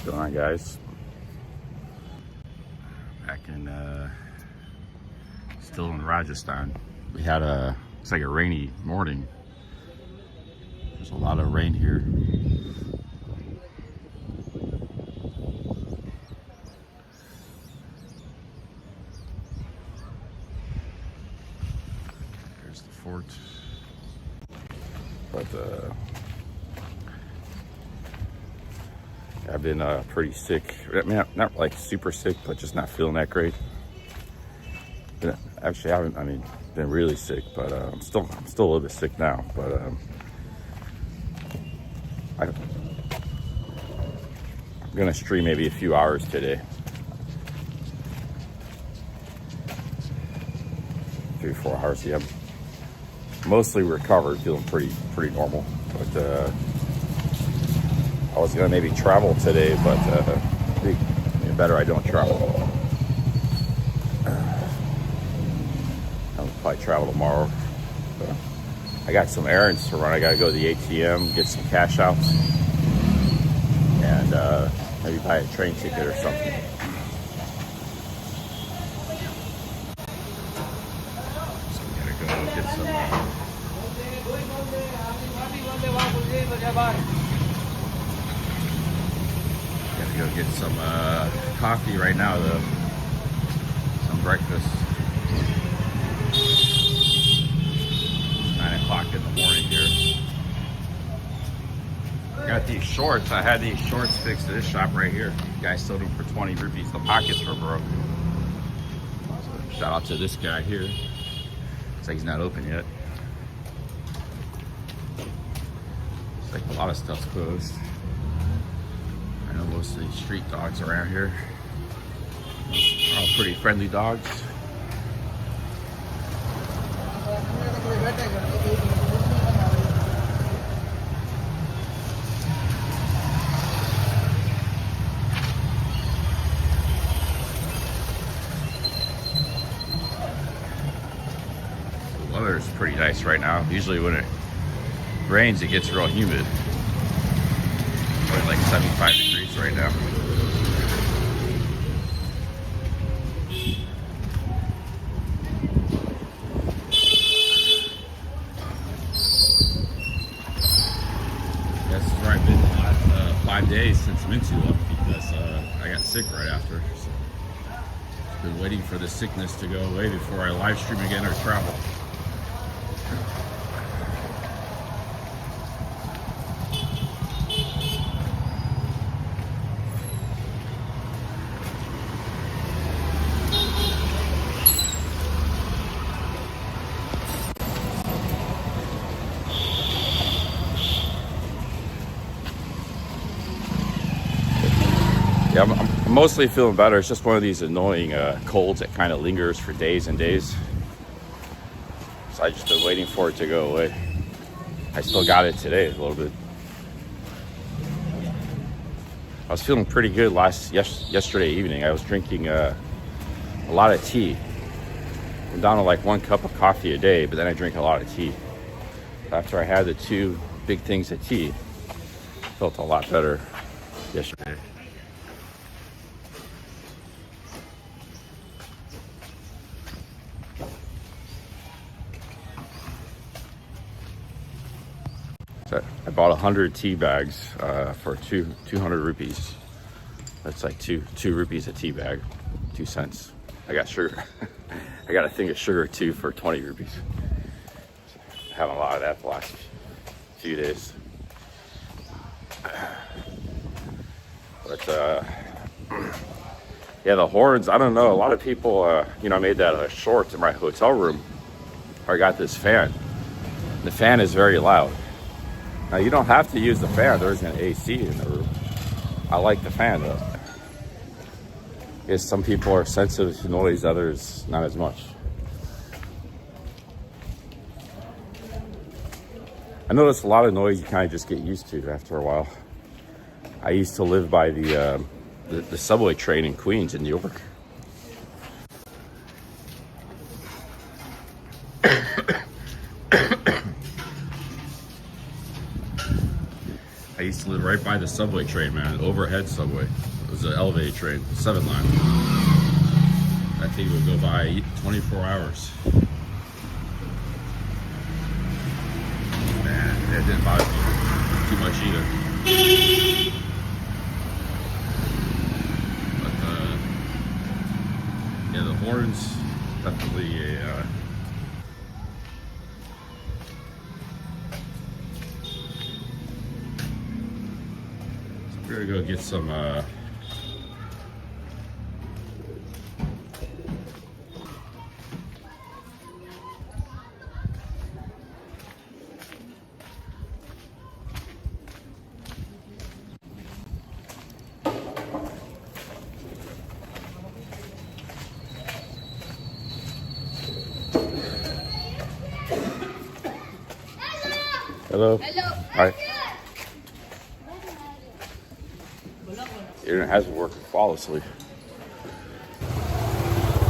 What's going on, guys? Back in still in Rajasthan. We had it's like a rainy morning. There's a lot of rain here. There's the fort. But I've been pretty sick. I mean, not like super sick, but just not feeling that great. Actually, I haven't. I mean, been really sick, but I'm still a little bit sick now. But I'm gonna stream maybe a few hours today. 3 or 4 hours. Yeah, mostly recovered, feeling pretty normal. But I was gonna maybe travel today, but better I don't travel. I'll probably travel tomorrow. So I got some errands to run. I gotta go to the ATM, get some cash out, and maybe buy a train ticket or something. So we gotta go get some. Gotta go get some coffee right now, though. Some breakfast. 9 o'clock in the morning here. I got these shorts. I had these shorts fixed at this shop right here. The guy sold them for 20 rupees. The pockets were broke. So shout out to this guy here. Looks like he's not open yet. Looks like a lot of stuff's closed. I know most of these street dogs around here are all pretty friendly dogs. The weather is pretty nice right now. Usually when it rains, it gets real humid. It's like 75 degrees right now. This is where I've been the last 5 days since Mintu left because I got sick right after. So I've been waiting for the sickness to go away before I live stream again or travel. Yeah, I'm mostly feeling better. It's just one of these annoying colds that kind of lingers for days and days. So I just been waiting for it to go away. I still got it today a little bit. I was feeling pretty good yesterday evening. I was drinking a lot of tea. I'm down to like 1 cup of coffee a day, but then I drink a lot of tea. After I had the 2 big things of tea, I felt a lot better yesterday. I bought 100 tea bags for 200 rupees. That's like 2 rupees a tea bag, 2 cents. I got sugar. I got a thing of sugar too for 20 rupees. Having a lot of that the last few days. But yeah, the horns. I don't know. A lot of people, I made that short in my hotel room. I got this fan. The fan is very loud. Now you don't have to use the fan. There's an AC in the room. I like the fan though. I guess some people are sensitive to noise, others not as much. I notice a lot of noise you kind of just get used to after a while. I used to live by the subway train in Queens in New York. I used to live right by the subway train, man. Overhead subway. It was an elevated train, 7 line. That thing would go by 24 hours. Man, it didn't bother me too much either. But yeah, the horns definitely a. We're gonna go get some Hello. Hello. Hi. Internet hasn't worked flawlessly.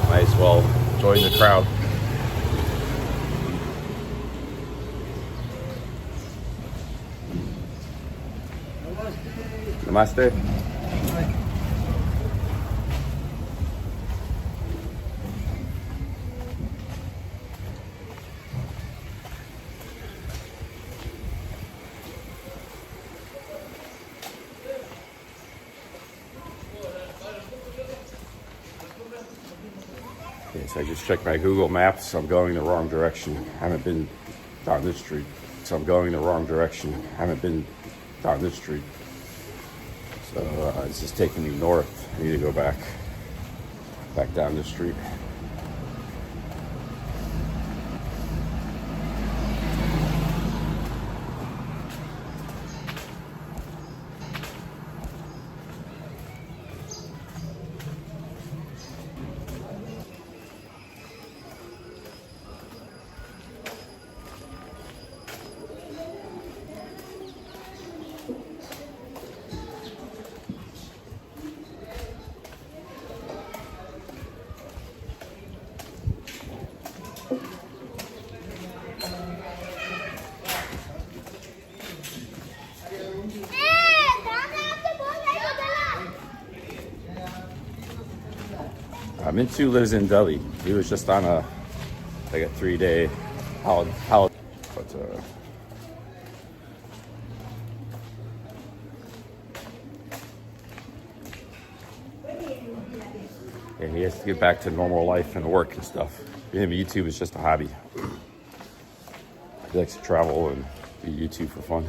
Might as well join the crowd. Namaste. Yes, I just checked my Google Maps. I'm going the wrong direction. I haven't been down this street. So I'm going the wrong direction. I haven't been down this street. So it's just taking me north. I need to go back down this street. Mintu lives in Delhi. He was just on a 3-day holiday. But yeah, he has to get back to normal life and work and stuff. For him, YouTube is just a hobby. He likes to travel and do YouTube for fun.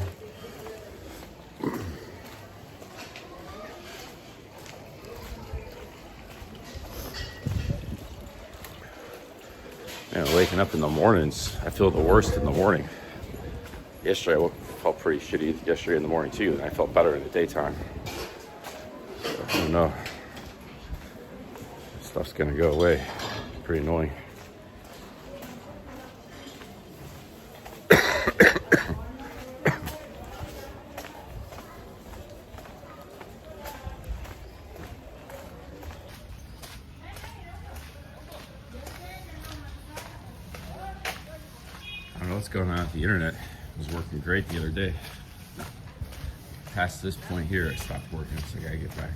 And waking up in the mornings, I feel the worst in the morning. Yesterday, I felt pretty shitty yesterday in the morning too, and I felt better in the daytime. So, I don't know. Stuff's gonna go away. Pretty annoying. I don't know what's going on with the internet. It was working great the other day. Past this point here, it stopped working, so I gotta get back.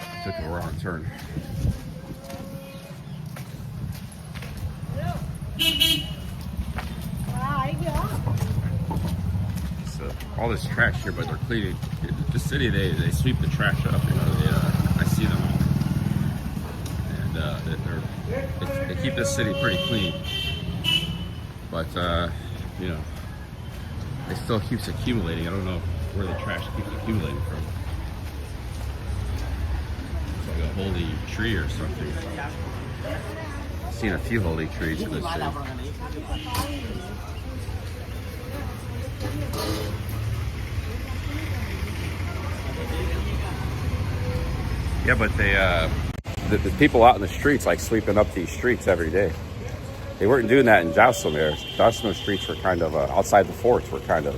I took a wrong turn. So all this trash here, but they're cleaning. The city, they sweep the trash up. You know, I see them all, and they keep this city pretty clean. But you know, it still keeps accumulating. I don't know where the trash keeps accumulating from. It's like a holy tree or something. I've seen a few holy trees in this city. Yeah, but the people out in the streets like sweeping up these streets every day. They weren't doing that in Jaisalmer. Jaisalmer streets were kind of, outside the forts were kind of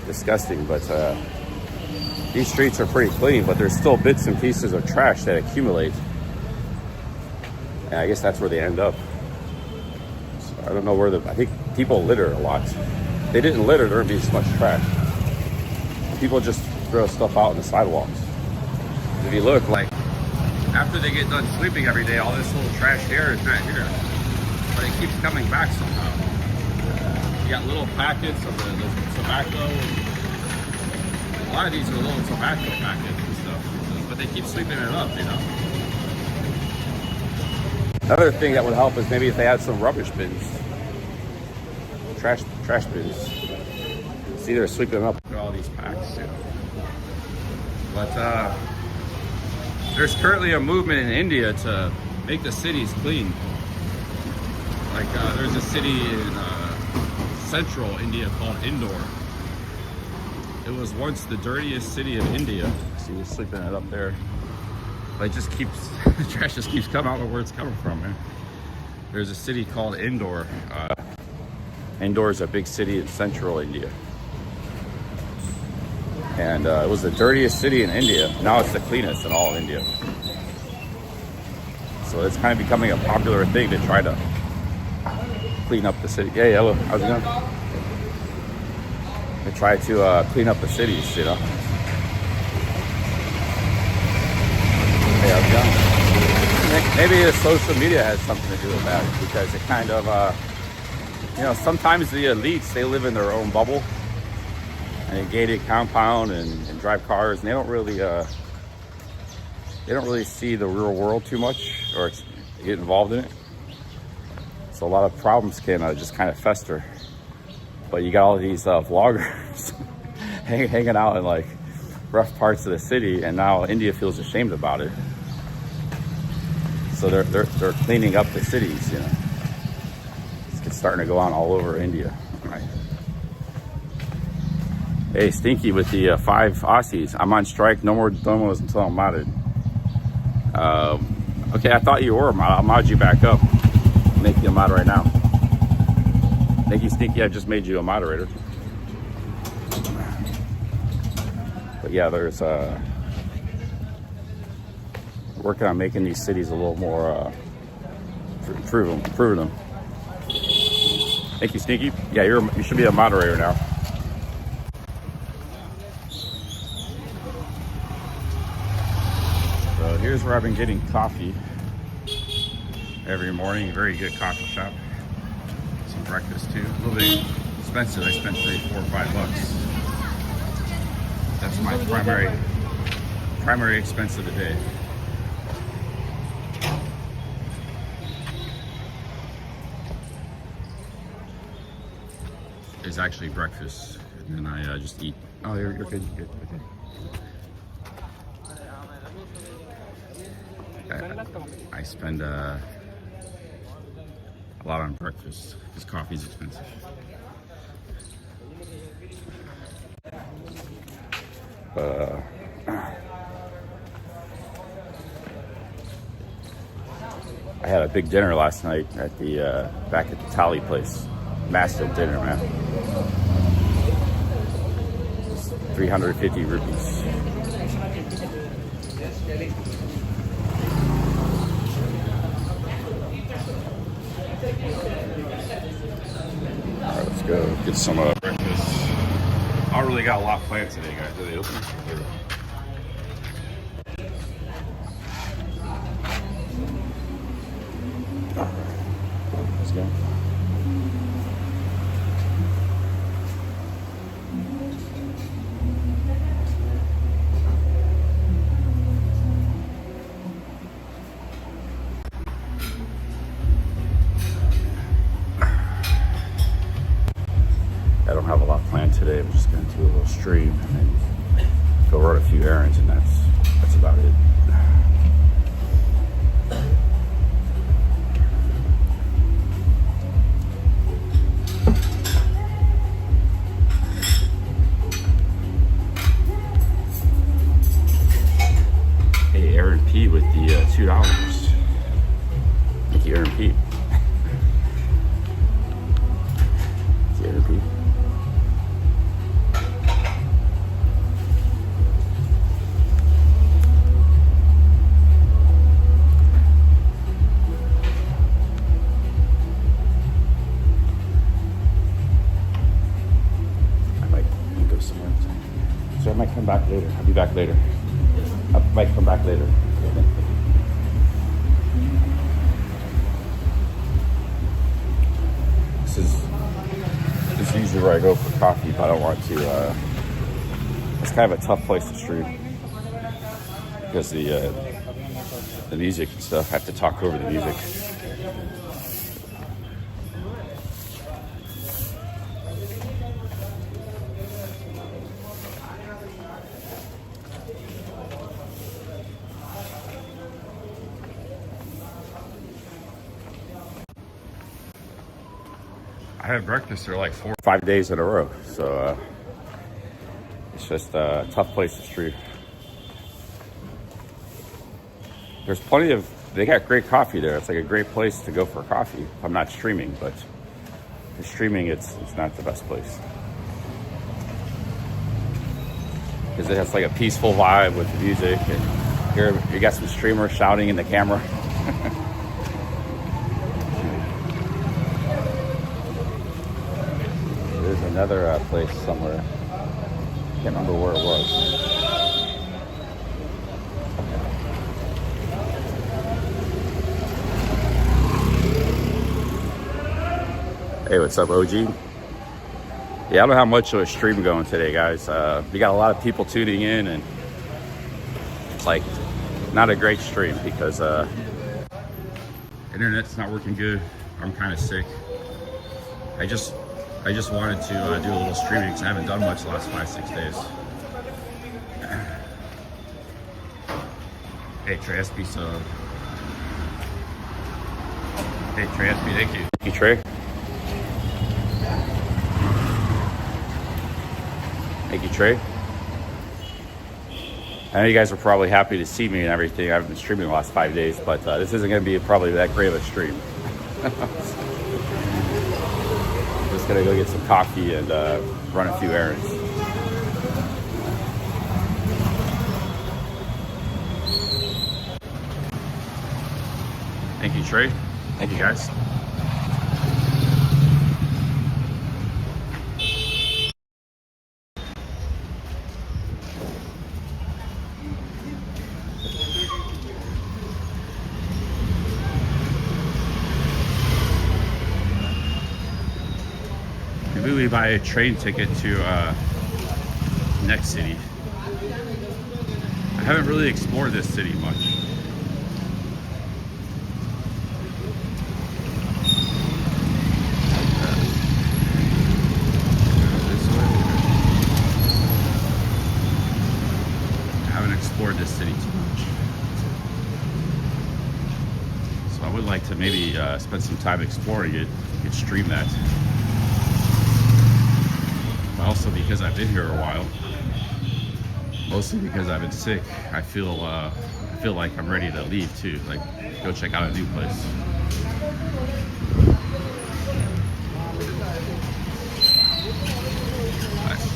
disgusting, but these streets are pretty clean, but there's still bits and pieces of trash that accumulate. And I guess that's where they end up. So I don't know where I think people litter a lot they didn't litter, there would be so much trash. People just throw stuff out on the sidewalks. If you look, like, after they get done sweeping every day, all this little trash here is not here. But it keeps coming back somehow. You got little packets of the tobacco. A lot of these are little tobacco packets and stuff. But they keep sweeping it up, you know. Another thing that would help is maybe if they had some rubbish bins. Trash bins. See, they're sweeping them up with all these packs, you know. But there's currently a movement in India to make the cities clean. Like there's a city in central India called Indore. It was once the dirtiest city of India. See, we're sleeping it up there. But it just keeps, the trash just keeps coming. I don't know where it's coming from, man. There's a city called Indore. Indore is a big city in central India. And it was the dirtiest city in India. Now it's the cleanest in all of India. So it's kind of becoming a popular thing to try to clean up the city. Hey, hello, how's it going? They try to clean up the cities, you know. Hey, how's it going? Maybe the social media has something to do with that, because it kind of, you know, sometimes the elites, they live in their own bubble and a gated compound and drive cars, and they don't really see the real world too much or get involved in it. So a lot of problems can just kind of fester. But you got all these vloggers hanging out in like rough parts of the city, and now India feels ashamed about it. So they're cleaning up the cities, you know. It's starting to go on all over India. All right. Hey, Stinky with the 5 Aussies. I'm on strike. No more demos until I'm modded. Okay, I thought you were a mod. I'll mod you back up. Make you a mod right now. Thank you, Stinky. I just made you a moderator. But yeah, there's working on making these cities a little more improving them. Thank you, Stinky. Yeah, you should be a moderator now. So here's where I've been getting coffee every morning. Very good coffee shop. Some breakfast too. A little bit expensive. I spent $3, $4, $5. That's my primary expense of the day. Is actually breakfast, and then I just eat. Oh, you're good. You're good. Okay. I spend a lot on breakfast because coffee's expensive. I had a big dinner last night at the back at the Tally place. Massive dinner, man. 350 rupees. All right, let's go get some breakfast. I don't really got a lot planned today, guys. Are they open? Let's go. I don't have a lot planned today. I'm just going to do a little stream and then go run a few errands, and that's about it. Hey, Aaron P with the $2. Thank you, Aaron P. Aaron P. come back later. I'll be back later. I might come back later. This is usually where I go for coffee, but I don't want to. It's kind of a tough place to stream because the music and stuff. I have to talk over the music. I had breakfast there like 4 or 5 days in a row, so it's just a tough place to stream. There's plenty of, they got great coffee there. It's like a great place to go for coffee. I'm not streaming, but for streaming, it's not the best place. Because it has like a peaceful vibe with the music, and here you got some streamers shouting in the camera. There's another place somewhere. Can't remember where it was. Hey, what's up, OG? Yeah, I don't have much of a stream going today, guys. We got a lot of people tuning in, and it's like not a great stream because internet's not working good. I'm kind of sick. I just wanted to do a little streaming because I haven't done much the last 5-6 days. Hey, Trey SB, so. Hey, Trey SB, thank you. Thank you, Trey. Thank you, Trey. I know you guys are probably happy to see me and everything. I've been streaming the last 5 days, but this isn't going to be probably that great of a stream. Just going to go get some coffee and run a few errands. Thank you, Trey. Thank you, guys. Maybe we buy a train ticket to next city. I haven't really explored this city much. Explored this city too much, so I would like to maybe spend some time exploring it. You could stream that, but also because I've been here a while, mostly because I've been sick. I feel like I'm ready to leave too, like go check out a new place.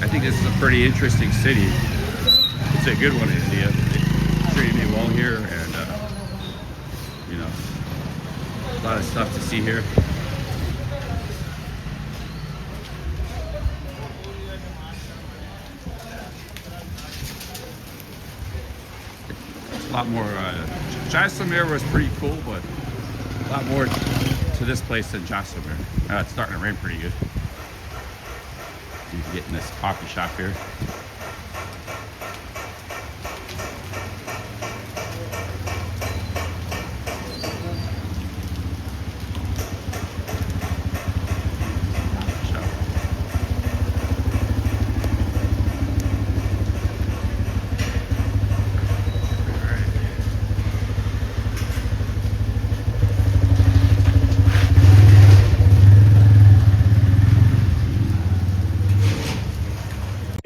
I think this is a pretty interesting city. It's a good one, India. They treated me well here, and you know, a lot of stuff to see here. It's a lot more. Jaisalmer was pretty cool, but a lot more to this place than Jaisalmer. It's starting to rain pretty good. You can get in this coffee shop here.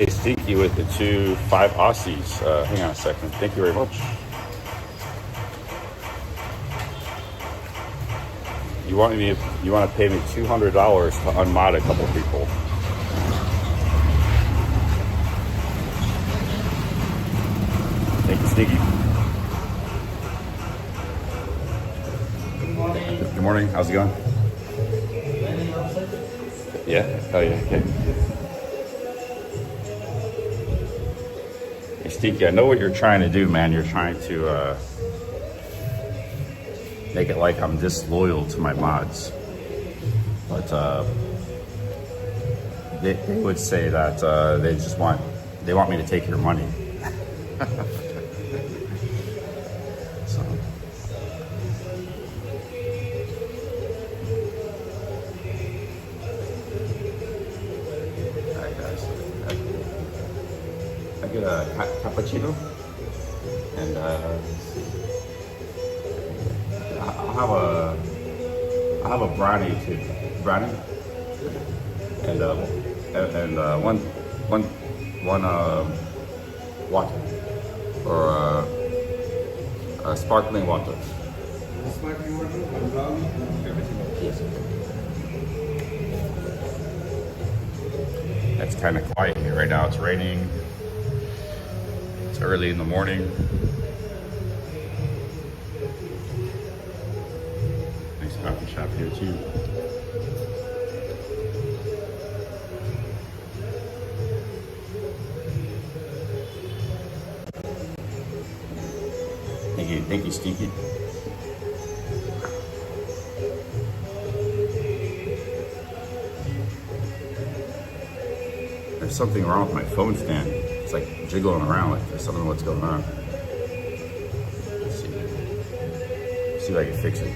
Stinky with the 5 Aussies. Hang on a second. Thank you very much. You want to pay me $200 to unmod a couple people. Thank you, Stinky. Good morning. How's it going? Yeah. Oh yeah. Okay. Stinky, I know what you're trying to do, man. You're trying to make it like I'm disloyal to my mods. But they would say that they want me to take your money. So. Alright guys, I get a cappuccino and I'll have a brownie too. Brownie and one water or sparkling water. Sparkling water, one brownie, everything. Yes. It's kind of quiet here right now. It's raining. It's early in the morning. Nice coffee shop here too. Thank you, Stinky. There's something wrong with my phone stand. It's like jiggling around like there's something what's going on. Let's see if I can fix it.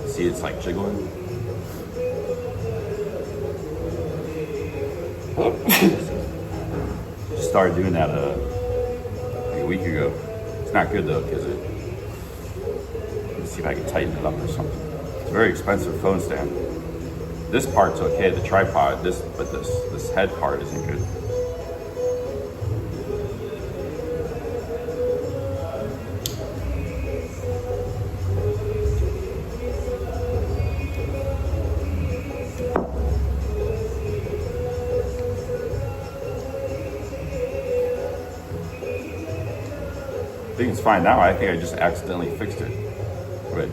See, it's like jiggling. Just started doing that like a week ago. It's not good though, because let's see if I can tighten it up or something. It's a very expensive phone stand. This part's okay, the tripod, but this head part isn't good. I think it's fine now. I think I just accidentally fixed it. Wait.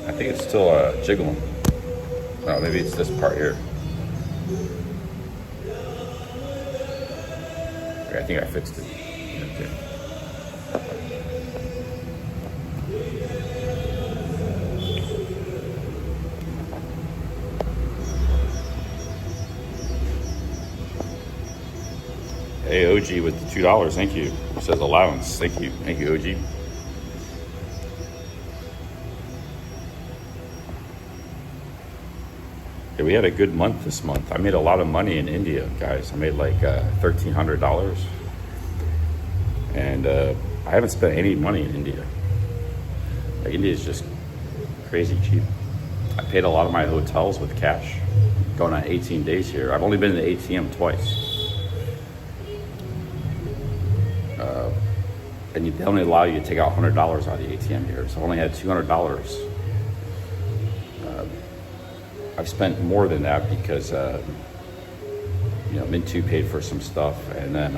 I think it's still jiggling. Oh, maybe it's this part here. I think I fixed it. Okay. Hey, OG with the $2. Thank you. It says allowance. Thank you. Thank you, OG. Yeah, we had a good month this month. I made a lot of money in India, guys. I made like $1,300. And I haven't spent any money in India. Like, India is just crazy cheap. I paid a lot of my hotels with cash. Going on 18 days here. I've only been in the ATM twice. And they only allow you to take out $100 out of the ATM here. So I only had $200. I've spent more than that because, Mintu paid for some stuff, and then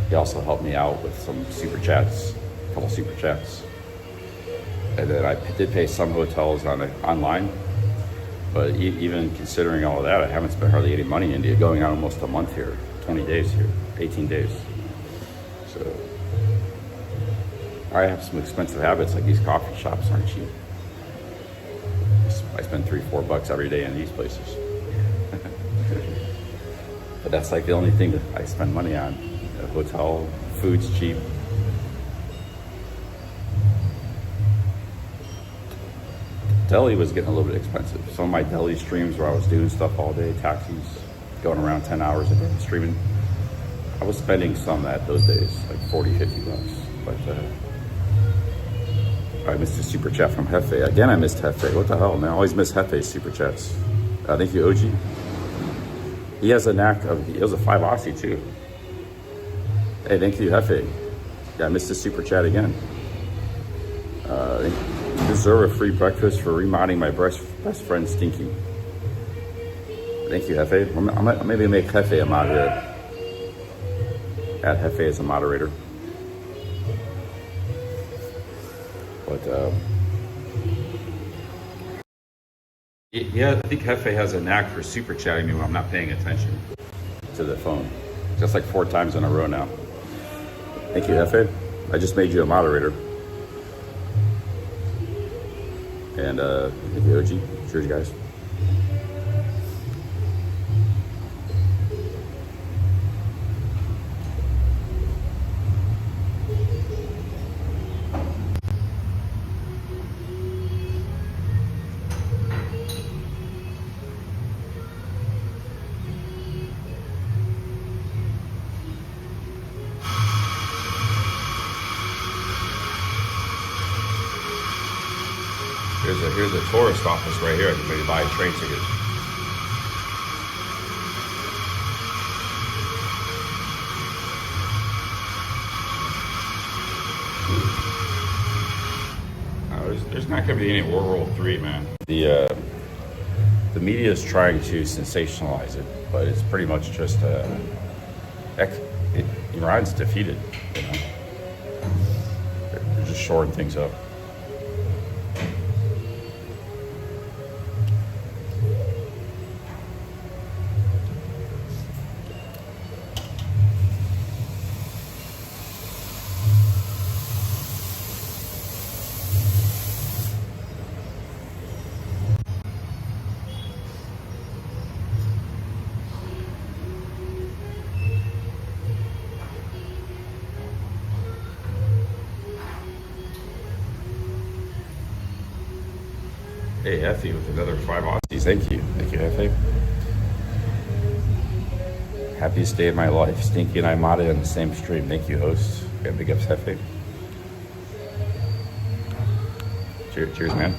he also helped me out with some super chats, a couple super chats. And then I did pay some hotels online, but even considering all of that, I haven't spent hardly any money in India, going out almost a month here, 20 days here, 18 days. So I have some expensive habits, like these coffee shops aren't cheap. I spend $3-4 every day in these places. But that's like the only thing that I spend money on. A hotel, food's cheap. Delhi was getting a little bit expensive. Some of my Delhi streams where I was doing stuff all day, taxis, going around 10 hours a day streaming. I was spending some at those days, like $40-50. But I missed a super chat from Hefe. Again, I missed Hefe. What the hell, man? I always miss Hefe's super chats. Thank you, OG. He has a knack of, he was a 5 Aussie too. Hey, thank you, Hefe. Yeah, I missed the super chat again. Deserve a free breakfast for remodding my best friend Stinky. Thank you, Hefe. I'll maybe make Hefe a moderator. Add Hefe as a moderator. But yeah, I think Hefe has a knack for super chatting me when I'm not paying attention to the phone. Just like 4 times in a row now. Thank you, Hefe. I just made you a moderator. And thank you, OG. Cheers, guys. Here's a tourist office right here. Maybe buy a train ticket. There's not going to be any World War III, man. The media is trying to sensationalize it, but it's pretty much just Iran's defeated. You know, they're just shoring things up. Hey, Effie with another 5 Aussies. Thank you. Thank you, Effie. Happiest day of my life. Stinky and I modded on the same stream. Thank you, host. Got big ups, Effie. Cheers, man.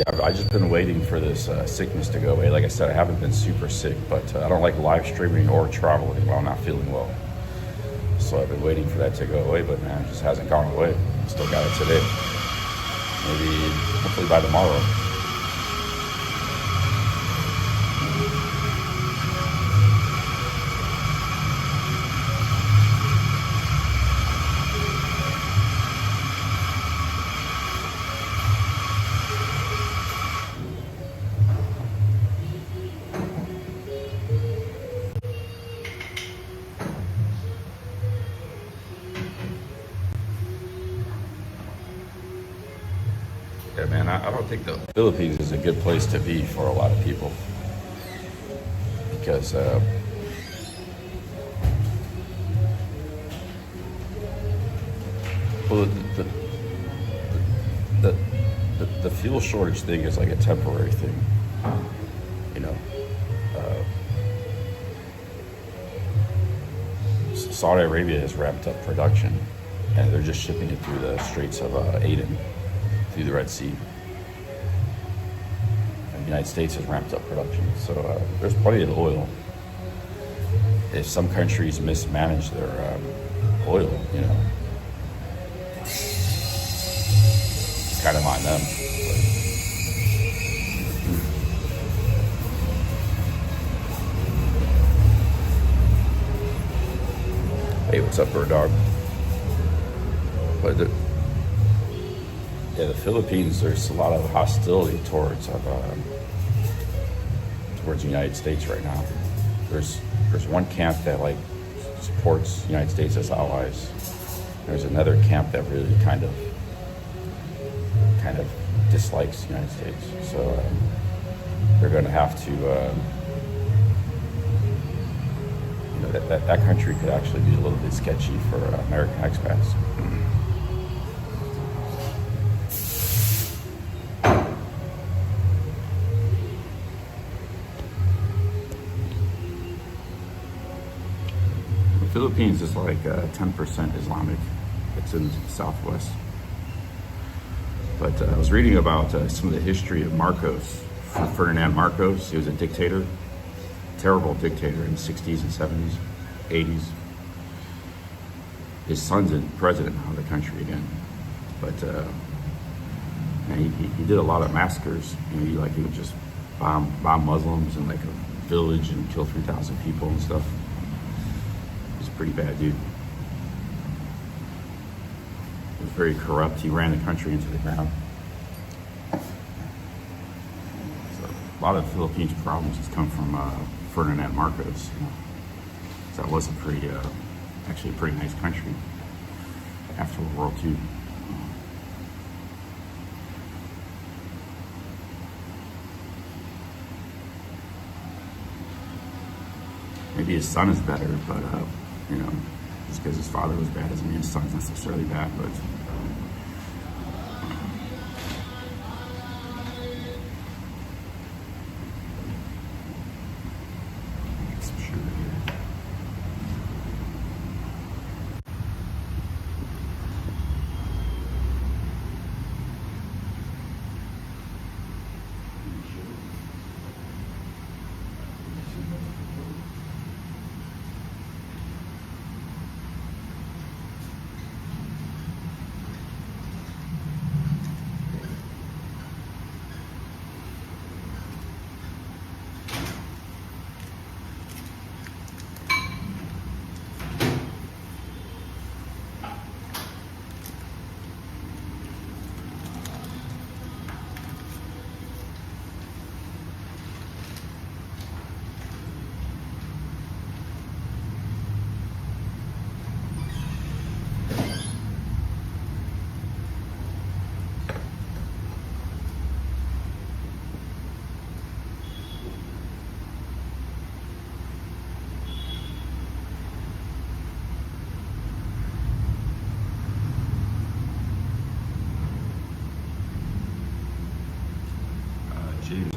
I've just been waiting for this sickness to go away. Like I said, I haven't been super sick, but I don't like live streaming or traveling while I'm not feeling well. So I've been waiting for that to go away, but man, it just hasn't gone away. Still got it today. Maybe, hopefully by tomorrow. Yeah, man, I don't think the Philippines is a good place to be for a lot of people because well, the fuel shortage thing is like a temporary thing, you know. Saudi Arabia has ramped up production, and they're just shipping it through the Straits of Aden. Through the Red Sea. And the United States has ramped up production, so there's plenty of oil. If some countries mismanage their oil, you know, it's kind of on them. Hey, what's up, bird dog? But yeah, the Philippines, there's a lot of hostility towards the United States right now. There's one camp that like supports the United States as allies. There's another camp that really kind of dislikes the United States. So they're going to have to, you know, that country could actually be a little bit sketchy for American expats. Philippines is like 10% Islamic. It's in the southwest. But I was reading about some of the history of Marcos, Ferdinand Marcos. He was a dictator. terrible dictator in the 60s and 70s, 80s. His son's in president now of the country again. But he did a lot of massacres. You know, he would just bomb Muslims in like a village and kill 3,000 people and stuff. He's a pretty bad dude. He was very corrupt. He ran the country into the ground. So a lot of the Philippines' problems has come from Ferdinand Marcos. You know. So that was a pretty, actually a pretty nice country after World War II. Maybe his son is better, but you know, just because his father was bad doesn't mean his son's necessarily bad. But get some sugar here.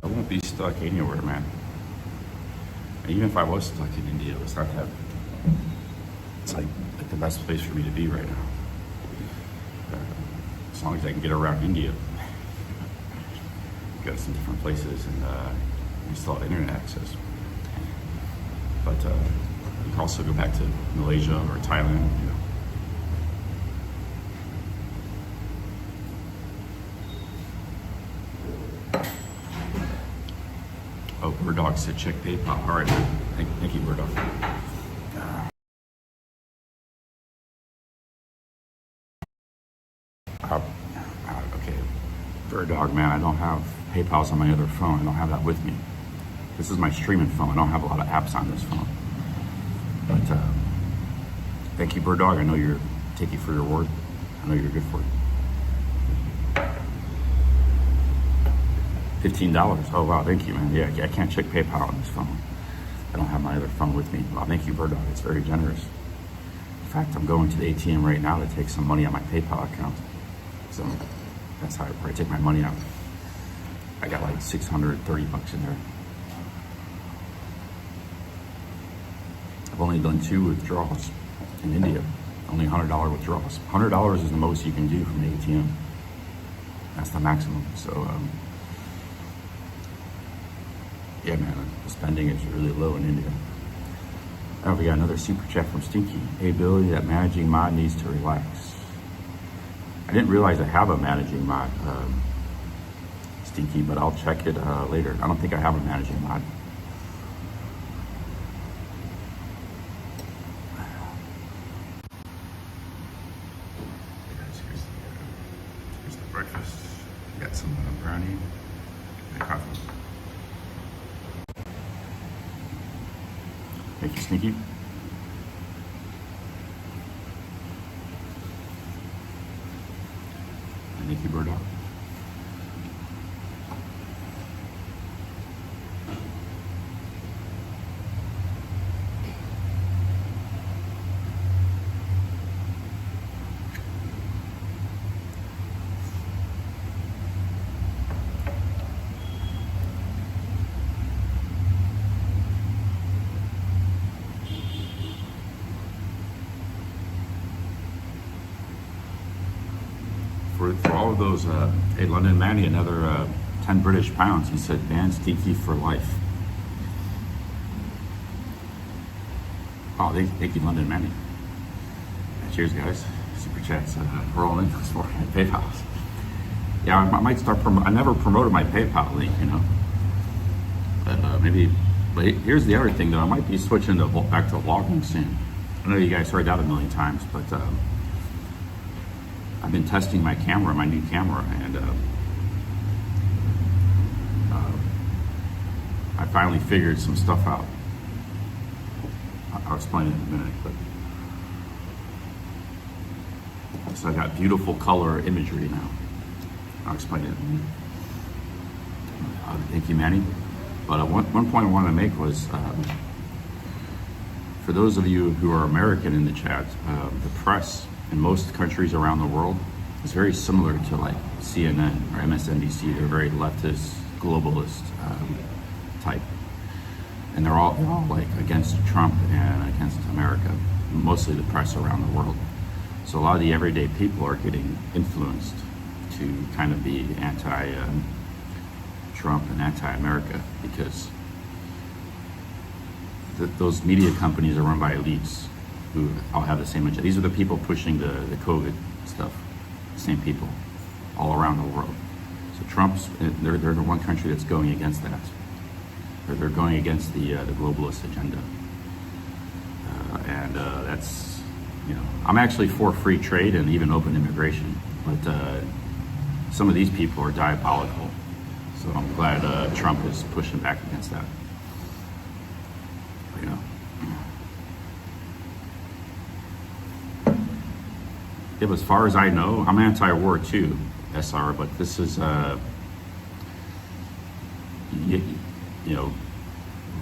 I won't be stuck anywhere, man. And even if I was stuck in India, it's not that. It's like the best place for me to be right now. As long as I can get around India, go to some different places, and we still have internet access. But you can also go back to Malaysia or Thailand, you know. Oh, Bird Dog said check PayPal. All right, thank you, Bird Dog. Okay, Bird Dog, man, I don't have PayPal's on my other phone. I don't have that with me. This is my streaming phone. I don't have a lot of apps on this phone. But thank you, Bird Dog. I know you're, take you for your word. I know you're good for it. $15. Oh wow, thank you, man. Yeah, I can't check PayPal on this phone. I don't have my other phone with me. Wow, thank you, Bird Dog. It's very generous. In fact, I'm going to the ATM right now to take some money on my PayPal account. So that's how I take my money out. I got like 630 bucks in there. I've only done 2 withdrawals in India. Only $100 withdrawals. $100 is the most you can do from the ATM. That's the maximum. So yeah, man, the spending is really low in India. Oh, we got another super chat from Stinky. Hey, Billy, that managing mod needs to relax. I didn't realize I have a managing mod, Stinky, but I'll check it later. I don't think I have a managing mod. Here's the breakfast. Got some brownie and coffee. Thank you, Sneaky. And thank you, Bird Dog. For all of those, hey, London Manny, another 10 British pounds. He said, ban Stinky for life. Oh, thank you, London Manny. Cheers, guys. Super chats rolling this morning at PayPal. Yeah, I might start. I never promoted my PayPal link, you know. But maybe. But here's the other thing, though. I might be switching back to vlogging soon. I know you guys heard that a million times, but I've been testing my camera, my new camera, and I finally figured some stuff out. I'll explain it in a minute, but so I got beautiful color imagery now. I'll explain it in a minute. Thank you, Manny. But one point I wanted to make was, for those of you who are American in the chat, the press in most countries around the world is very similar to like CNN or MSNBC. They're very leftist, globalist type. And they're all like against Trump and against America, mostly the press around the world. So a lot of the everyday people are getting influenced to kind of be anti-Trump and anti-America because those media companies are run by elites who all have the same agenda. These are the people pushing the COVID stuff, the same people all around the world. So Trump's, they're the one country that's going against that. They're going against the globalist agenda. And that's, you know, I'm actually for free trade and even open immigration, but some of these people are diabolical. So I'm glad Trump is pushing back against that. You know. Yeah, as far as I know, I'm anti-war too, SR, but this is, you know,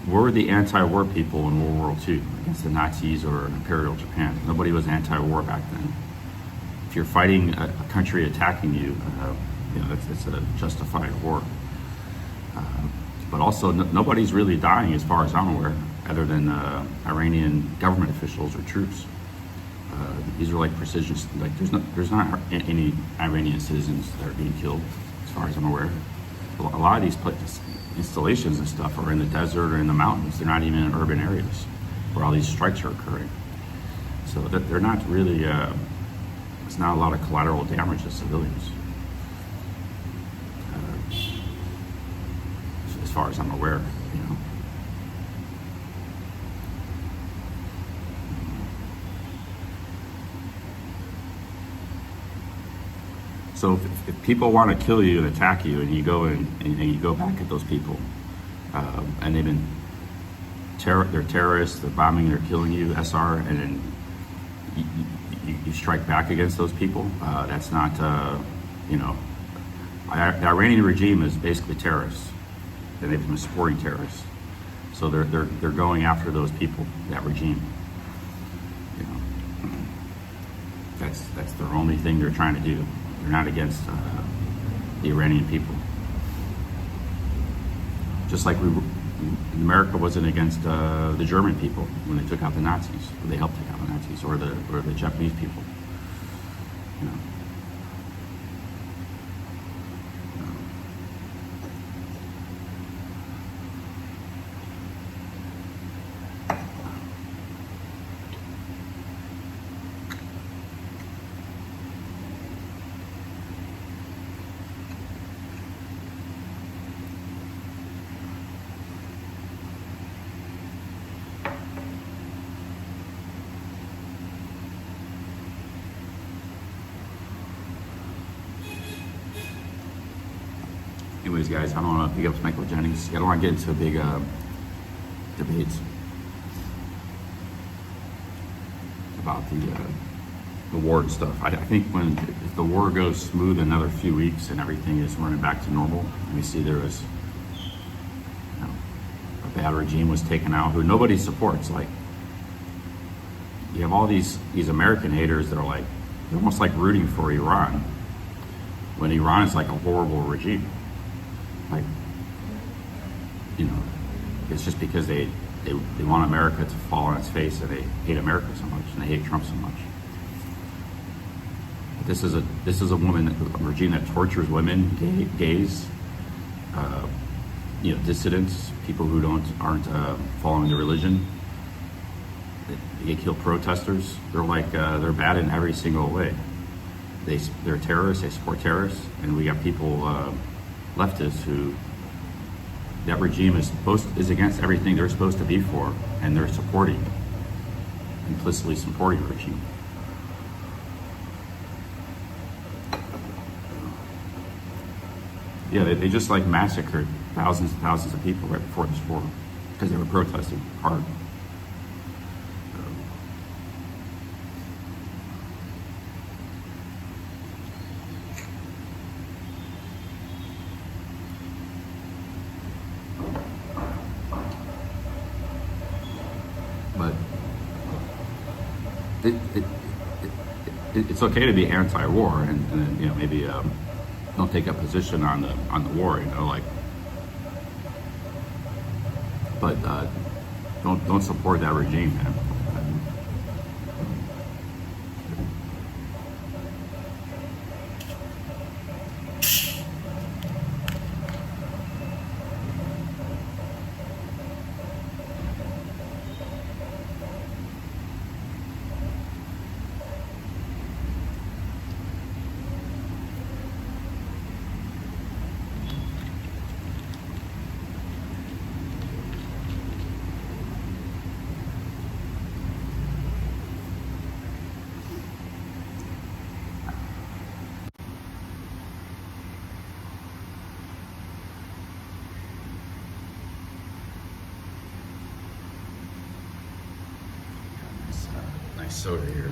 we're the anti-war people in World War II against the Nazis or Imperial Japan. Nobody was anti-war back then. If you're fighting a country attacking you, you know, it's a justified war. But also, nobody's really dying, as far as I'm aware, other than Iranian government officials or troops. These are like precision. Like there's not any Iranian citizens that are being killed, as far as I'm aware. A lot of these installations and stuff are in the desert or in the mountains. They're not even in urban areas where all these strikes are occurring. So they're not really. It's not a lot of collateral damage to civilians. As far as I'm aware, you know. So if people want to kill you and attack you, and you go in and you go back at those people, and they've been they're terrorists, they're bombing, they're killing you, SR, and then you strike back against those people. That's not, you know, the Iranian regime is basically terrorists, and they've been supporting terrorists. So they're going after those people, that regime. You know, that's their only thing they're trying to do. They're not against the Iranian people. Just like America wasn't against the German people when they took out the Nazis, or they helped take out the Nazis, or the Japanese people. You know. Anyways, guys, I don't want to pick up Michael Jennings. I don't want to get into a big debates about the war and stuff. I think if the war goes smooth another few weeks and everything is running back to normal, and we see there was, you know, a bad regime was taken out who nobody supports. Like, you have all these American haters that are like, they're almost like rooting for Iran, when Iran is like a horrible regime. Like, you know, it's just because they want America to fall on its face, and they hate America so much, and they hate Trump so much. But this is a woman, a regime that tortures women, gays, you know, dissidents, people who aren't following the religion. They kill protesters. They're bad in every single way. They're terrorists. They support terrorists, and we got people, leftists, who that regime is against everything they're supposed to be for, and they're implicitly supporting the regime. Yeah, they just massacred thousands and thousands of people right before this war because they were protesting hard. But it's okay to be anti-war and maybe don't take a position on the war, but don't support that regime, man. Nice soda here.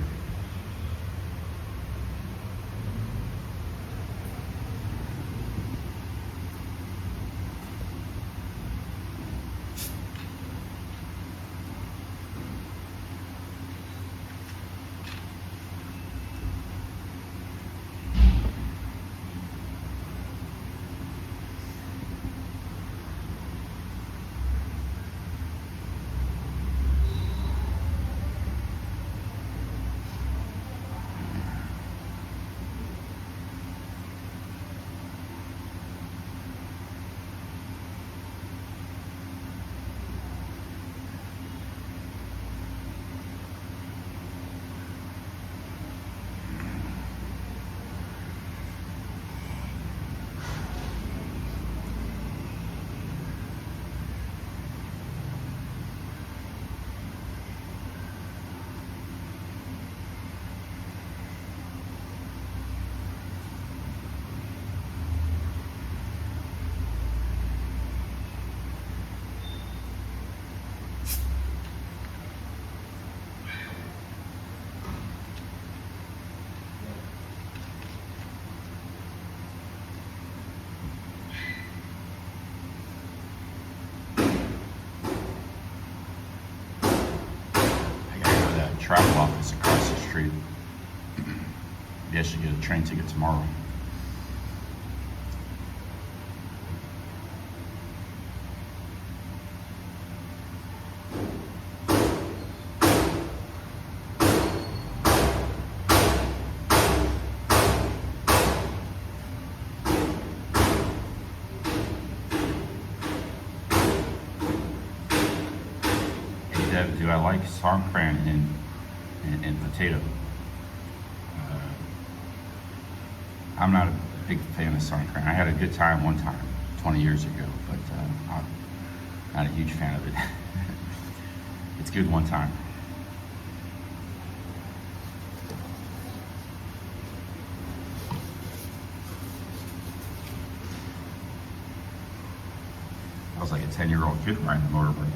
Travel office across the street. Maybe I should get a train ticket tomorrow. Hey Deb, do I like songkran and potato? I'm not a big fan of songkran. I had a good time one time, 20 years ago, but I'm not a huge fan of it. It's good one time. I was like a 10-year-old kid riding a motorbike.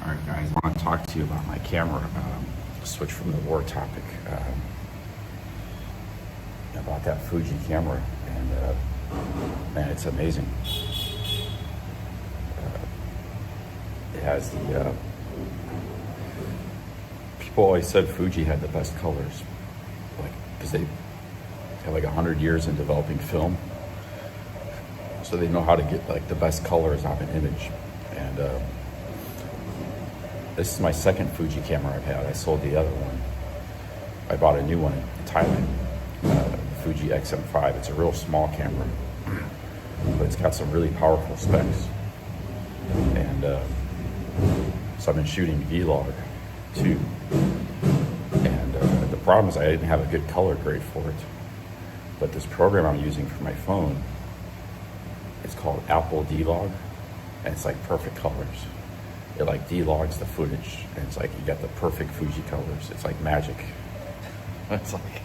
Alright guys, I want to talk to you about my camera. Switch from the war topic. About that Fuji camera, and man, it's amazing. It has the people always said Fuji had the best colors, like because they have like 100 years in developing film, so they know how to get like the best colors on an image. And This is my second Fuji camera I've had. I sold the other one. I bought a new one in Thailand, the Fuji XM5. It's a real small camera, but it's got some really powerful specs. And so I've been shooting vlog too. And the problem is I didn't have a good color grade for it. But this program I'm using for my phone, it's called Apple D-Log, and it's like perfect colors. It like D-logs the footage, and it's like you got the perfect Fuji colors. It's like magic. It's like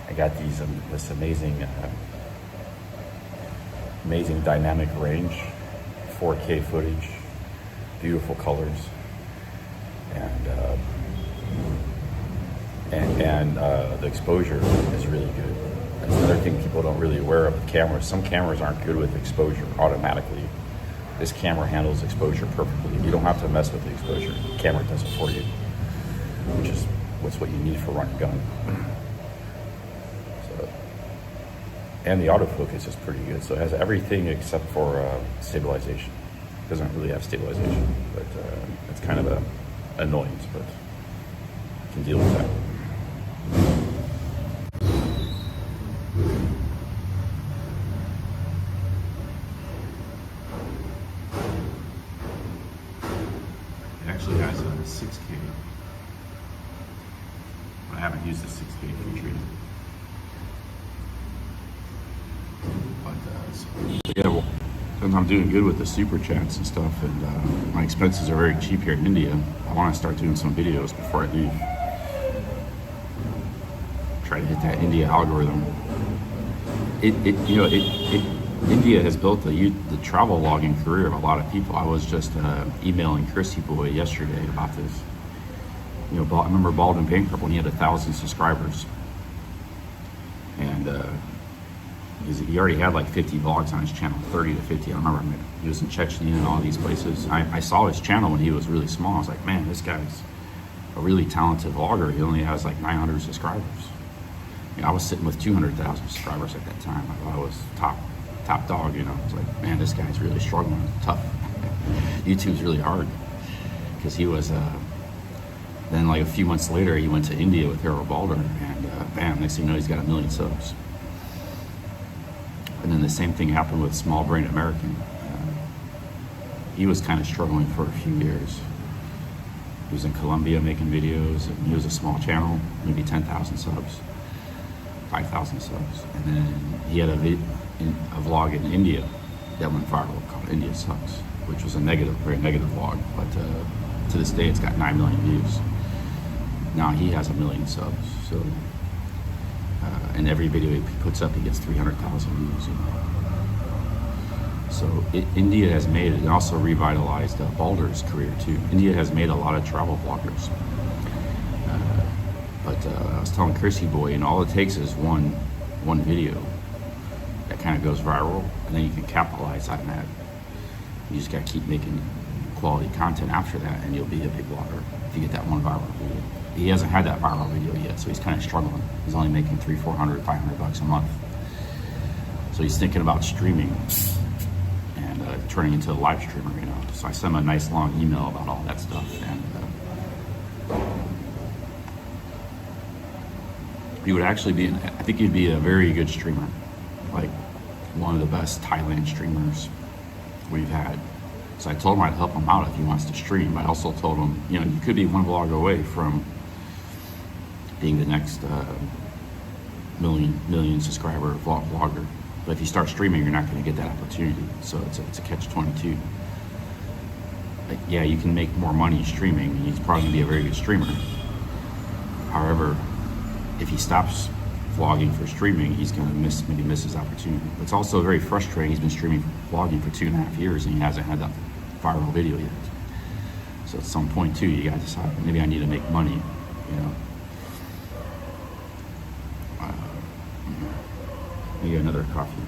I got this amazing dynamic range, 4K footage, beautiful colors, and the exposure is really good. That's another thing people don't really aware of with cameras. Some cameras aren't good with exposure automatically. This camera handles exposure perfectly. You don't have to mess with the exposure. The camera does it for you, which is what you need for running gun. So, and the autofocus is pretty good. So it has everything except for stabilization. It doesn't really have stabilization, but it's kind of an annoyance, but you can deal with that. It actually has a 6K. I haven't used the 6K feature yet. But yeah, well, since I'm doing good with the super chats and stuff, and my expenses are very cheap here in India, I want to start doing some videos before I leave. Try to hit that India algorithm. India has built the travel logging career of a lot of people. I was just emailing Chrissy Boy yesterday about this. I remember Bald and Bankrupt when he had 1,000 subscribers, and he already had like 50 vlogs on his channel, 30 to 50. I don't remember. He was in Chechnya and all these places. I saw his channel when he was really small. I was like, man, this guy's a really talented vlogger. He only has like 900 subscribers. I was sitting with 200,000 subscribers at that time. I thought I was top dog. I was like, man, this guy's really struggling, tough. YouTube's really hard, because he was. Then like a few months later, he went to India with Harold Balder, and bam, next thing you know, he's got 1 million subs. And then the same thing happened with Small Brain American. He was kind of struggling for a few years. He was in Colombia making videos, and he was a small channel, maybe 10,000 subs, 5,000 subs. And then he had a vlog in India that went viral called India Sucks, which was a very negative vlog, but to this day it's got 9 million views. Now he has 1 million subs, so and every video he puts up, he gets 300,000 views. So India has made it, and also revitalized Balder's career too. India has made a lot of travel bloggers. But I was telling Chrissy Boy, all it takes is one video that kind of goes viral, and then you can capitalize on that. You just got to keep making quality content after that, and you'll be a big blogger if you get that one viral video. He hasn't had that viral video yet, so he's kind of struggling. He's only making $300, $400, $500 a month. So he's thinking about streaming and turning into a live streamer, So I sent him a nice long email about all that stuff, and he would actually be, I think he'd be a very good streamer, like one of the best Thailand streamers we've had. So I told him I'd help him out if he wants to stream. But I also told him, you could be one vlog away from being the next million subscriber vlogger. But if you start streaming, you're not going to get that opportunity. So it's a catch-22. Like, yeah, you can make more money streaming, and he's probably going to be a very good streamer. However, if he stops vlogging for streaming, he's going to maybe miss his opportunity. It's also very frustrating. He's been vlogging for 2.5 years, and he hasn't had that viral video yet. So at some point too, you got to decide, maybe I need to make money, maybe another coffee.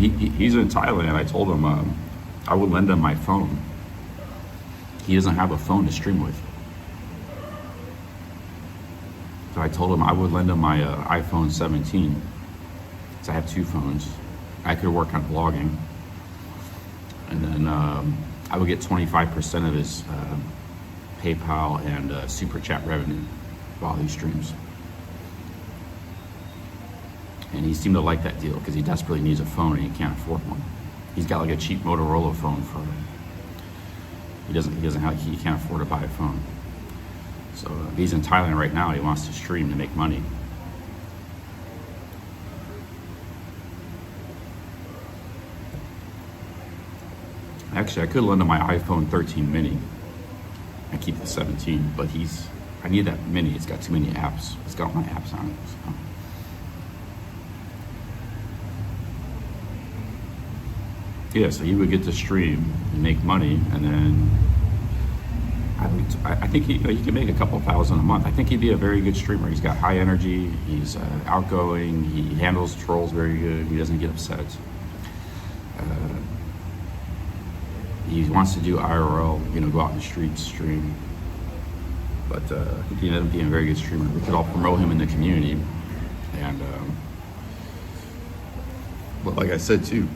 he's in Thailand. I told him I would lend him my phone. He doesn't have a phone to stream with. So I told him I would lend him my iPhone 17. So I have 2 phones. I could work on blogging. And then I would get 25% of his PayPal and Super Chat revenue while he streams. And he seemed to like that deal because he desperately needs a phone and he can't afford one. He's got like a cheap Motorola phone for he can't afford to buy a phone. So he's in Thailand right now. He wants to stream to make money. Actually, I could lend him my iPhone 13 mini and keep the 17, but I need that mini. It's got too many apps. It's got all my apps on it. So. Yeah, so he would get to stream and make money, and then I think he can make a couple thousand a month. I think he'd be a very good streamer. He's got high energy. He's outgoing. He handles trolls very good. He doesn't get upset. He wants to do IRL, go out in the streets, stream. But I think he ended up being a very good streamer. We could all promote him in the community. And, but like I said too,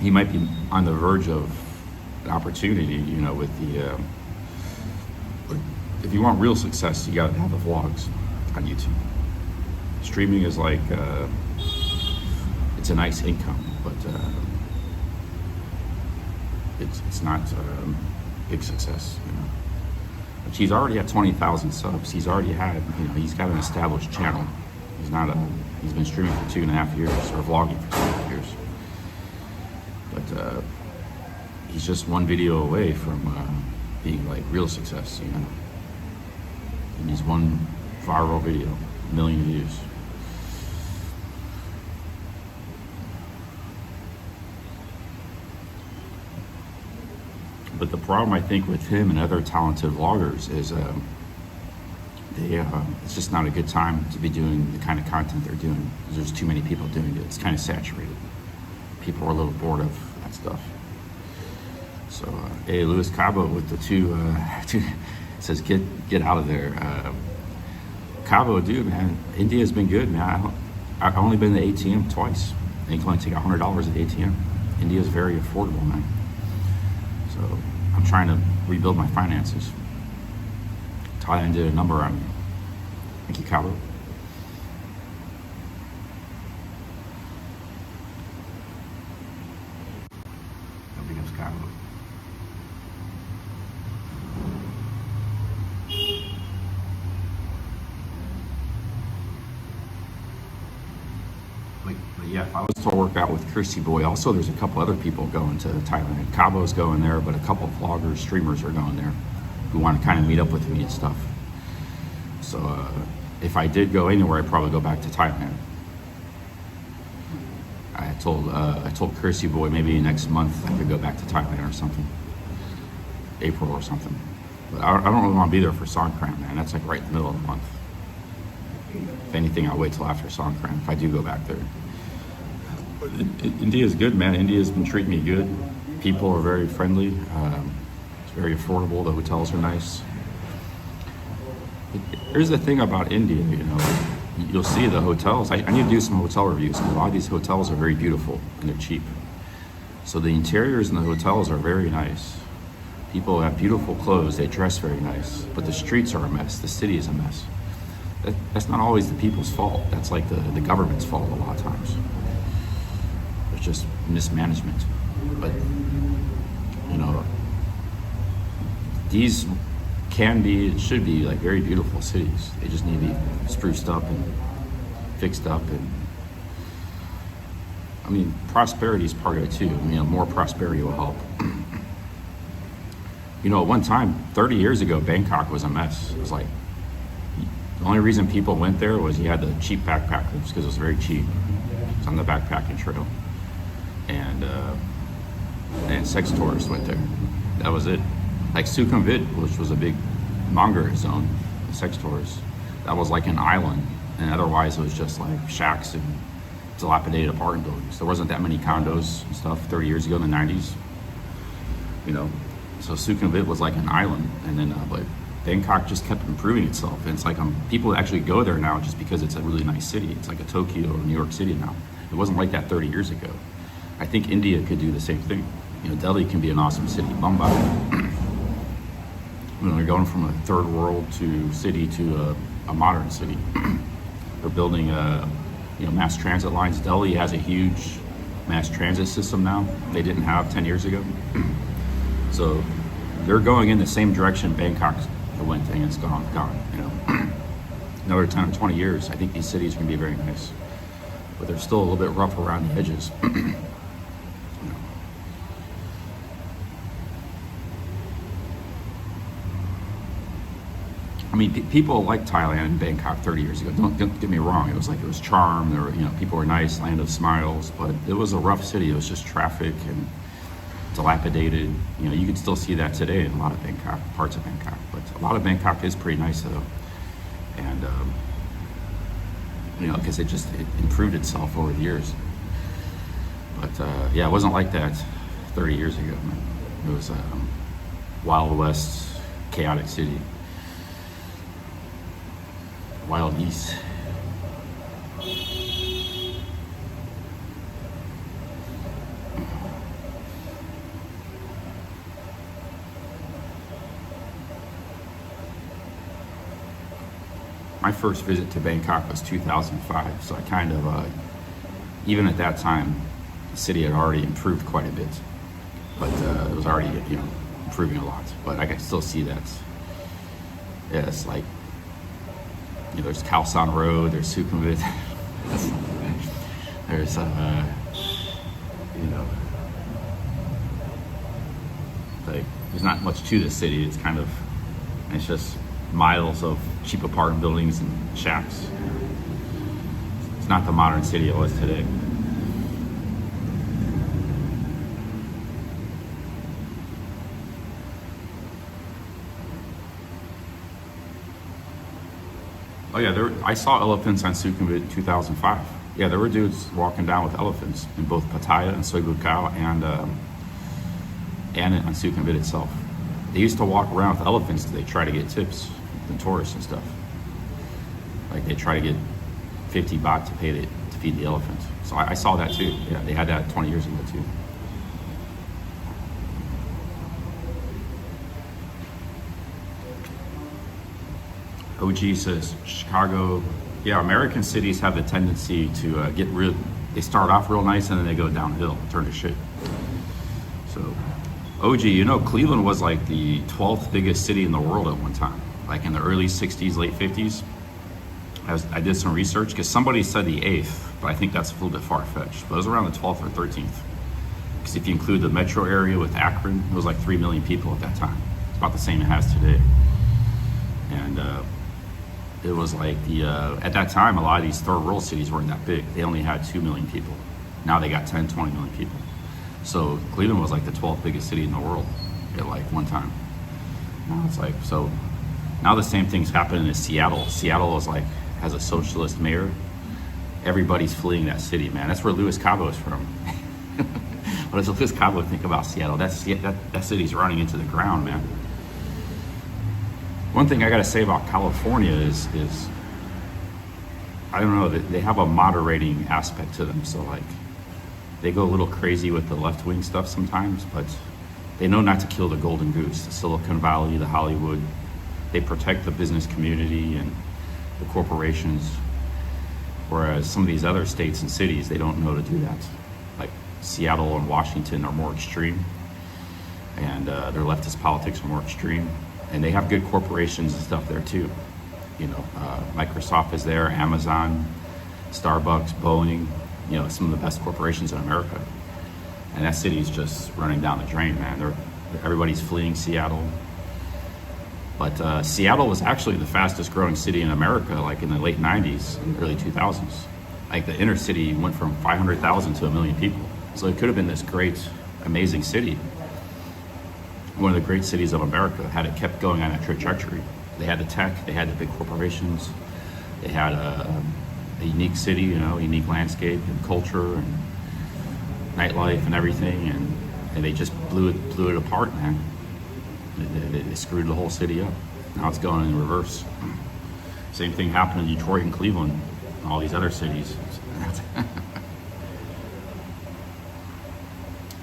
he might be on the verge of an opportunity, with the, if you want real success, you gotta have the vlogs on YouTube. Streaming is like, it's a nice income, but it's not big success, But he's already at 20,000 subs. He's already had, he's got an established channel. He's been streaming for 2.5 years, or vlogging for 2.5 years. But he's just one video away from being like real success, And he's one viral video, 1 million views. But the problem I think with him and other talented vloggers is it's just not a good time to be doing the kind of content they're doing. There's too many people doing it. It's kind of saturated. People are a little bored of that stuff. So, hey, Luis Cabo with the two says, get out of there. Cabo, dude, man, India's been good, man. I've only been to the ATM twice. You can only take $100 at the ATM. India's very affordable, man. So I'm trying to rebuild my finances. Thailand did a number on me. Thank you, Cabo. Nobody knows Cabo. But yeah, if I was to work out with Kirsty Boy, also there's a couple other people going to Thailand. Cabo's going there, but a couple of vloggers, streamers are going there who want to kind of meet up with me and stuff. So if I did go anywhere, I'd probably go back to Thailand. I told Kirsty Boy maybe next month I could go back to Thailand or something, April or something. But I don't really want to be there for Songkran, man. That's like right in the middle of the month. If anything, I'll wait till after Songkran if I do go back there. But India's good, man. India's been treating me good. People are very friendly. It's very affordable. The hotels are nice. Here's the thing about India, you'll see the hotels. I need to do some hotel reviews because a lot of these hotels are very beautiful and they're cheap. So the interiors in the hotels are very nice. People have beautiful clothes. They dress very nice. But the streets are a mess. The city is a mess. That's not always the people's fault. That's like the government's fault a lot of times. It's just mismanagement. But, these should be like very beautiful cities. They just need to be spruced up and fixed up. And prosperity is part of it too. More prosperity will help. At one time, 30 years ago, Bangkok was a mess. It was like, the only reason people went there was you had the cheap backpackers because it was very cheap. It was on the backpacking trail. And sex tourists went there. That was it. Like Sukhumvit, which was a big manga zone, sex tourists. That was like an island. And otherwise it was just like shacks and dilapidated apartment buildings. There wasn't that many condos and stuff 30 years ago in the 90s, you know. So Sukhumvit was like an island, and then but Bangkok just kept improving itself. And it's like people actually go there now just because it's a really nice city. It's like a Tokyo or New York City now. It wasn't like that 30 years ago. I think India could do the same thing. You know, Delhi can be an awesome city. Mumbai. You know, they're going from a third world city to a modern city. They're building mass transit lines. Delhi has a huge mass transit system now they didn't have 10 years ago. So they're going in the same direction Bangkok went, and it's gone. You know, another 10 or 20 years, I think these cities are going to be very nice, but they're still a little bit rough around the edges. I mean, people liked Thailand and Bangkok 30 years ago. Don't get me wrong. It was charm. There were, people were nice, land of smiles, but it was a rough city. It was just traffic and dilapidated. You know, you can still see that today in a lot of Bangkok, parts of Bangkok. But a lot of Bangkok is pretty nice though, and because it improved itself over the years. But yeah, it wasn't like that 30 years ago. It was Wild West, chaotic city. Wild East. My first visit to Bangkok was 2005, so I kind of, even at that time, the city had already improved quite a bit, but it was already, improving a lot. But I can still see that. Yeah, it's like, there's Khalsan Road, there's Sukhumvit, there's, like, there's not much to the city. It's just miles of cheap apartment buildings and shacks. It's not the modern city it was today. Oh yeah, I saw elephants on Sukhumvit in 2005. Yeah, there were dudes walking down with elephants in both Pattaya and Soi Buakhao and on Sukhumvit itself. They used to walk around with elephants because they try to get tips from tourists and stuff. Like they try to get 50 baht to feed the elephant. So I saw that too. Yeah, they had that 20 years ago too. OG says Chicago. Yeah, American cities have the tendency to they start off real nice and then they go downhill, turn to shit. So OG, Cleveland was like the 12th biggest city in the world at one time, like in the early 60s, late 50s. I did some research because somebody said the 8th, but I think that's a little bit far-fetched. But it was around the 12th or 13th. Because if you include the metro area with Akron, it was like 3 million people at that time. It's about the same it has today. And it was like at that time, a lot of these third world cities weren't that big. They only had 2 million people. Now they got 10, 20 million people. So Cleveland was like the 12th biggest city in the world at like one time. Now it's like, so now the same thing's happening in Seattle. Seattle has a socialist mayor. Everybody's fleeing that city, man. That's where Louis Cabo is from. What does Louis Cabo think about Seattle? That city's running into the ground, man. One thing I gotta say about California is I don't know, they have a moderating aspect to them. So like, they go a little crazy with the left-wing stuff sometimes, but they know not to kill the golden goose, the Silicon Valley, the Hollywood. They protect the business community and the corporations, whereas some of these other states and cities, they don't know to do that. Like Seattle and Washington are more extreme, and their leftist politics are more extreme, and they have good corporations and stuff there too. Microsoft is there, Amazon, Starbucks, Boeing, some of the best corporations in America. And that city's just running down the drain, man. Everybody's fleeing Seattle. But Seattle was actually the fastest growing city in America, like in the late 90s and early 2000s. Like the inner city went from 500,000 to 1 million people. So it could have been this great, amazing city. One of the great cities of America, had it kept going on that trajectory. They had the tech, they had the big corporations, they had a unique city, you know, unique landscape and culture and nightlife and everything, and they just blew it apart, man. They screwed the whole city up. Now it's going in reverse. Same thing happened in Detroit and Cleveland and all these other cities.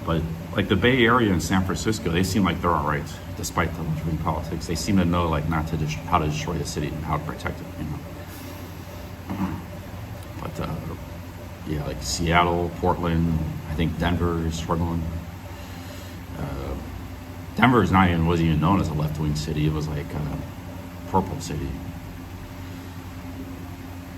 But like the Bay Area and San Francisco, they seem like they're all right, despite the left-wing politics. They seem to know like not to how to destroy the city and how to protect it, you know. But yeah, like Seattle, Portland, I think Denver is struggling. Denver wasn't even known as a left-wing city. It was like a purple city.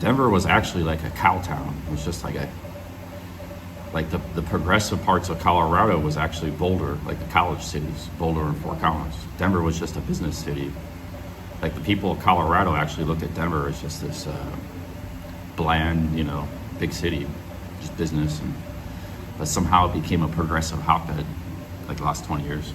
Denver was actually like a cow town. It was just like the progressive parts of Colorado was actually Boulder, like the college cities, Boulder and Fort Collins. Denver was just a business city. Like the people of Colorado actually looked at Denver as just this bland, you know, big city, just business. But somehow it became a progressive hotbed, like the last 20 years.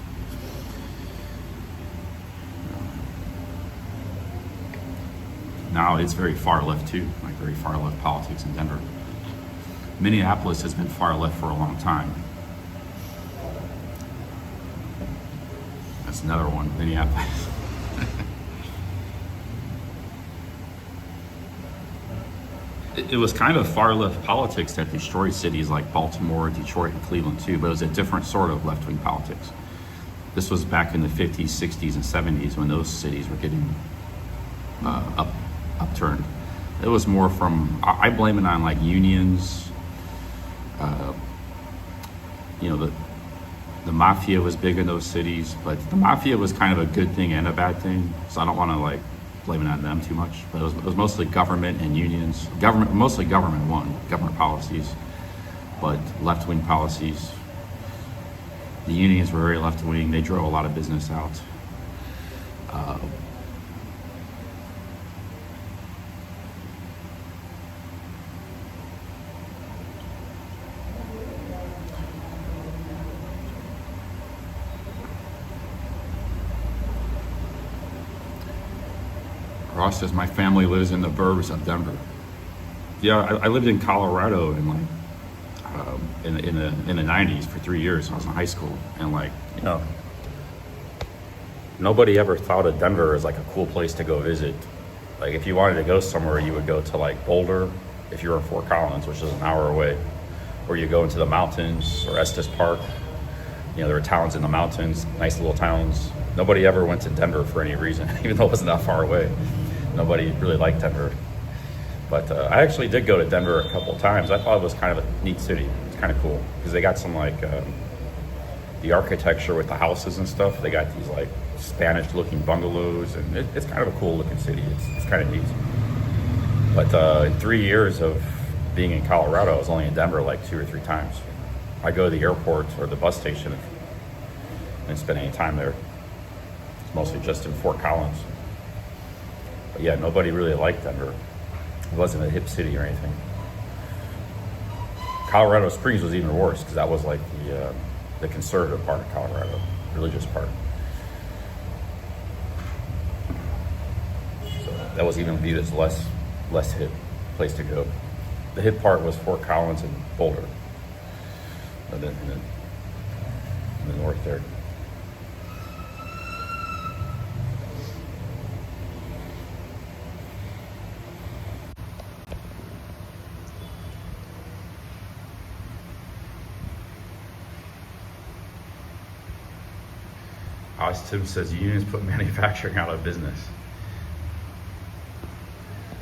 Now it's very far left too, like very far left politics in Denver. Minneapolis has been far left for a long time. That's another one, Minneapolis. It was kind of far left politics that destroyed cities like Baltimore, Detroit, and Cleveland too, but it was a different sort of left-wing politics. This was back in the 50s, 60s, and 70s when those cities were getting upturned. It was more from, I blame it on like unions. You know, the mafia was big in those cities, but the mafia was kind of a good thing and a bad thing. So I don't want to like blame it on them too much, but it was mostly government and unions. Mostly government policies, but left-wing policies. The unions were very left-wing. They drove a lot of business out. Ross says, my family lives in the burbs of Denver. Yeah, I lived in Colorado in like in the 90s for 3 years when I was in high school, and like, you know, nobody ever thought of Denver as like a cool place to go visit. Like if you wanted to go somewhere, you would go to like Boulder if you were in Fort Collins, which is an hour away, or you go into the mountains or Estes Park. You know, there were towns in the mountains, nice little towns. Nobody ever went to Denver for any reason, even though it wasn't that far away. Nobody really liked Denver. But I actually did go to Denver a couple of times. I thought it was kind of a neat city. It's kind of cool because they got some like the architecture with the houses and stuff. They got these like Spanish-looking bungalows, and it's kind of a cool-looking city. It's kind of neat. But in 3 years of being in Colorado, I was only in Denver like 2 or 3 times. I go to the airport or the bus station and didn't spend any time there. It's mostly just in Fort Collins. But yeah, nobody really liked Denver. It wasn't a hip city or anything. Colorado Springs was even worse because that was like the conservative part of Colorado, religious part. So that was even viewed as less hip place to go. The hip part was Fort Collins and Boulder, and then in the north there. Tim says unions put manufacturing out of business.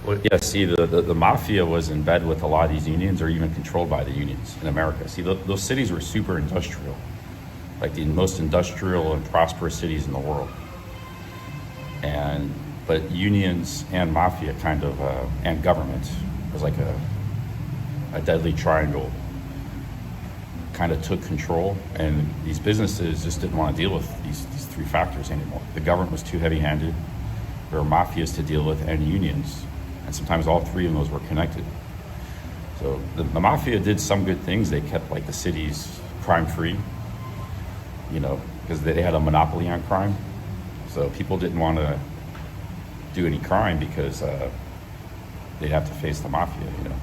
Well, yeah, see, the mafia was in bed with a lot of these unions, or even controlled by the unions in America. See, those cities were super industrial, like the most industrial and prosperous cities in the world. But unions and mafia kind of, and government was like a deadly triangle. Kind of took control, and these businesses just didn't want to deal with these 3 factors anymore. The government was too heavy-handed. There were mafias to deal with and unions, and sometimes all 3 of those were connected. So the mafia did some good things. They kept like the cities crime-free, you know, because they had a monopoly on crime. So people didn't want to do any crime because they'd have to face the mafia, you know.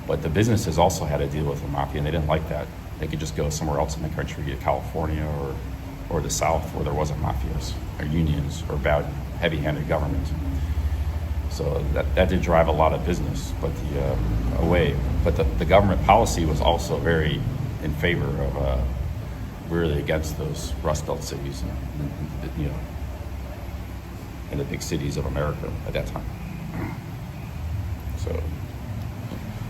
But the businesses also had to deal with the mafia, and they didn't like that. They could just go somewhere else in the country, get California or the South, where there wasn't mafias or unions or bad, heavy-handed government. So that did drive a lot of business, but the government policy was also very in favor of really against those Rust Belt cities, and, you know, in the big cities of America at that time. So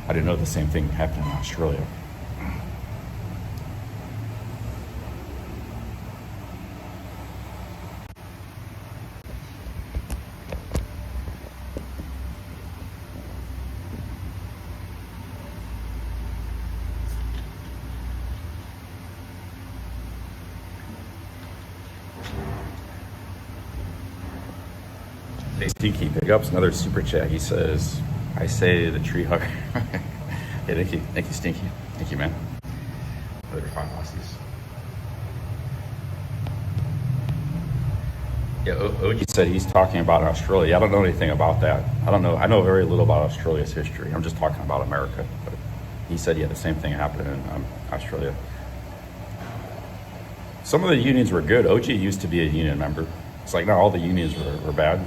I didn't know the same thing happened in Australia. Hey, Stinky, big ups, another super chat. He says, I say the tree hugger. Yeah, thank you, Stinky. Thank you, man. Another 5 Aussies. Yeah, OG said he's talking about Australia. I don't know anything about that. I don't know. I know very little about Australia's history. I'm just talking about America. But he said, yeah, the same thing happened in Australia. Some of the unions were good. OG used to be a union member. It's like not all the unions were bad,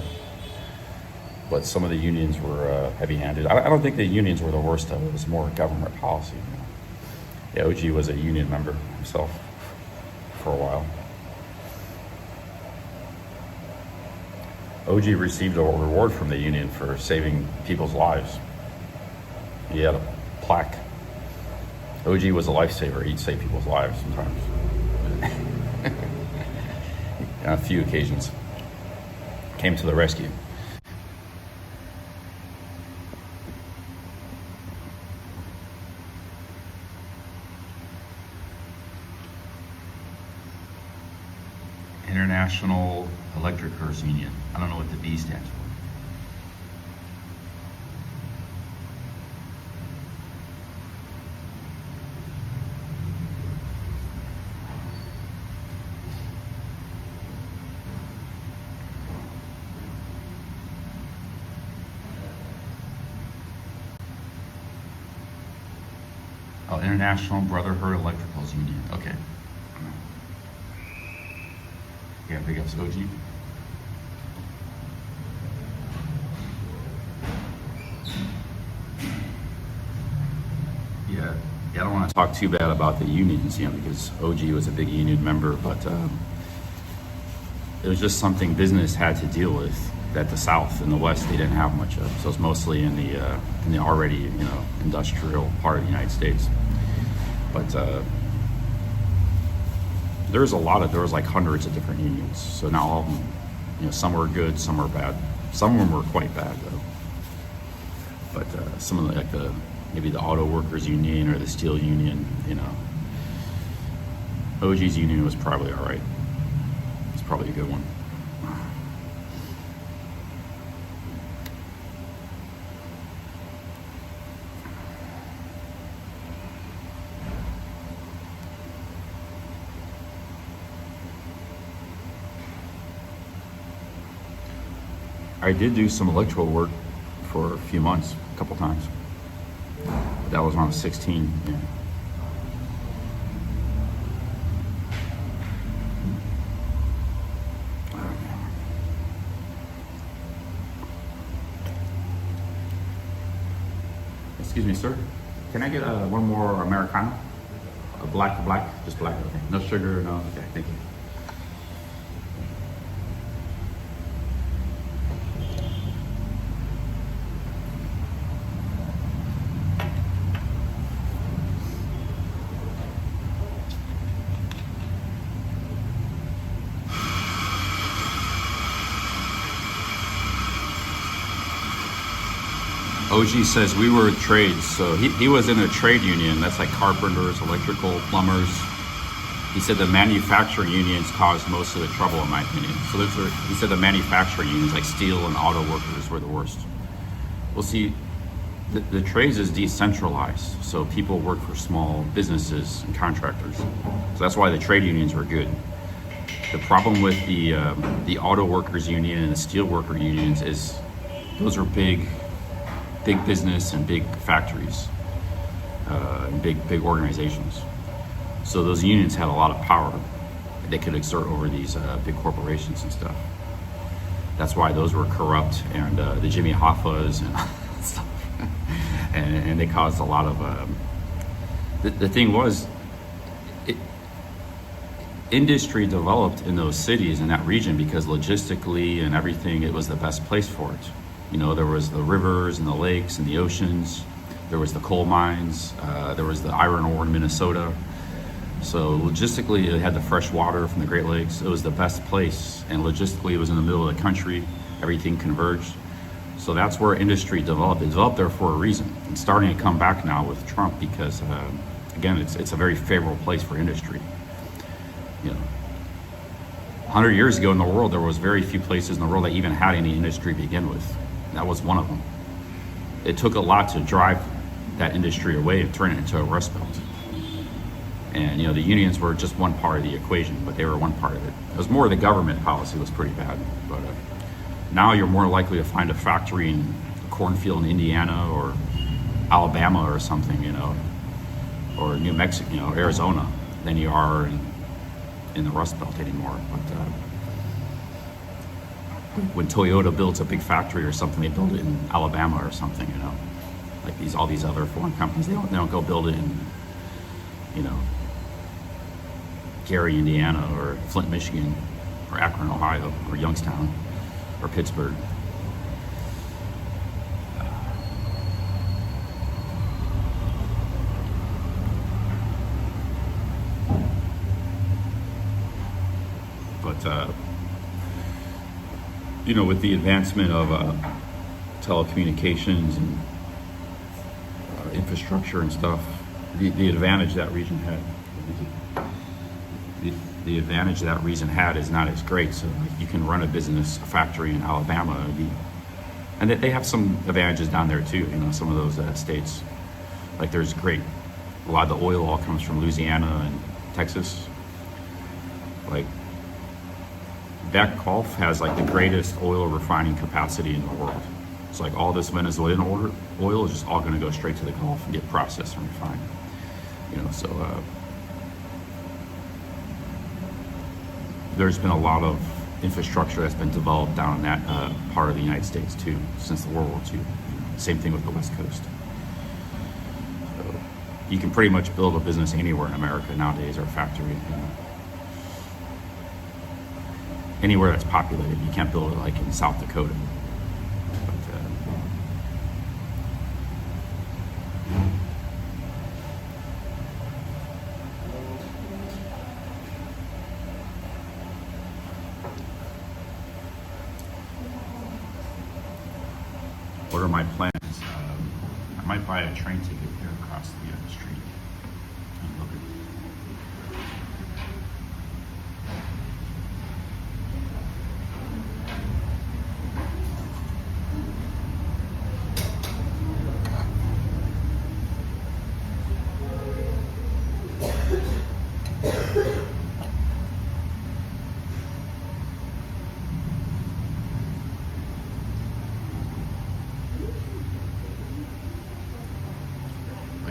but some of the unions were heavy-handed. I don't think the unions were the worst of it. It was more government policy. You know? Yeah, OG was a union member himself for a while. OG received a reward from the union for saving people's lives. He had a plaque. OG was a lifesaver. He'd save people's lives sometimes. On a few occasions. Came to the rescue. International Electricers Union. I don't know what the B stands for. Oh, International Brotherhood Electricals Union. Okay. Yeah, big ups OG. Yeah, I don't want to talk too bad about the unions, you know, because OG was a big union member, but it was just something business had to deal with that the South and the West they didn't have much of. So it's mostly in the already, you know, industrial part of the United States. But there was like hundreds of different unions. So now all of them, you know, some were good, some were bad. Some of them were quite bad though. But some of maybe the auto workers union or the steel union, you know, OG's union was probably all right. It's probably a good one. I did do some electrical work for a few months, a couple times. That was when I was 16. Yeah. Excuse me, sir. Can I get one more Americano? A black, just black. Okay. No sugar, no. Okay, thank you. OG says we were trades, so he was in a trade union. That's like carpenters, electrical, plumbers. He said the manufacturing unions caused most of the trouble, in my opinion. So he said the manufacturing unions, like steel and auto workers, were the worst. Well, see, the trades is decentralized, so people work for small businesses and contractors. So that's why the trade unions were good. The problem with the auto workers union and the steel worker unions is those are big big business and big factories, and big organizations. So those unions had a lot of power they could exert over these big corporations and stuff. That's why those were corrupt, and the Jimmy Hoffas and stuff, and they caused a lot of. The thing was, industry developed in those cities in that region because logistically and everything, it was the best place for it. You know, there was the rivers and the lakes and the oceans, there was the coal mines, there was the iron ore in Minnesota. So logistically, it had the fresh water from the Great Lakes. It was the best place, and logistically, it was in the middle of the country. Everything converged. So that's where industry developed. It developed there for a reason. It's starting to come back now with Trump because, again, it's a very favorable place for industry. You know, 100 years ago in the world, there was very few places in the world that even had any industry to begin with. That was one of them. It took a lot to drive that industry away and turn it into a rust belt. And you know, the unions were just one part of the equation, but they were one part of it. It was more the government policy was pretty bad. But now you're more likely to find a factory in a cornfield in Indiana or Alabama or something, you know, or New Mexico, you know, Arizona, than you are in the Rust Belt anymore. But when Toyota builds a big factory or something, they build it in Alabama or something, you know, like all these other foreign companies. They don't go build it in, you know, Gary, Indiana, or Flint, Michigan, or Akron, Ohio, or Youngstown, or Pittsburgh. But you know, with the advancement of telecommunications and infrastructure and stuff, the advantage that region had, the advantage that region had is not as great. So like, you can run a business, a factory in Alabama, and they have some advantages down there too. You know, some of those states, like there's a lot of the oil all comes from Louisiana and Texas. Like that Gulf has like the greatest oil refining capacity in the world. It's like all this Venezuelan oil is just all going to go straight to the Gulf and get processed and refined. You know, so there's been a lot of infrastructure that's been developed down in that part of the United States too, since the World War II. Same thing with the West Coast. So you can pretty much build a business anywhere in America nowadays, or a factory. You know. Anywhere that's populated. You can't build it like in South Dakota. But, what are my plans? I might buy a train ticket here across the street. And look at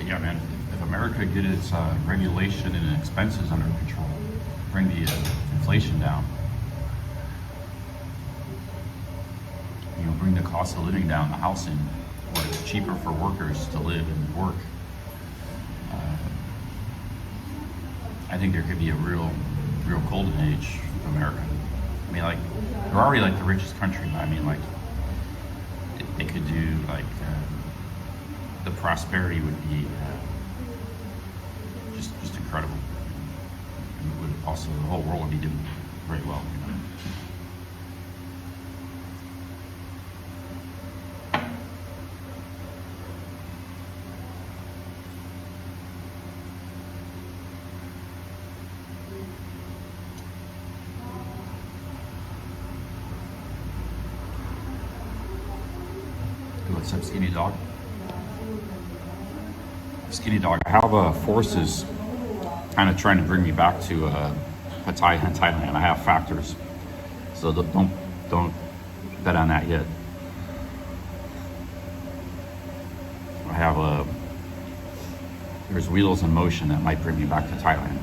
yeah, man, if America get its regulation and expenses under control, bring the inflation down, you know, bring the cost of living down, the housing, or it's cheaper for workers to live and work, I think there could be a real golden age of America. I mean, like, they're already like the richest country, but I mean, like, they could do like, the prosperity would be just incredible. And it would also, the whole world would be doing very well. You know? What's up, Skinny Dog? Skinny Dog. I have forces kind of trying to bring me back to Pattaya in Thailand. I have factors, so don't bet on that yet. have there's wheels in motion that might bring me back to Thailand.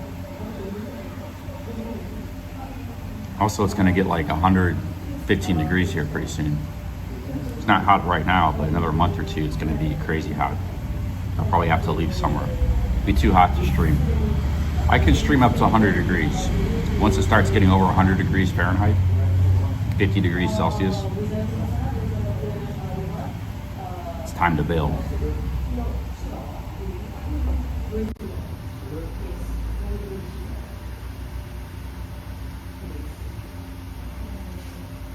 Also, it's gonna get like 115 degrees here pretty soon. It's not hot right now, but another month or two, it's gonna be crazy hot. I'll probably have to leave somewhere. It'll be too hot to stream. I can stream up to 100 degrees. Once it starts getting over 100 degrees Fahrenheit, 50 degrees Celsius, it's time to bail.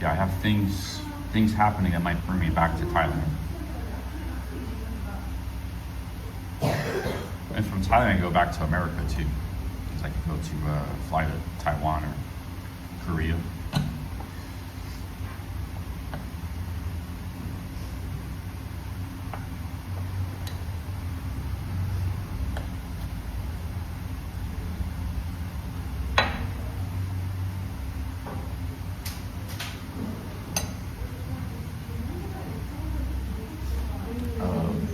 Yeah, I have things happening that might bring me back to Thailand. And from Thailand, I go back to America too. Because I could go to fly to Taiwan or Korea.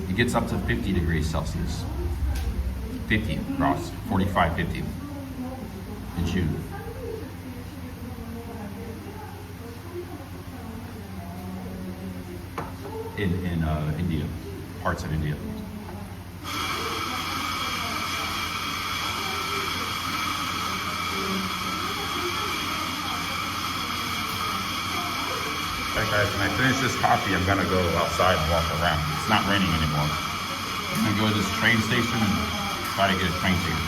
It gets up to 50 degrees Celsius. 50 across, 45, 50 in June. In India, parts of India. Alright guys, when I finish this coffee, I'm gonna go outside and walk around. It's not raining anymore. I'm gonna go to this train station and try to get a train ticket.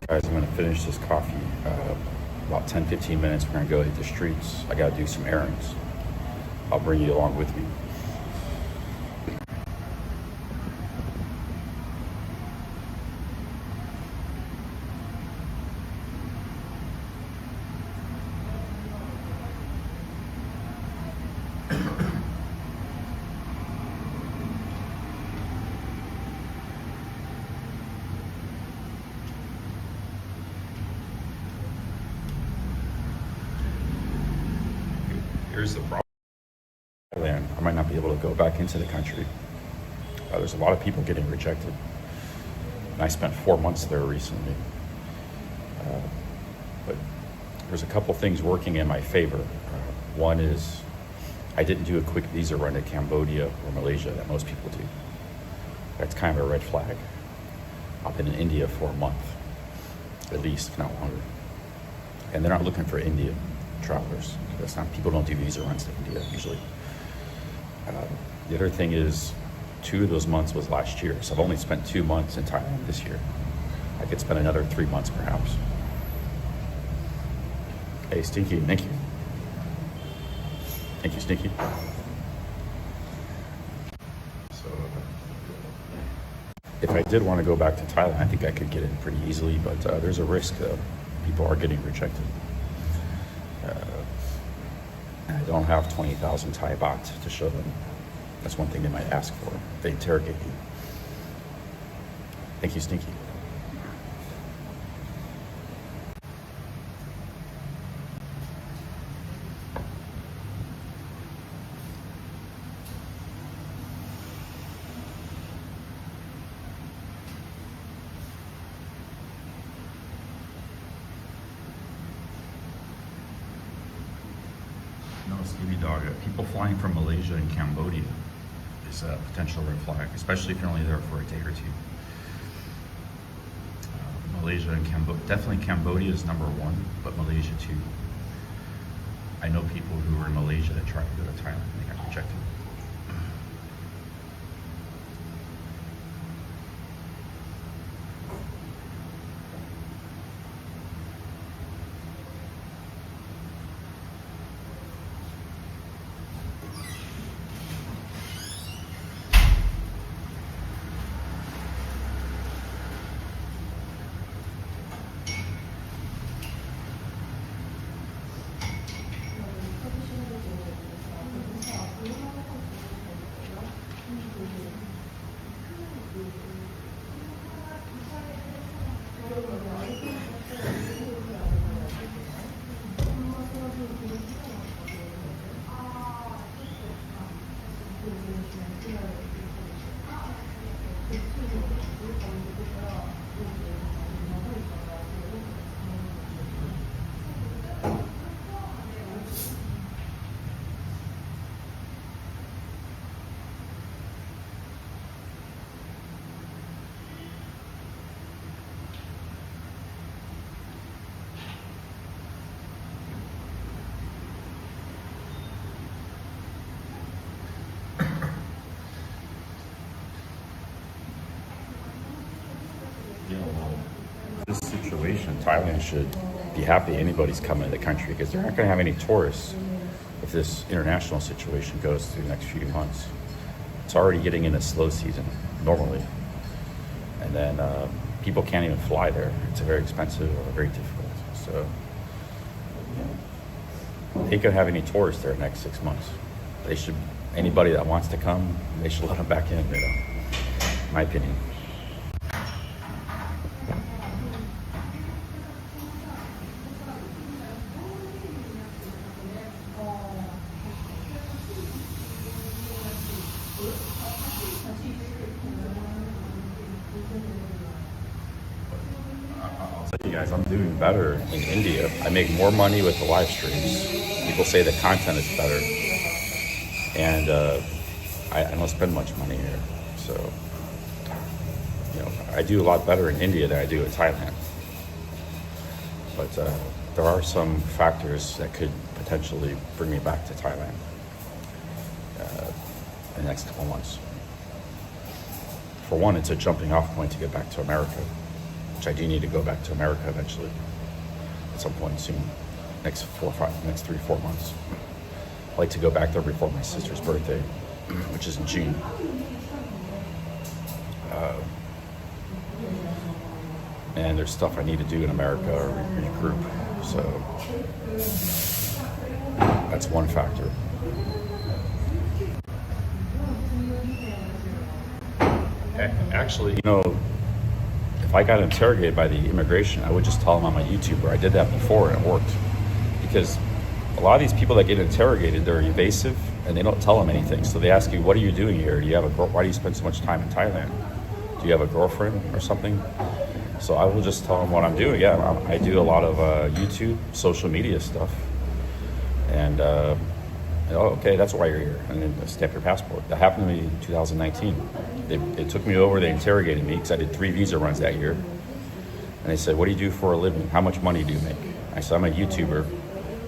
Guys, I'm gonna finish this coffee. About 10-15 minutes, we're gonna go hit the streets. I gotta do some errands. I'll bring you along with me. Here's the problem. I might not be able to go back into the country. There's a lot of people getting rejected. And I spent 4 months there recently. But there's a couple things working in my favor. One is I didn't do a quick visa run to Cambodia or Malaysia that most people do. That's kind of a red flag. I've been in India for a month, at least, if not longer. And they're not looking for Indian travelers. That's not, people don't do visa runs to India usually. The other thing is 2 of those months was last year. So I've only spent 2 months in Thailand this year. I could spend another 3 months perhaps. Hey, Stinky, thank you. Thank you, Stinky. So, if I did want to go back to Thailand, I think I could get in pretty easily, but there's a risk people are getting rejected. I don't have 20,000 Thai baht to show them. That's one thing they might ask for. They interrogate you. Thank you, Stinky. Stevie Dog, people flying from Malaysia and Cambodia is a potential red flag, especially if you're only there for a day or two. Malaysia and Cambodia, definitely Cambodia is number one, but Malaysia too. I know people who were in Malaysia that tried to go to Thailand and they got rejected. This situation, Thailand should be happy anybody's coming to the country because they're not going to have any tourists if this international situation goes through the next few months. It's already getting in a slow season normally, and then people can't even fly there. It's very expensive or very difficult. So they could have any tourists there next 6 months. They should, anybody that wants to come, they should let them back in, you know, in my opinion. I'll tell you guys, I'm doing better in India. I make more money with the live streams. People say the content is better. And I don't spend much money here. So, you know, I do a lot better in India than I do in Thailand. But there are some factors that could potentially bring me back to Thailand in the next couple months. For one, it's a jumping off point to get back to America, which I do need to go back to America eventually at some point soon, next 3 or 4 months. I'd like to go back there before my sister's birthday, which is in June. And there's stuff I need to do in America or regroup. So that's one factor. Actually, you know, if I got interrogated by the immigration, I would just tell them I'm a YouTuber. I did that before and it worked. Because a lot of these people that get interrogated, they're evasive and they don't tell them anything. So they ask you, what are you doing here? Do you have why do you spend so much time in Thailand? Do you have a girlfriend or something? So I will just tell them what I'm doing. Yeah, I do a lot of YouTube, social media stuff. And, oh, okay, that's why you're here. And then stamp your passport. That happened to me in 2019. They took me over, they interrogated me because I did 3 visa runs that year. And they said, what do you do for a living? How much money do you make? I said, I'm a YouTuber.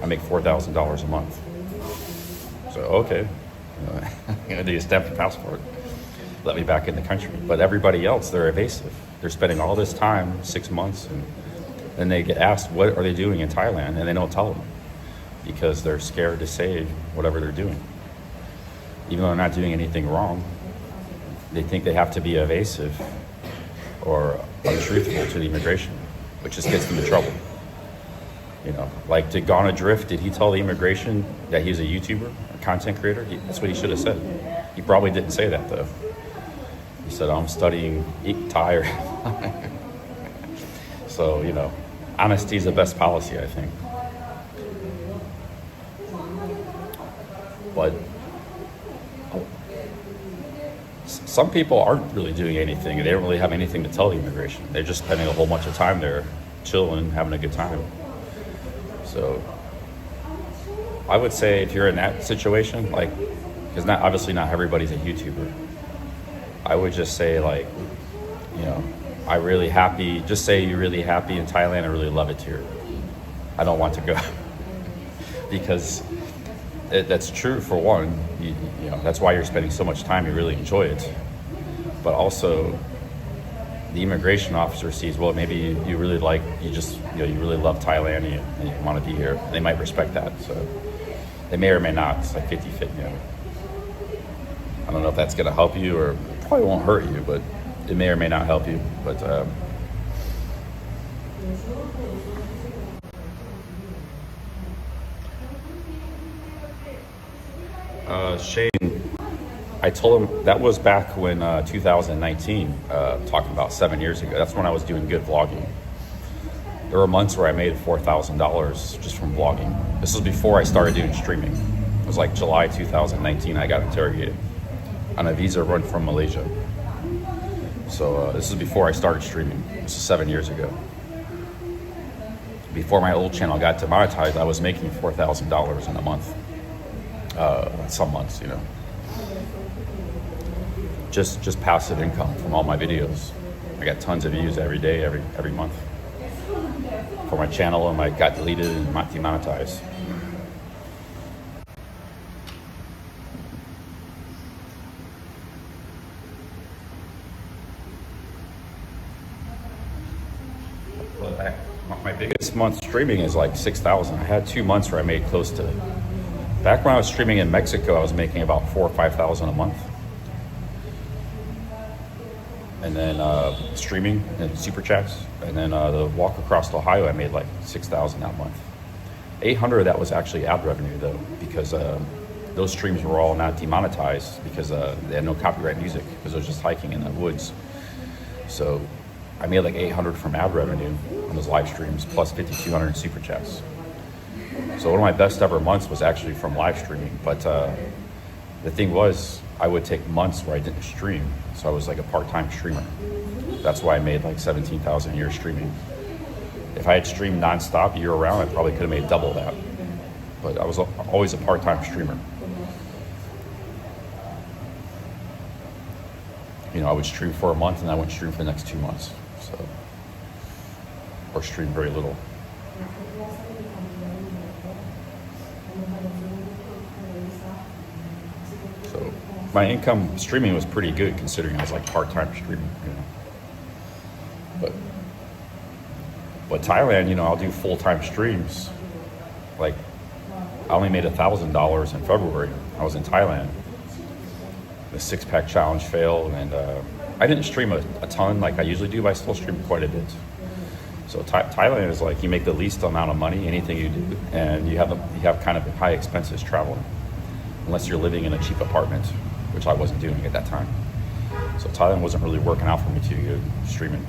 I make $4,000 a month. So, okay. You know, they stamp your passport. Let me back in the country. But everybody else, they're evasive. They're spending all this time, 6 months, and then they get asked, what are they doing in Thailand? And they don't tell them because they're scared to say whatever they're doing. Even though they're not doing anything wrong, they think they have to be evasive or untruthful to the immigration, which just gets them in trouble. You know, like did Gone Adrift, did he tell the immigration that he's a YouTuber, a content creator? That's what he should have said. He probably didn't say that though. He said, I'm studying Thai or so, you know, honesty is the best policy, I think. But some people aren't really doing anything. They don't really have anything to tell the immigration. They're just spending a whole bunch of time there, chilling, having a good time. So I would say if you're in that situation, like, because not obviously not everybody's a YouTuber. I would just say like, you know, I really happy. Just say you're really happy in Thailand. I really love it here. I don't want to go because that's true for one. You know, that's why you're spending so much time. You really enjoy it, but also the immigration officer sees, well, maybe you really like, you really love Thailand and you want to be here. They might respect that. So they may or may not. It's like 50-50. You know. I don't know if that's going to help you or probably won't hurt you, but it may or may not help you. But Shane, I told him that was back when 2019, talking about 7 years ago. That's when I was doing good vlogging. There were months where I made $4,000 just from vlogging. This was before I started doing streaming. It was like July 2019 I got interrogated on a visa run from Malaysia. So this is before I started streaming. This is 7 years ago. Before my old channel got demonetized, I was making $4,000 in a month. Some months, you know. Just passive income from all my videos. I got tons of views every day, every month. For my channel, and I got deleted and demonetized. My biggest month streaming is like 6,000. I had 2 months where I made close to. Back when I was streaming in Mexico, I was making about 4,000 or 5,000 a month. And then streaming and super chats, and then the walk across Ohio, I made like 6,000 that month. 800 of that was actually ad revenue though, because those streams were all not demonetized because they had no copyright music because it was just hiking in the woods. So I made like 800 from ad revenue on those live streams, plus 5,200 in super chats. So one of my best ever months was actually from live streaming. But the thing was, I would take months where I didn't stream. So I was like a part-time streamer. That's why I made like 17,000 a year streaming. If I had streamed nonstop year round, I probably could have made double that. But I was always a part-time streamer. You know, I would stream for a month and I wouldn't stream for the next 2 months. So, or stream very little. So my income streaming was pretty good considering I was like part-time streaming, you know. But Thailand, you know, I'll do full-time streams. Like I only made $1,000 in February. I was in Thailand. The 6-pack challenge failed, and I didn't stream a ton like I usually do, but I still stream quite a bit. So Thailand is like you make the least amount of money, anything you do, and you have kind of high expenses traveling, unless you're living in a cheap apartment, which I wasn't doing at that time. So Thailand wasn't really working out for me too good streaming.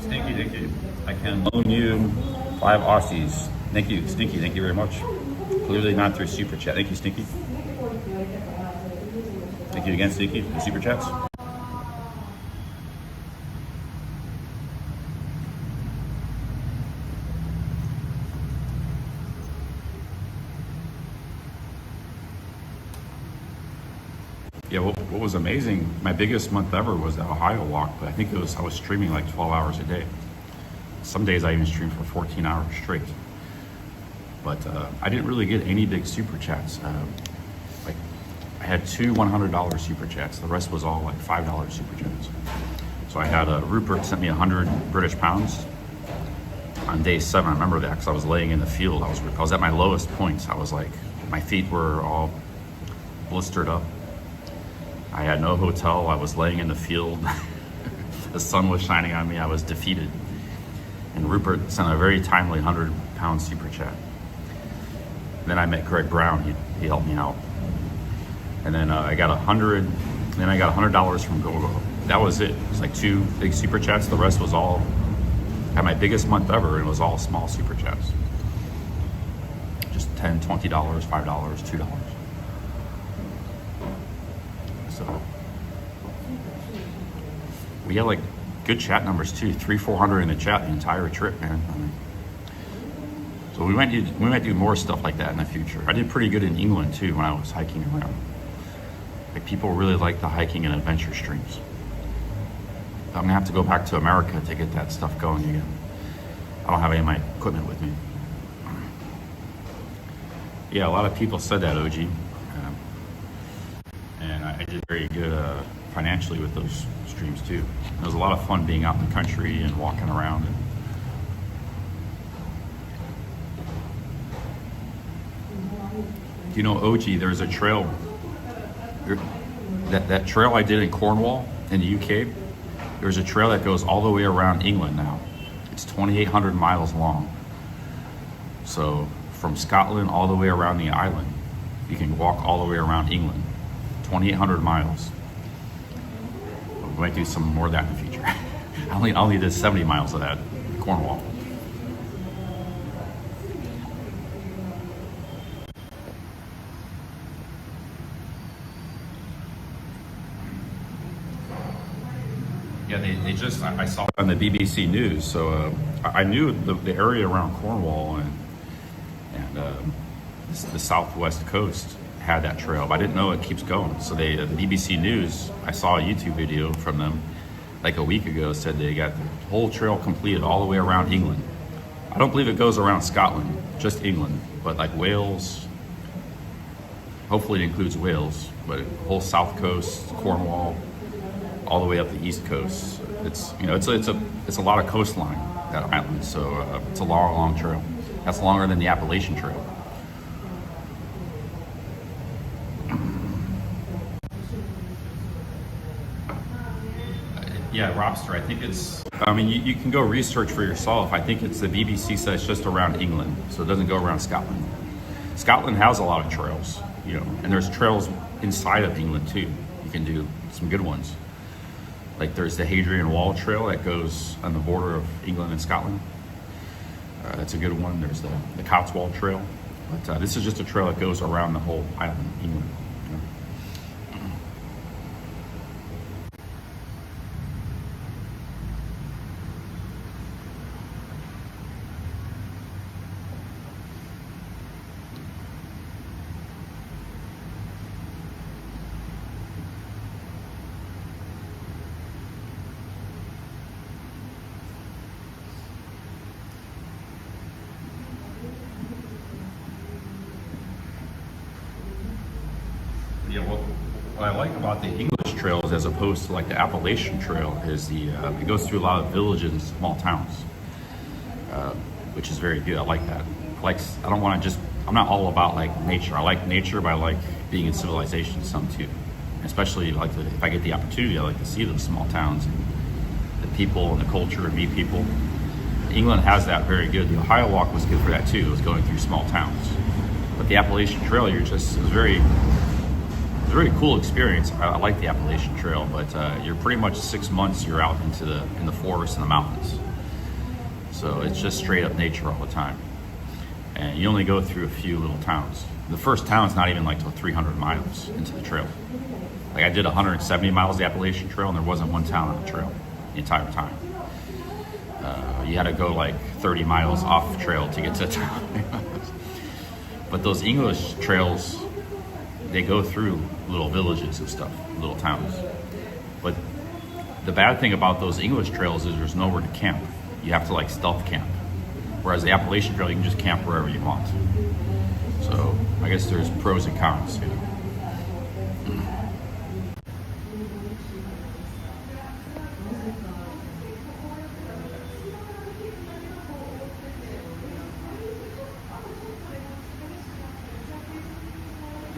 Thank you. I can loan you 5 Aussies. Thank you, Stinky. Thank you very much. Clearly not through Super Chat. Thank you, Stinky. Thank you again, Stinky, for Super Chats. Yeah, what was amazing, my biggest month ever was the Ohio walk, but I think I was streaming like 12 hours a day. Some days I even streamed for 14 hours straight. But I didn't really get any big super chats. Like I had 2 $100 super chats. The rest was all like $5 super chats. So I had Rupert sent me 100 British pounds on day 7. I remember that because I was laying in the field. I was at my lowest points. I was like, my feet were all blistered up. I had no hotel. I was laying in the field. The sun was shining on me. I was defeated. And Rupert sent a very timely 100-pound super chat. And then I met Greg Brown. He helped me out. And then I got 100 Then I got $100 from GoGo. That was it. It was like 2 big super chats. The rest was all, had my biggest month ever, and it was all small super chats. Just $10, $20, $5, $2. So we had like good chat numbers too, 300-400 in the chat the entire trip, man. I mean, so we might do more stuff like that in the future. I did pretty good in England too when I was hiking around. Like people really like the hiking and adventure streams. I'm gonna have to go back to America to get that stuff going again. I don't have any of my equipment with me. Yeah, a lot of people said that, OG. And I did very good financially with those streams too. It was a lot of fun being out in the country and walking around. You know, OG, there's a trail. That trail I did in Cornwall in the UK, there's a trail that goes all the way around England now. It's 2,800 miles long. So from Scotland all the way around the island, you can walk all the way around England. 2,800 miles. We might do some more of that in the future. I only did 70 miles of that in Cornwall. Yeah, they just, I saw it on the BBC News, so I knew the area around Cornwall and the southwest coast had that trail, but I didn't know it keeps going. So the BBC News, I saw a YouTube video from them like a week ago, said they got the whole trail completed all the way around England. I don't believe it goes around Scotland, just England, but like Wales, hopefully it includes Wales, but whole south coast, Cornwall, all the way up the east coast. It's, you know, it's a lot of coastline, that island, so it's a long trail. That's longer than the Appalachian Trail. Yeah, Robster, I think it's, I mean, you can go research for yourself. I think it's the BBC says just around England, so it doesn't go around Scotland. Scotland has a lot of trails, you know, and there's trails inside of England too. You can do some good ones. Like there's the Hadrian Wall Trail that goes on the border of England and Scotland. That's a good one. There's the Cotswold Trail. But this is just a trail that goes around the whole island, England. You know? Yeah, well, what I like about the English trails as opposed to like the Appalachian Trail is it goes through a lot of villages and small towns, which is very good. I like that. I don't want to just, I'm not all about like nature. I like nature, but I like being in civilization some too. Especially like if I get the opportunity, I like to see those small towns and the people and the culture and meet people. England has that very good. The Ohio Walk was good for that too. It was going through small towns. But the Appalachian Trail, it was a very cool experience. I like the Appalachian Trail, but you're pretty much 6 months you're out in the forest and the mountains. So it's just straight up nature all the time. And you only go through a few little towns. The first town's not even like till 300 miles into the trail. Like I did 170 miles of the Appalachian Trail and there wasn't one town on the trail the entire time. You had to go like 30 miles off the trail to get to a town. But those English trails, they go through little villages and stuff, little towns. But the bad thing about those English trails is there's nowhere to camp. You have to like stealth camp. Whereas the Appalachian Trail, you can just camp wherever you want. So I guess there's pros and cons, you know.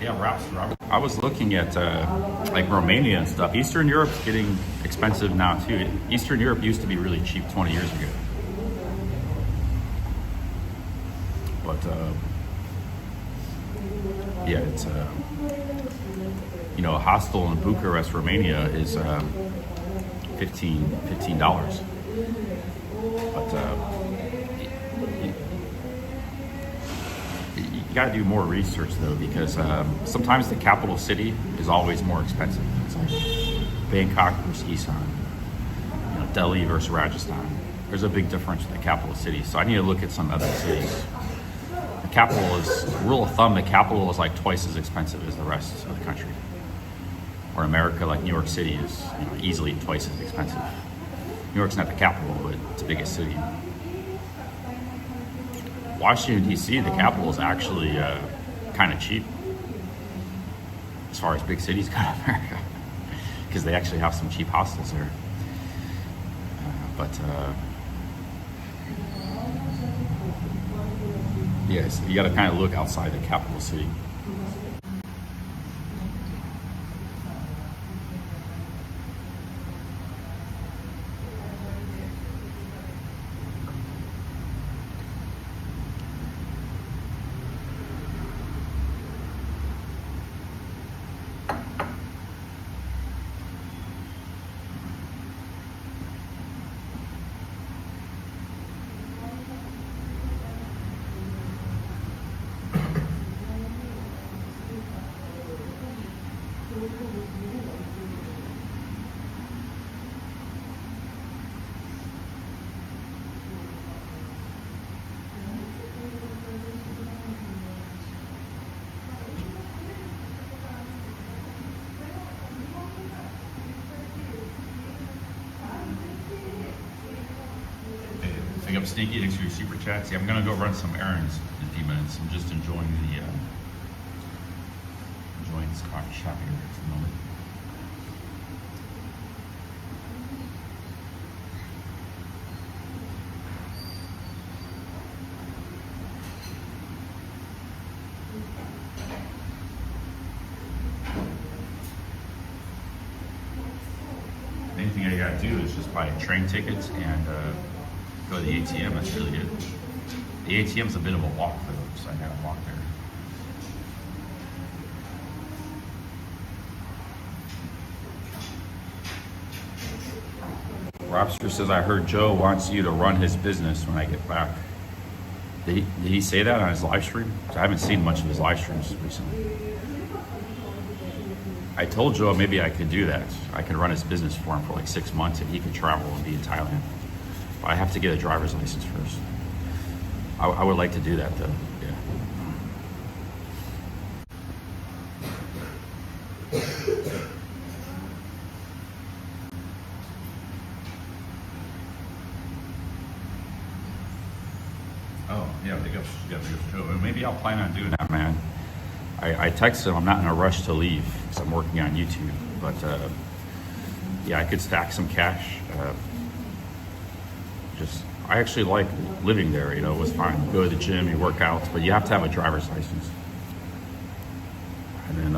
Yeah, Robert. I was looking at like Romania and stuff. Eastern Europe's getting expensive now too. Eastern Europe used to be really cheap 20 years ago. But yeah, it's you know, a hostel in Bucharest, Romania is $15. But you got to do more research though, because sometimes the capital city is always more expensive. It's like Bangkok versus Isan, you know, Delhi versus Rajasthan. There's a big difference in the capital city, so I need to look at some other cities. The capital is, rule of thumb, the capital is like twice as expensive as the rest of the country. Or America, like New York City, is, you know, easily twice as expensive. New York's not the capital, but it's the biggest city. Washington, D.C., the capital, is actually kind of cheap as far as big cities go in America, because they actually have some cheap hostels there. Yes, you got to kind of look outside the capital city. Think I'm sneaky, thanks for your super chats. Yeah, I'm gonna go run some errands in a few minutes. I'm just enjoying the this coffee shop here at the moment. Main thing I gotta do is just buy train tickets and go to the ATM. That's really good. The ATM's a bit of a walk though, so I gotta walk there. Robster says, I heard Joe wants you to run his business when I get back. Did he say that on his live stream? I haven't seen much of his live streams recently. I told Joe maybe I could do that. I could run his business for him for like 6 months and he could travel and be in Thailand. But I have to get a driver's license first. I would like to do that though, yeah. Oh, yeah, big ups Joe. Maybe I'll plan on doing that, man. I texted him I'm not in a rush to leave because I'm working on YouTube. But yeah, I could stack some cash. I actually like living there, you know, it was fine. You go to the gym, you work out, but you have to have a driver's license. And then,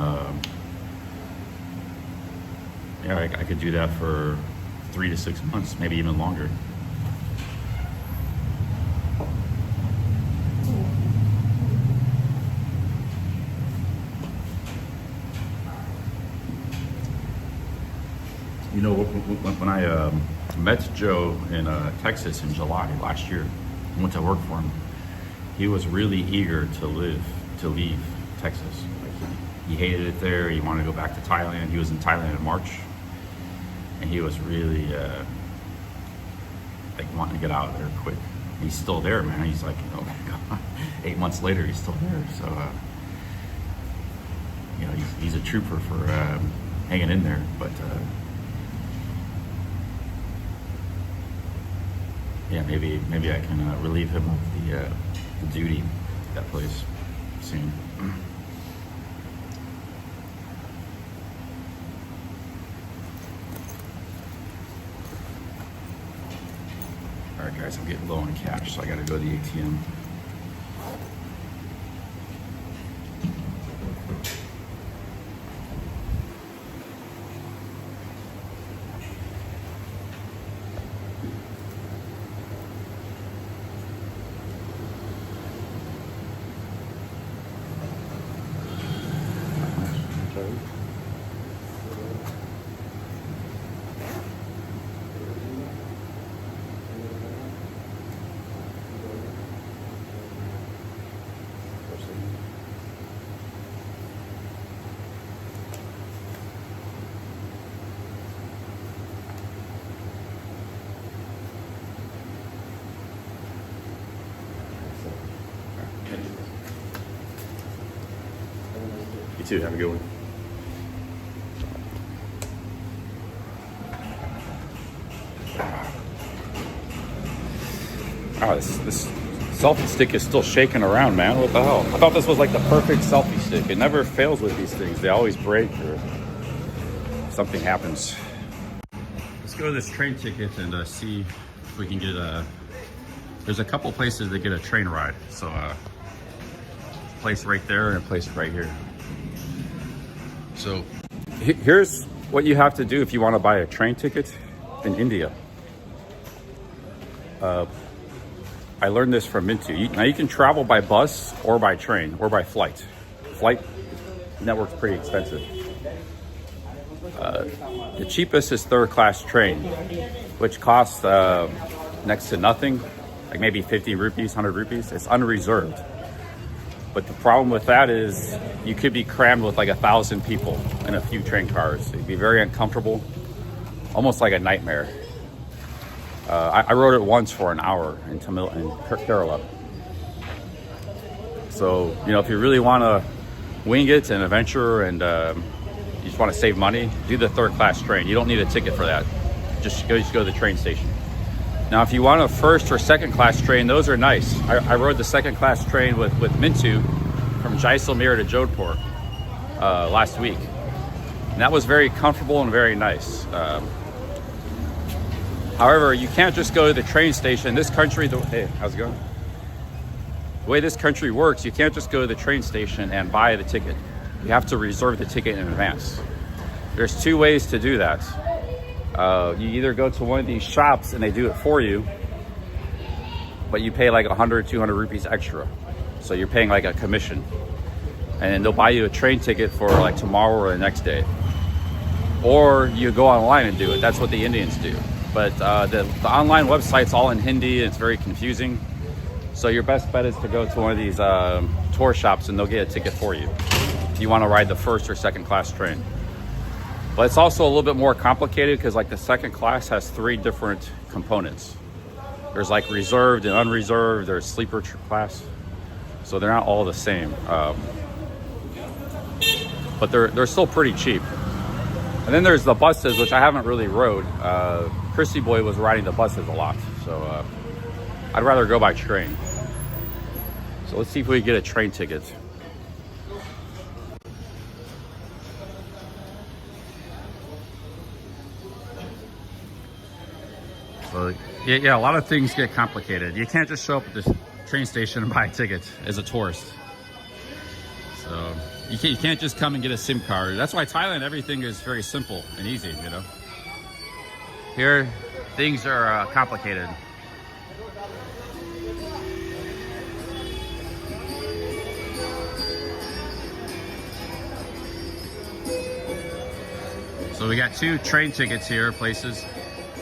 yeah, I could do that for 3 to 6 months, maybe even longer. You know, when I met Joe in Texas in July last year, I went to work for him. He was really eager to leave Texas. Like he hated it there. He wanted to go back to Thailand. He was in Thailand in March, and he was really like wanting to get out of there quick. He's still there, man. He's like, oh my God, 8 months later, he's still there. So, you know, he's a trooper for hanging in there, but. Yeah, maybe I can relieve him of the duty at that place soon. All right, guys, I'm getting low on cash, so I got to go to the ATM. You too. Have a good one. Oh, this selfie stick is still shaking around, man. What the hell? I thought this was like the perfect selfie stick. It never fails with these things. They always break or something happens. Let's go to this train ticket and see if we can get a... There's a couple places that get a train ride. So a place right there and a place right here. So here's what you have to do if you want to buy a train ticket in India. I learned this from Mintu. Now you can travel by bus or by train or by flight. Flight network's pretty expensive. The cheapest is third class train, which costs next to nothing, like maybe 50 rupees, 100 rupees. It's unreserved. But the problem with that is you could be crammed with like 1,000 people in a few train cars. It'd be very uncomfortable, almost like a nightmare. I rode it once for an hour in Kerala. So, you know, if you really want to wing it and adventure and you just want to save money, do the third class train. You don't need a ticket for that. Just go to the train station. Now, if you want a first or second class train, those are nice. I rode the second class train with Mintu from Jaisalmer to Jodhpur last week. And that was very comfortable and very nice. However, you can't just go to the train station. This country, hey, how's it going? The way this country works, you can't just go to the train station and buy the ticket. You have to reserve the ticket in advance. There's two ways to do that. You either go to one of these shops and they do it for you, but you pay like 100, 200 rupees extra. So you're paying like a commission. And then they'll buy you a train ticket for like tomorrow or the next day. Or you go online and do it. That's what the Indians do. But the online website's all in Hindi and it's very confusing. So your best bet is to go to one of these tour shops and they'll get a ticket for you if you want to ride the first or second class train. But it's also a little bit more complicated because like the second class has 3 different components. There's like reserved and unreserved, there's sleeper class. So they're not all the same. But they're still pretty cheap. And then there's the buses, which I haven't really rode. Chrissy Boy was riding the buses a lot, so I'd rather go by train. So let's see if we can get a train ticket. So yeah, a lot of things get complicated. You can't just show up at the train station and buy a ticket as a tourist. So you can't just come and get a SIM card. That's why Thailand, everything is very simple and easy, you know. Here, things are complicated. So we got 2 train tickets here, places.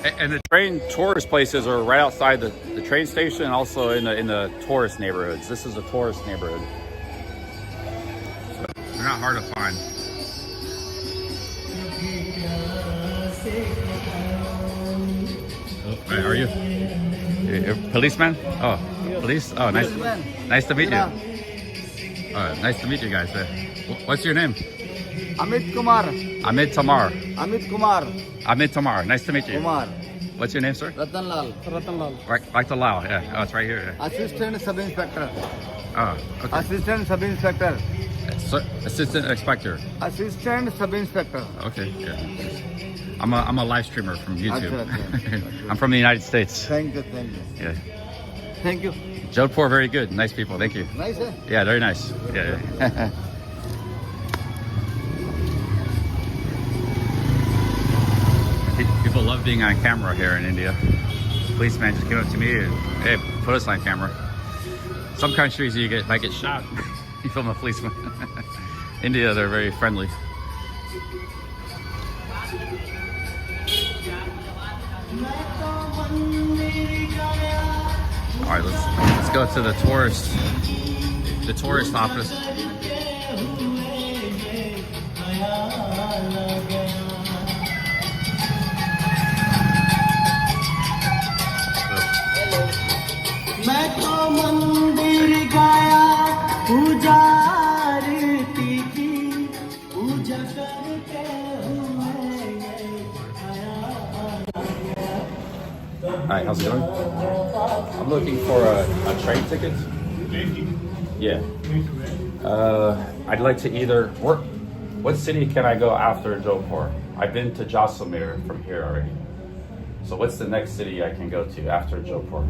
And the train tourist places are right outside the train station and also in the tourist neighborhoods. This is a tourist neighborhood. So they're not hard to find. Oh, are you? You're a policeman? Oh, police? Oh, nice to meet you. Nice to meet you guys. What's your name? Amit Kumar. Amit Tamar. Amit Kumar. Amit Tamar. Nice to meet you. Kumar. What's your name, sir? Ratan Lal. Ratan Lal. Right to Lao. Yeah. Oh, it's right here. Yeah. Assistant Sub Inspector. Oh, okay. Assistant Sub Inspector. Assistant Inspector. Assistant Sub Inspector. Okay. Yeah. I'm a live streamer from YouTube. Achha. I'm from the United States. Thank you. Yeah. Thank you. Jodhpur, very good. Nice people. Thank you. Nice, eh? Yeah, very nice. Yeah. People love being on camera here in India. Policeman just came up to me and, hey, put us on camera. Some countries you might get shot. You film a policeman. India, they're very friendly. All right, let's go to the tourist office. Hi, how's it going? I'm looking for a train ticket. Yeah. I'd like to either work. What city can I go after Jodhpur? I've been to Jaisalmer from here already. So what's the next city I can go to after Jodhpur?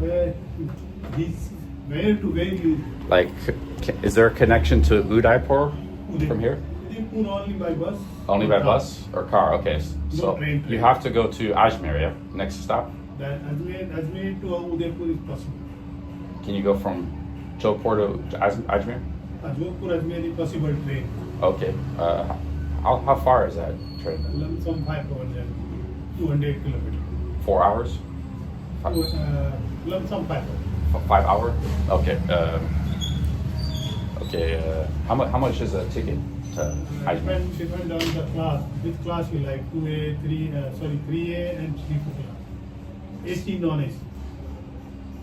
Where to where you? Like, is there a connection to Udaipur from here? Udaipur only by bus. Only by bus or car? Okay, so train. you have to go to Ajmer, yeah? Next stop. That Ajmer to Udaipur is possible. Can you go from Jodhpur to Ajmer? Ajmer is possible train. Okay. How far is that train? Lump sum 5 hours and 200 kilometers. 4 hours? Lump sum 5 hours. 5 hour? Okay. How much is a ticket to Ajmer? Depend on the class. Which class you like? 2A, 3A and sleeper class. AC, non-AC.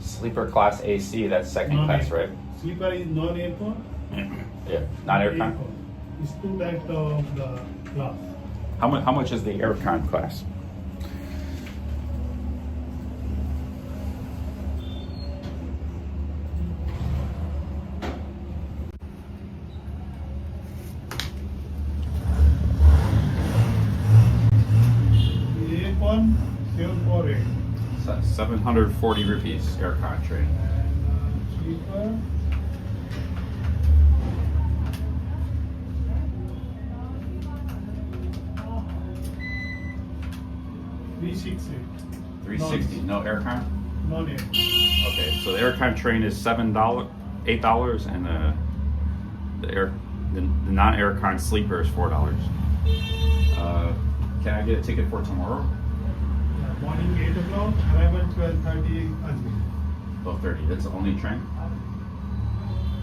Sleeper class AC, that's second class, right? Sleeper is non-aircon. Yeah. Not aircon? It's 2 types of the class. How much is the aircon class? Aircon 748. 740 rupees aircon train. Sleeper. $360. No aircon? Non-air. Okay, so the aircon train is $7, $8, and the non-aircon sleeper is $4. Can I get a ticket for tomorrow? Morning 8 o'clock, arrival 12:30 Ajmer. 12:30. That's the only train.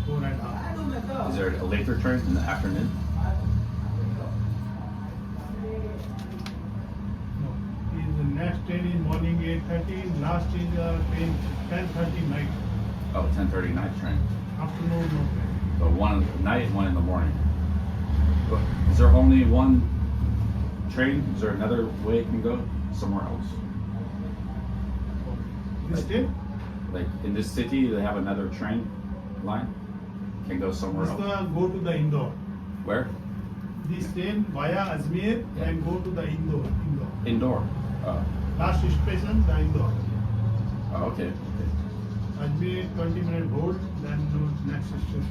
4.5. Is there a later train in the afternoon? No. The next train is morning 8:30. Last is train 10:30 night. Oh, 10:30 night train. Afternoon no train. So one at night, one in the morning. But is there only one train? Is there another way it can go somewhere else? This train? Like in this city, they have another train line? Can go somewhere This else? go to the Indore. Where? This train via Ajmer Yeah. and go to the Indore. Indoor. Oh, Last station, the Indore. oh okay. Ajmer 20-minute hold, then next station.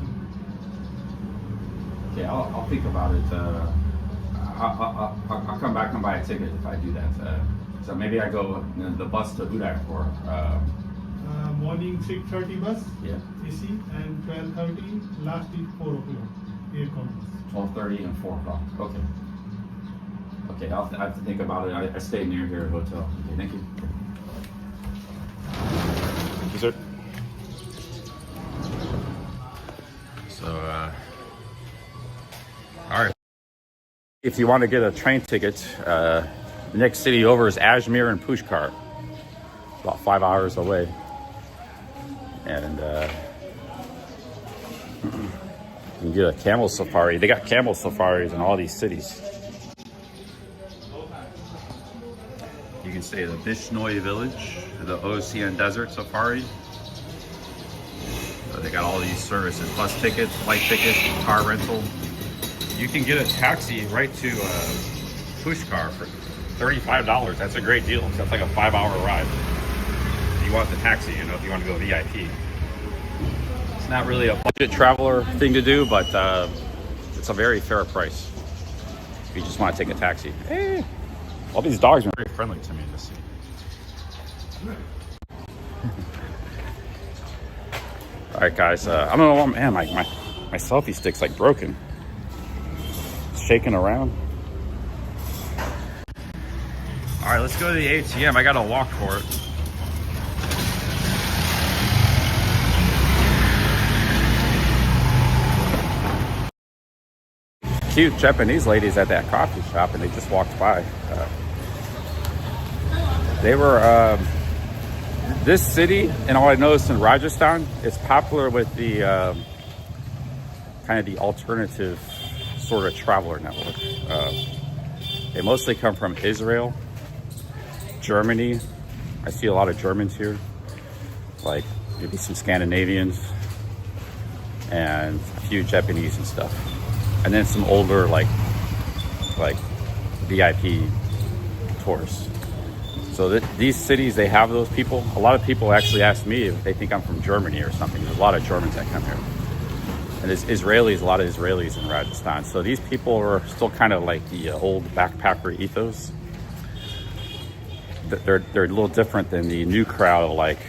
Okay, I'll think about it. I'll come back and buy a ticket if I do that. So maybe I go the bus to Udaipur. Morning 6:30 bus, Yeah, AC, and 12:30. Last is 4 o'clock. Aircon. 12:30 and 4 o'clock. Okay. Okay, I have to think about it. I stay near here at hotel. Okay, thank you. Thank you, sir. So, all right. If you want to get a train ticket, the next city over is Ajmer and Pushkar, about 5 hours away. And you can get a camel safari. They got camel safaris in all these cities. You can stay at the Bishnoi village, the Ocean Desert Safari. So they got all these services, bus tickets, flight tickets, car rental. You can get a taxi right to Pushkar for $35. That's a great deal. That's like a 5-hour ride. If you want the taxi, you know, if you want to go VIP. It's not really a budget traveler thing to do, but it's a very fair price if you just want to take a taxi. Hey. All these dogs are very friendly to me to see. All right, guys. I don't know, man. My selfie stick's like broken. It's shaking around. All right, let's go to the ATM. I gotta walk for it. Cute Japanese ladies at that coffee shop, and they just walked by. They were this city, and all I noticed in Rajasthan, is popular with the kind of the alternative sort of traveler network. They mostly come from Israel, Germany, I see a lot of Germans here, like maybe some Scandinavians, and a few Japanese and stuff, and then some older like VIP tourists. So these cities, they have those people. A lot of people actually ask me if they think I'm from Germany or something. There's a lot of Germans that come here. And there's Israelis, a lot of Israelis in Rajasthan. So these people are still kind of like the old backpacker ethos. They're a little different than the new crowd, like,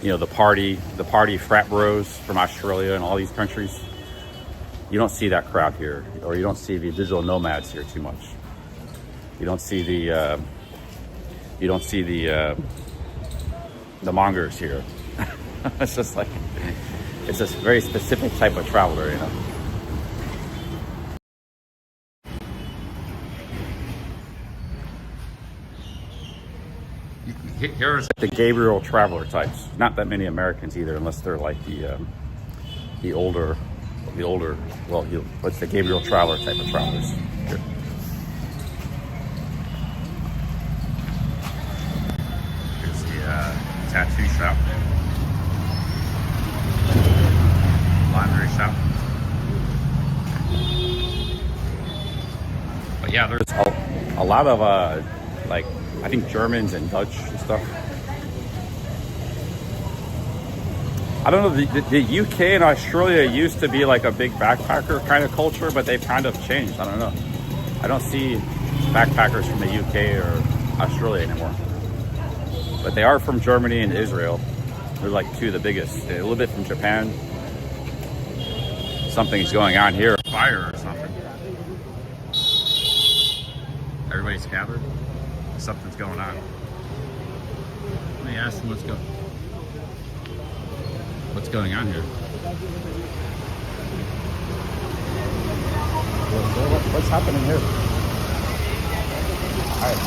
you know, the party frat bros from Australia and all these countries. You don't see that crowd here, or you don't see the digital nomads here too much. You don't see the mongers here. It's just like, it's a very specific type of traveler, you know. Here's the Gabriel traveler types. Not that many Americans either, unless they're like the older. Well, what's the Gabriel traveler type of travelers? Here. Here's the tattoo shop, laundry shop. But yeah, there's a lot of like, I think Germans and Dutch and stuff. I don't know, the UK and Australia used to be like a big backpacker kind of culture, but they've kind of changed. I don't know. I don't see backpackers from the UK or Australia anymore. But they are from Germany and Israel. They're like two of the biggest. A little bit from Japan. Something's going on here. Fire or something. Everybody's gathered. Something's going on. Let me ask them what's going on here. What's happening here? All right.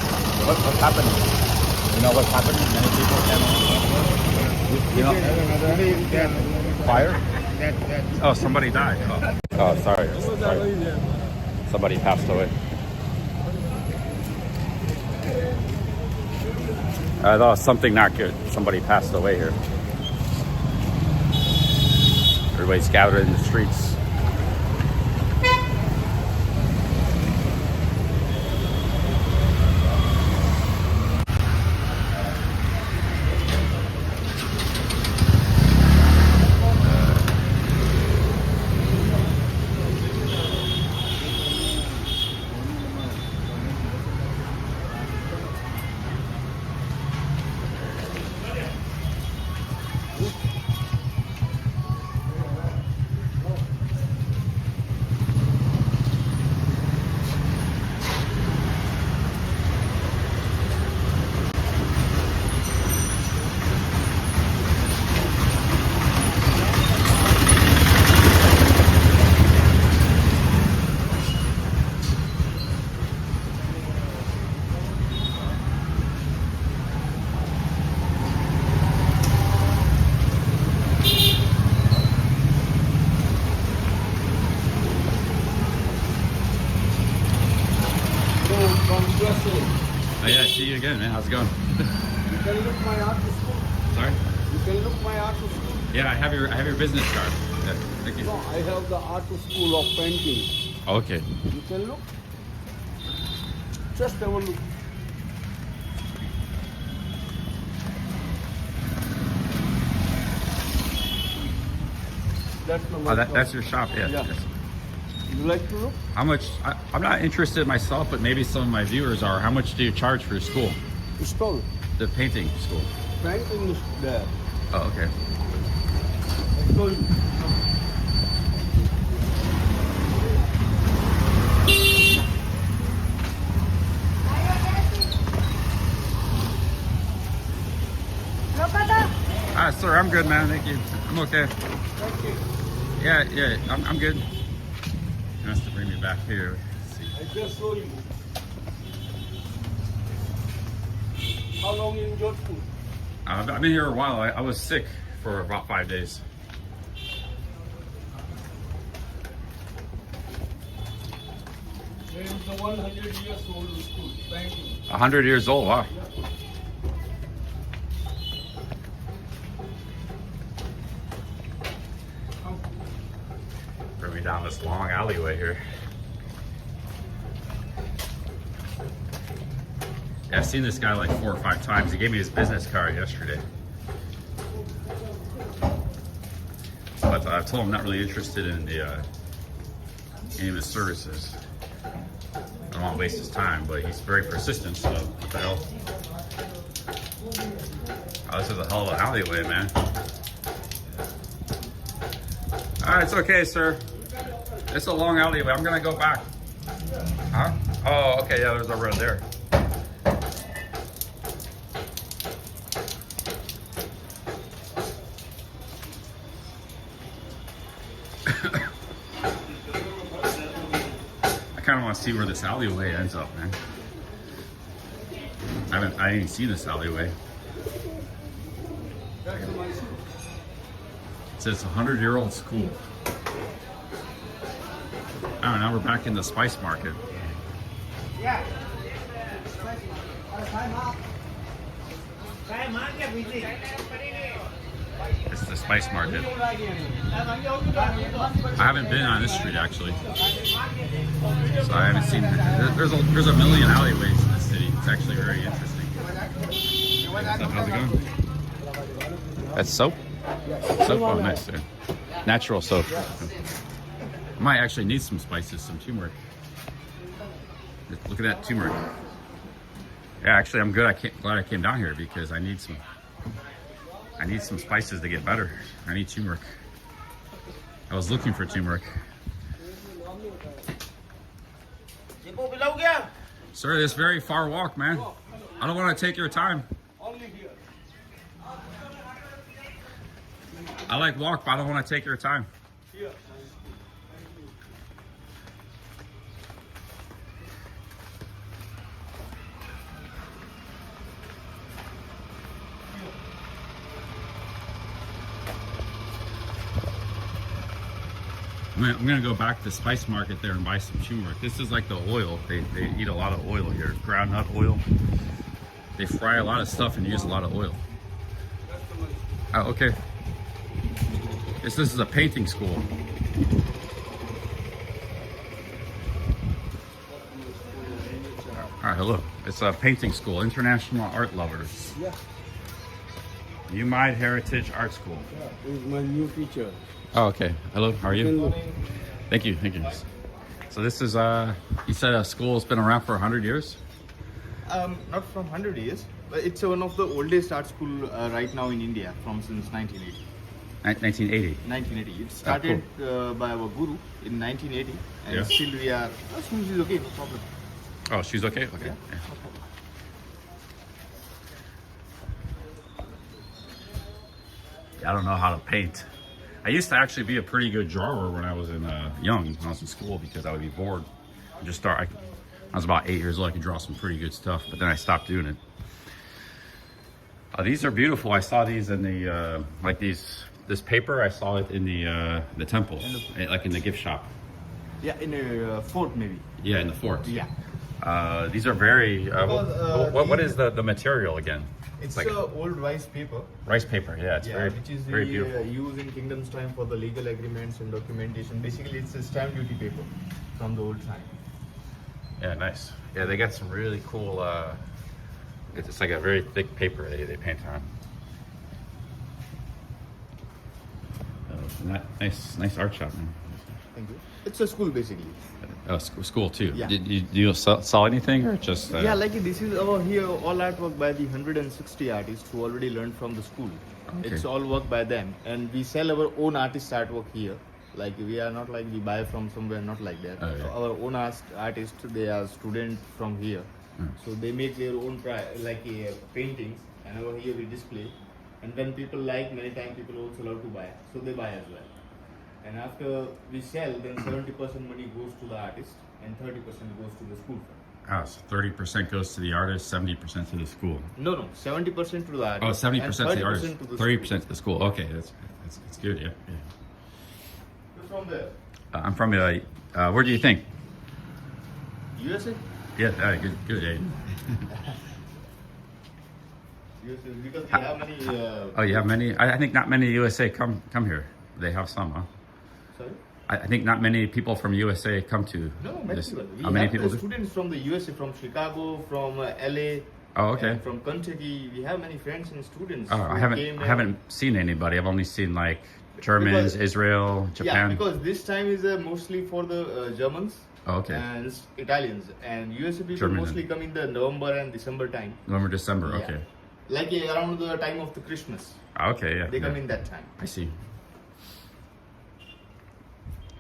What's happening? You know what's happening? Many people can't. You know, fire? Oh, somebody died. Oh, sorry. Somebody passed away. I thought something not good. Somebody passed away here. Everybody's gathered in the streets. Oh yeah, see you again, man. How's it going? You can look my art school. Sorry? You can look my art school. Yeah, I have your business card. Yeah, thank you. No, I have the art school of painting. Okay. You can look. Just have a look. That's your shop, yeah. Yeah. Yes. You like to look? How much? I'm not interested myself, but maybe some of my viewers are. How much do you charge for school? Stall. The painting school. Painting is there. Oh, okay. I told you. Sir, I'm good, man. Thank you. I'm okay. Thank you. Yeah, I'm good. He wants to bring me back here. Let's see. I just told you. How long in Jodhpur? I've been here a while. I was sick for about 5 days. There is the 100 years old school, painting. 100 years old, wow. down this long alleyway here. Yeah, I've seen this guy like 4 or 5 times. He gave me his business card yesterday. But I told him I'm not really interested in the any of his services. I don't want to waste his time, but he's very persistent, so what the hell? Oh, this is a hell of an alleyway, man. Alright, it's okay, sir. It's a long alleyway. I'm gonna go back. Huh? Oh, okay, yeah, there's a road there. I kind of want to see where this alleyway ends up, man. I didn't see this alleyway. It says 100-year-old school. Oh, now we're back in the spice market. It's the spice market. I haven't been on this street actually, so I haven't seen. There's a million alleyways in this city. It's actually very interesting. What's up? How's it going? That's soap. Soap. Oh, nice. Sir. Natural soap. I might actually need some spices, some turmeric. Look at that turmeric. Yeah, actually, I'm good. Glad I came down here because I need some spices to get better. I need turmeric. I was looking for turmeric. Sir, this very far walk, man. I don't want to take your time. I like walk, but I don't want to take your time. I'm gonna go back to the spice market there and buy some turmeric. This is like the oil. They eat a lot of oil here. Groundnut oil. They fry a lot of stuff and use a lot of oil. Oh, okay. This is a painting school. All right, hello. It's a painting school, International Art Lovers. Yeah. Umide Heritage Art School. Yeah, this is my new teacher. Oh, okay. Hello, how are you? Thank you, thank you. So this is, you said a school has been around for 100 years? Not from 100 years, but it's one of the oldest art school right now in India since 1980. 1980? 1980. It started by our guru in 1980 and Yeah. still we are, she's okay, no problem. Oh, she's okay? Okay. Yeah. Yeah. I don't know how to paint. I used to actually be a pretty good drawer when I was young, when I was in school, because I would be bored. I was about 8 years old. I could draw some pretty good stuff, but then I stopped doing it. These are beautiful. I saw these in the this paper. I saw it in the temple, like in the gift shop. Yeah, in a fort maybe. Yeah, in the fort. Yeah. These are very. Because, what is the material again? It's like old rice paper. rice paper. Yeah, it's very which is very beautiful. used in kingdom's time for the legal agreements and documentation. Basically, it's a stamp duty paper from the old time. Yeah, nice. Yeah, they got some really cool. It's like a very thick paper they paint on. Nice art shop, man. Thank you. It's a school basically. School too. Yeah. Did you sell anything or just? Yeah, like this is over here all artwork by the 160 artists who already learned from the school. Okay. It's all work by them, and we sell our own artist artwork here. Like we are not like we buy from somewhere, not like that. Oh, yeah. Our own artists, they are students from here, so they make their own paintings, and over here we display. And when people like, many times people also love to buy, so they buy as well. And after we sell, then 70% money goes to the artist and 30% goes to the school fund. So 30% goes to the artist, 70% to the school. No, 70% to the artist. Oh, 70% to the 30% artist, to the 30% to the school. Okay, that's good. Yeah. You're from there? I'm from. Where do you think? USA? Yeah, good. Yeah. USA, because we have many. Oh, you have many. I think not many USA come here. They have some, huh? Sorry? I think not many people from USA come to No, many this. people. We How many have people do? students from the USA, from Chicago, from LA. Oh, okay. And from Kentucky. We have many friends and students. Oh, who I haven't came I haven't seen anybody. I've only seen like Germans, Because- Israel, Japan. Yeah, because this time is mostly for the Germans Oh, okay. and Italians. And USA people German mostly come in the November and December time. November, December. Yeah. Okay. Like around the time of the Christmas. Okay. Yeah. They come yeah. in that time. I see.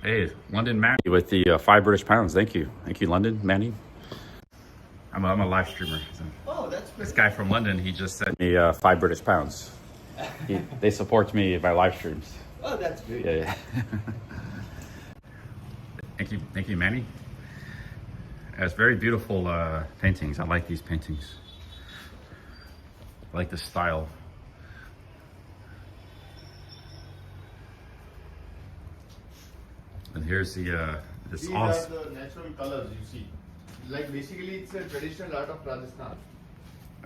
Hey, London Manny with the 5 British pounds. Thank you, London Manny. I'm a live streamer. So. Oh, that's This guy from London, he just sent me 5 British pounds. They support me in my live streams. Oh, that's great. Yeah. Thank you, Manny. It's very beautiful paintings. I like these paintings. I like the style. And here's the this These awesome. are the natural colors you see. Like basically it's a traditional art of Rajasthan.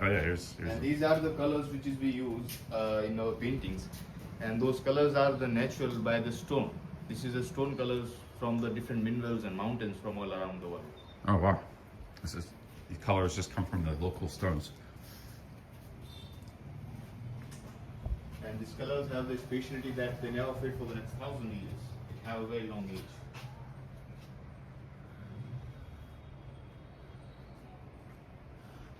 Oh yeah, here's And these are the colors which is we use in our paintings. And those colors are the natural by the stone. This is the stone colors from the different minerals and mountains from all around the world. Oh wow, these colors just come from the local stones. And these colors have the speciality that they never fade for the next 1,000 years. They have a very long age.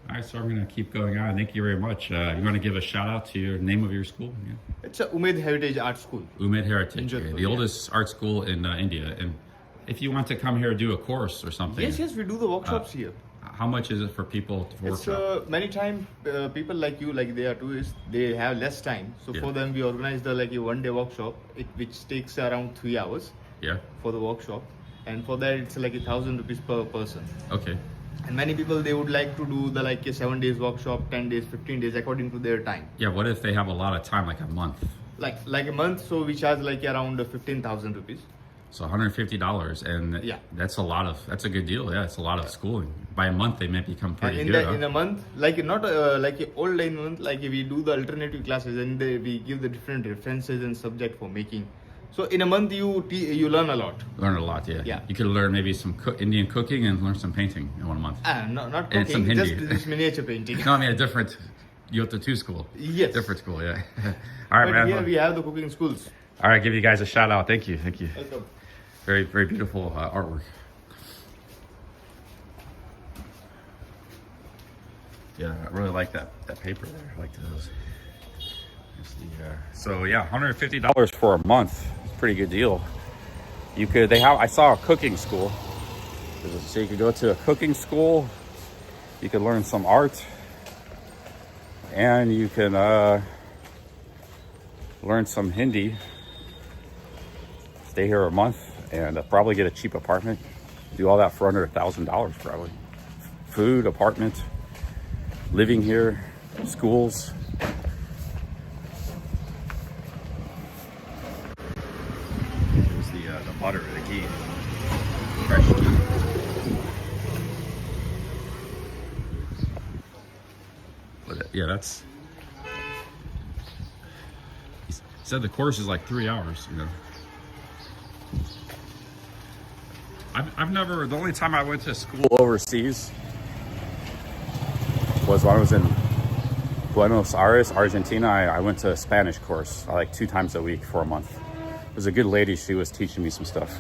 All right, so I'm gonna keep going on. Thank you very much. You want to give a shout out to your name of your school? Yeah. It's a Umed Heritage Art School. Umed Heritage, Jodhpur, the yeah. oldest art school in India. And if you want to come here do a course or something, Yes, we do the workshops here. how much is it for people to It's workshop? many times people like you, like they are tourists, they have less time. So Yeah. for them, we organize the like a 1-day workshop, which takes around 3 hours Yeah. for the workshop, and for that it's like 1,000 rupees per person. Okay. And many people they would like to do the like a 7 days workshop, 10 days, 15 days according to their time. Yeah. What if they have a lot of time, like a month? Like a month, so we charge like around 15,000 rupees. So $150, and Yeah. that's a good deal. Yeah, it's a lot of schooling. By a month, they may become pretty in good. the, in a month, like not like a all day month, like we do the alternative classes and we give the different references and subject for making. So in a month you learn a lot. Learn a lot. Yeah. Yeah. You could learn maybe some Indian cooking and learn some painting in 1 month. Not And some cooking, just Hindi. this miniature painting. No, I mean a different. You have the 2 school. Yes. Different school. Yeah. All right, But man. here we have the cooking schools. All right, give you guys a shout out. Thank you. Welcome. Very, very beautiful artwork. Yeah, I really like that paper there. I like those. There's the, so yeah, $150 for a month. It's a pretty good deal. You could. I saw a cooking school. So you could go to a cooking school. You could learn some art, and you can learn some Hindi. Stay here a month and probably get a cheap apartment. Do all that for under $1,000 probably. Food, apartment, living here, schools. Here's the butter, the ghee, fresh ghee. But yeah, that's. He said the course is like 3 hours, you know. I've never, the only time I went to school overseas was when I was in Buenos Aires, Argentina. I went to a Spanish course like 2 times a week for a month. It was a good lady, she was teaching me some stuff.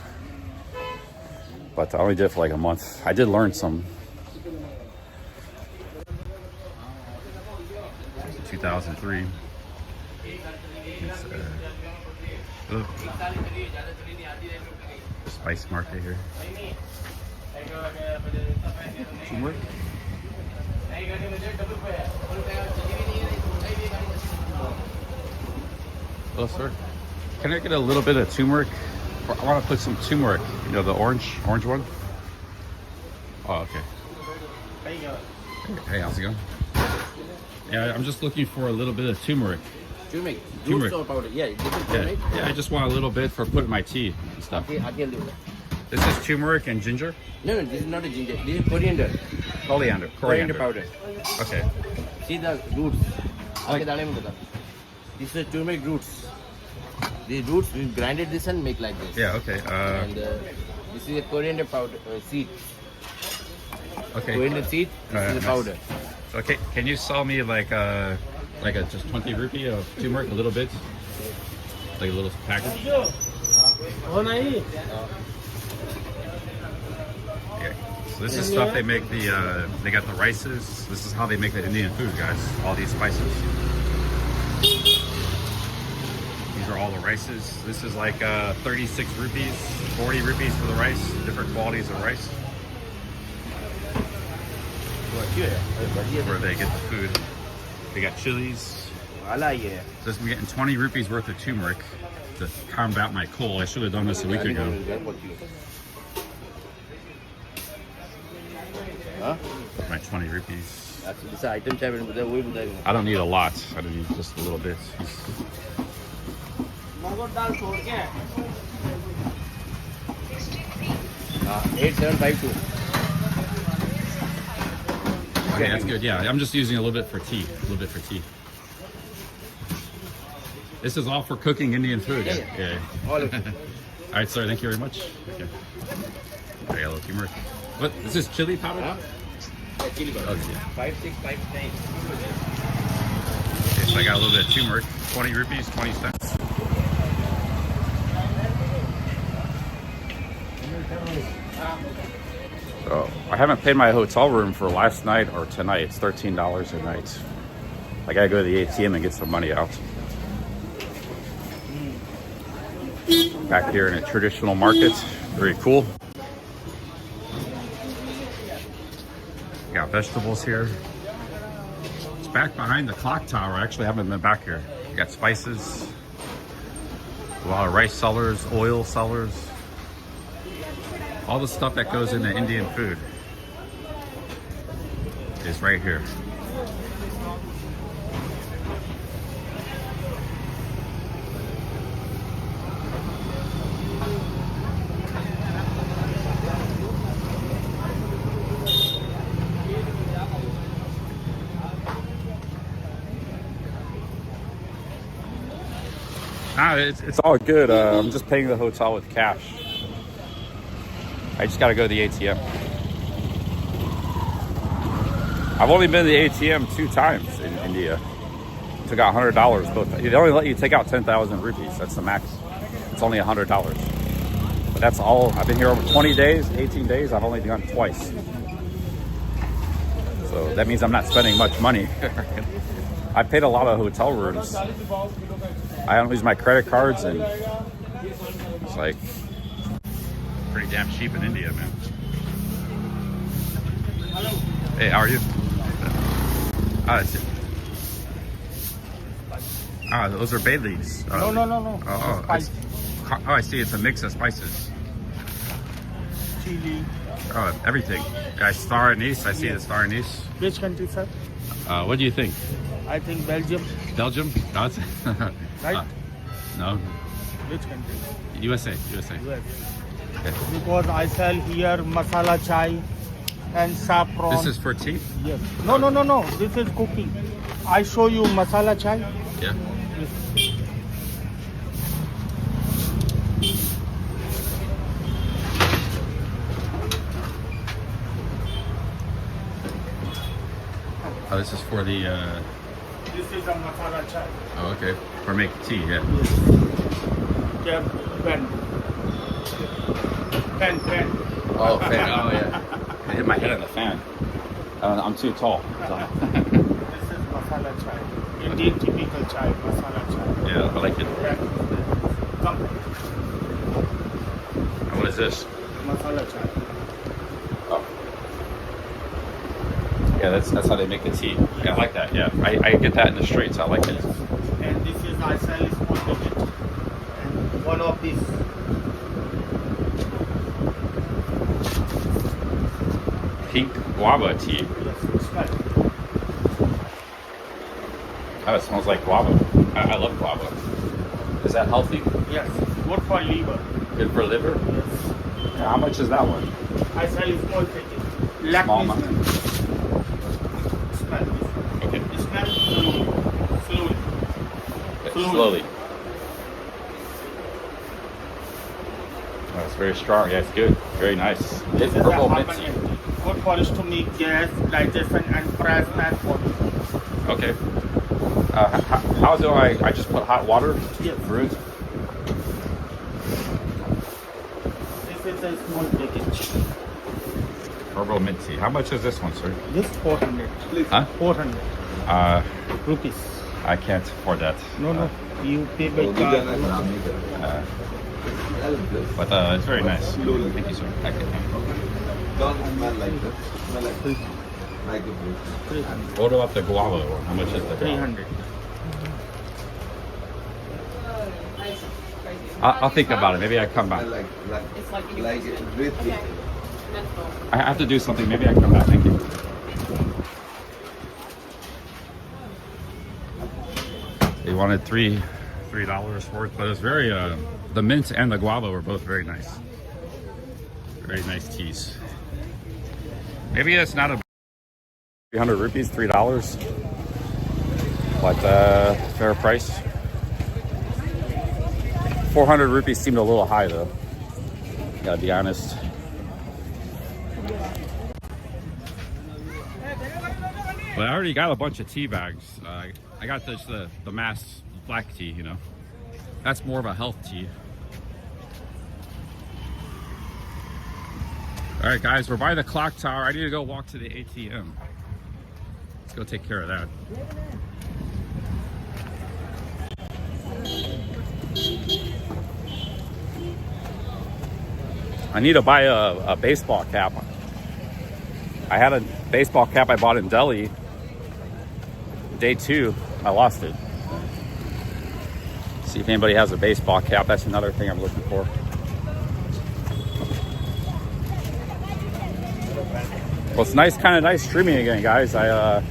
But I only did it for like a month. I did learn some. 2003. It's, spice market here. Turmeric? Oh, sir. Can I get a little bit of turmeric? I want to put some turmeric. You know, the orange one? Oh, okay. Hey, how's it going? Yeah, I'm just looking for a little bit of turmeric. Turmeric, Turmeric. roots or powder. Yeah, this is Yeah, turmeric. yeah, I just want a little bit for putting my tea and stuff. Okay, I'll tell you. This is turmeric and ginger? No, this is not a ginger. This is coriander. Coriander. Coriander powder. Okay. See the roots. Okay, darling, this is turmeric roots. The roots, we grinded this and make like this. Yeah, okay. And this is a coriander powder seed. Okay. Coriander seed. This is Nice. a powder. Okay, can you sell me like a just 20 rupee of turmeric, a little bit? Like a little package? Yeah. So this is stuff they make they got the rices. This is how they make the Indian food, guys. All these spices. These are all the rices. This is like 36 rupees, 40 rupees for the rice, different qualities of rice. Where they get the food. They got chilies. So I'm getting 20 rupees worth of turmeric to combat my cold. I should have done this a week ago. My 20 rupees. This item I don't need a lot. I don't need just a little bit. 8752. Okay, that's good. Yeah, I'm just using a little bit for tea. A little bit for tea. This is all for cooking Indian food. Yeah. All of it. All right, sir. Thank you very much. Okay. I got a little turmeric. What is this? Chili powder? Yeah, chili powder. Oh, yeah. 5659. Okay, so I got a little bit of turmeric. 20 rupees, 20 cents. So I haven't paid my hotel room for last night or tonight. It's $13 a night. I gotta go to the ATM and get some money out. Back here in a traditional market. Very cool. Got vegetables here. It's back behind the clock tower. I actually haven't been back here. You got spices. A lot of rice sellers, oil sellers. All the stuff that goes into Indian food is right here. It's all good. I'm just paying the hotel with cash. I just got to go to the ATM. I've only been to the ATM 2 times in India. Took out $100 both. They only let you take out 10,000 rupees. That's the max. It's only $100. But that's all. I've been here over 20 days, 18 days. I've only gone twice. So that means I'm not spending much money. I paid a lot of hotel rooms. I don't use my credit cards, and it's like pretty damn cheap in India, man. Hey, how are you? Those are bay leaves. No. I see. It's a mix of spices. Chili. Everything. Guys, star anise. I see the star anise. Which country, sir? What do you think? I think Belgium. Belgium? No, it's Right? no. Which country? USA. US. Okay. Because I sell here masala chai and saffron. This is for tea? Yes. No. This is cooking. I show you masala chai. Yeah. Oh, this is for the. This is a masala chai. Oh, okay. For make tea, yeah. Yes. Pen. Oh, fan. Oh, yeah. I hit my head on the fan. I'm too tall. This is masala chai. Indian typical chai, masala chai. Yeah, I like it. Come. And what is this? Masala chai. Oh. Yeah, that's how they make the tea. Yeah, I like that. Yeah, I get that in the streets. I like it. And this is I sell is potato. And one of these. Pink guava tea. Yes, smell. Oh, it smells like guava. I love guava. Is that healthy? Yes, good for liver. Good for liver? Yes. Yeah, how much is that one? I sell small packet. Small Black amount. smell. Okay. Smell slowly. Slowly. It's very strong. Yeah, it's good. Very nice. This It's is a herbal harmony. minty. Good for stomach, gas, digestion, and plasma body. Okay. How do I just put hot water Yes. through it? This is a small package. Herbal mint tea. How much is this one, sir? This 400. Huh? 400 rupees. I can't afford that. No. You pay by card. But it's very nice. Thank you, sir. I can. Don't smell like that. Smell like a fruit. 300. What about the guava one? How much is the guava? 300. I'll think about it. Maybe I come back. Like it with it. I have to do something. Maybe I come back. Thank you. They wanted $3 worth, but it's very the mint and the guava were both very nice. Very nice teas. Maybe it's not a 300 rupees, $3, but fair price. 400 rupees seemed a little high though. Gotta be honest. But I already got a bunch of tea bags. I got the mass black tea, you know. That's more of a health tea. All right, guys, we're by the clock tower. I need to go walk to the ATM. Let's go take care of that. I need to buy a baseball cap. I had a baseball cap I bought in Delhi. Day 2, I lost it. See if anybody has a baseball cap. That's another thing I'm looking for. Well, it's nice, kind of nice streaming again, guys. I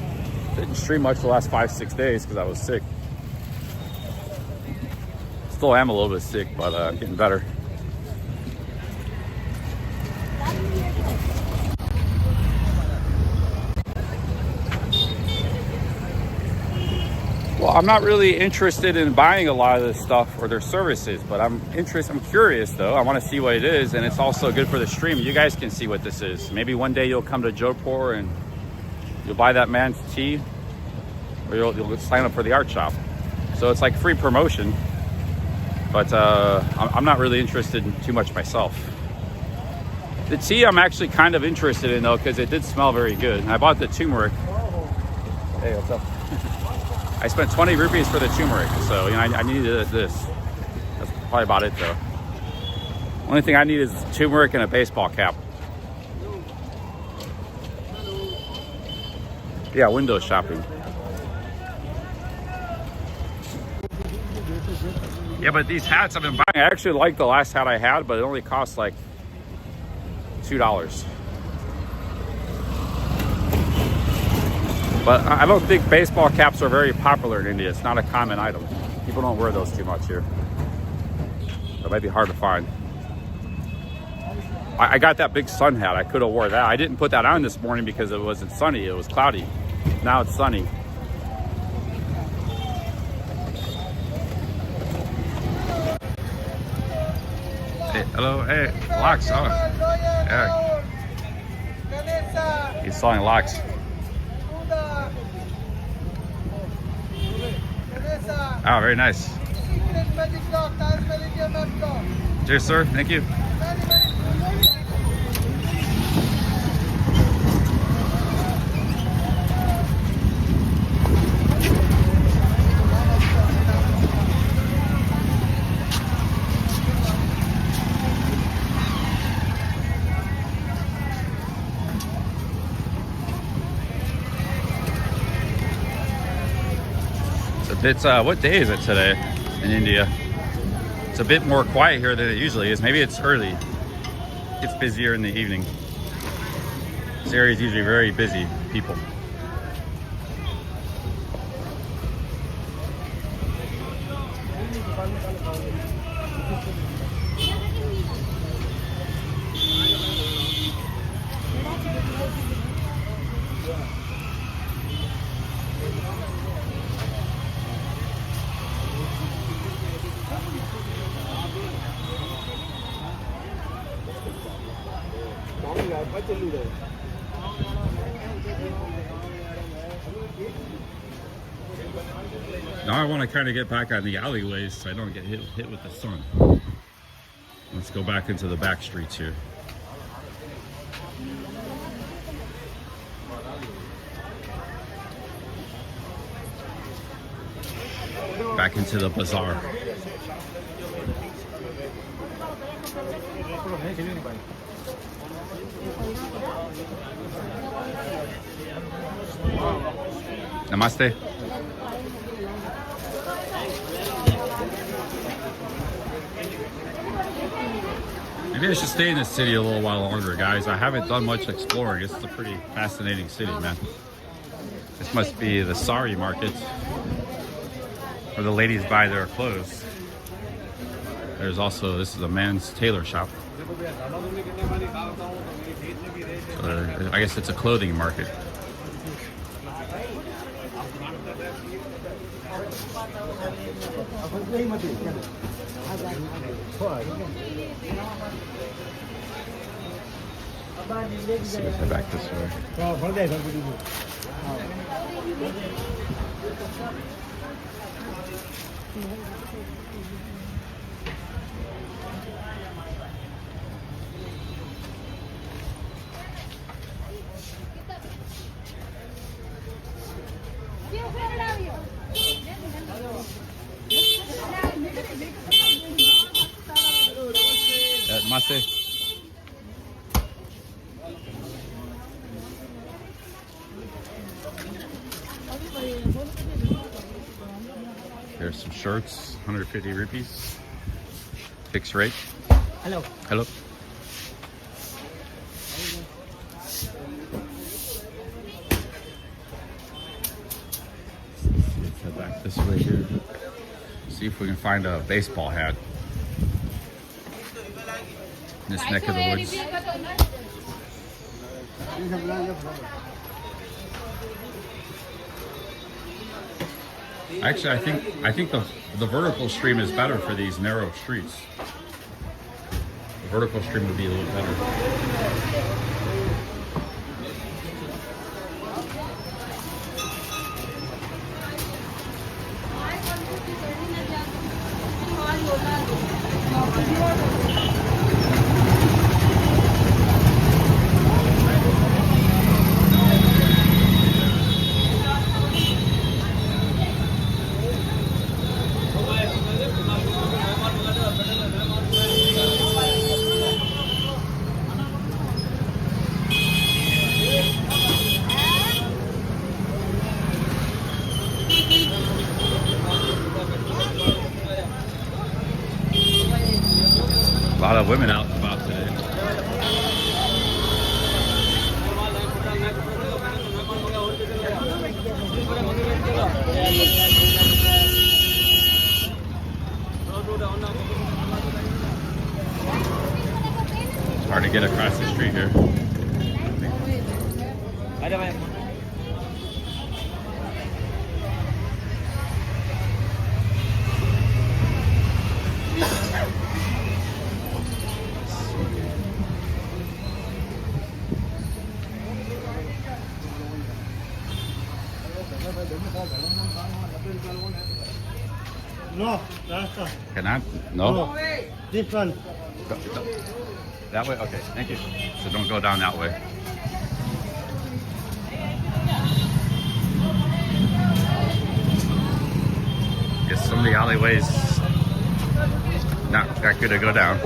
didn't stream much the last 5-6 days because I was sick. Still am a little bit sick, but I'm getting better. Well, I'm not really interested in buying a lot of this stuff or their services, but I'm curious though. I want to see what it is, and it's also good for the stream. You guys can see what this is. Maybe one day you'll come to Jodhpur and you'll buy that man's tea, or you'll sign up for the art shop. So it's like free promotion, but I'm not really interested in too much myself. The tea I'm actually kind of interested in though, because it did smell very good. I bought the turmeric. Hey, what's up? I spent 20 rupees for the turmeric, so you know I needed this. That's probably about it though. Only thing I need is turmeric and a baseball cap. Yeah, window shopping. Yeah, but these hats I've been buying, I actually like the last hat I had, but it only cost like $2. But I don't think baseball caps are very popular in India. It's not a common item. People don't wear those too much here. It might be hard to find. I got that big sun hat. I could have wore that. I didn't put that on this morning because it wasn't sunny. It was cloudy. Now it's sunny. Hey, hello. Hey, locks. Oh, yeah. He's selling locks. Oh, very nice. Cheers, sir. Thank you. It's what day is it today in India? It's a bit more quiet here than it usually is. Maybe it's early. It's busier in the evening. This area is usually very busy people. Now I want to kind of get back on the alleyways so I don't get hit with the sun. Let's go back into the back streets here. Back into the bazaar. Namaste. Maybe I should stay in this city a little while longer, guys. I haven't done much exploring. It's a pretty fascinating city, man. This must be the sari market where the ladies buy their clothes. There's also, this is a man's tailor shop. So I guess it's a clothing market. Let's see if they're back this way. Namaste. Here's some shirts, 150 rupees. Fixed rate. Hello. Hello. Let's head back this way here. See if we can find a baseball hat in this neck of the woods. Actually, I think the vertical stream is better for these narrow streets. The vertical stream would be a little better. A lot of women out and about today. It's hard to get across the street here. No, Rasta. Cannot? No? This one. That way? Okay, thank you. So don't go down that way. Guess some of the alleyways not that good to go down.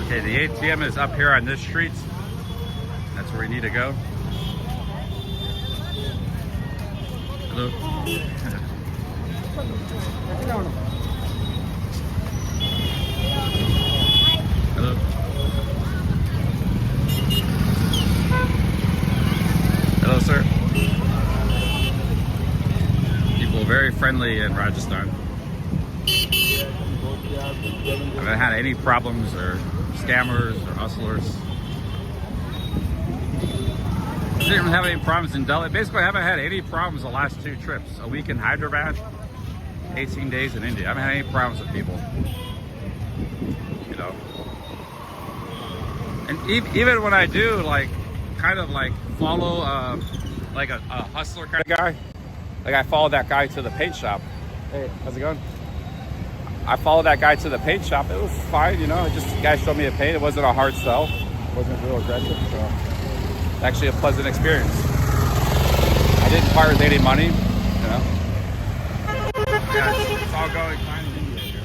Okay, the ATM is up here on this street. That's where we need to go. It Hello. Hello. Hello, sir. People very friendly in Rajasthan. I haven't had any problems or scammers or hustlers. I didn't have any problems in Delhi. Basically, I haven't had any problems the last 2 trips. A week in Hyderabad, 18 days in India. I haven't had any problems with people. You know. And even when I do, like, kind of like follow, like a hustler kind of guy. Like I followed that guy to the paint shop. Hey, how's it going? I followed that guy to the paint shop. It was fine, you know. Just the guy showed me a paint. It wasn't a hard sell. It wasn't real aggressive. So actually a pleasant experience. I didn't part with any money, you know. Yeah, it's all going fine in India here.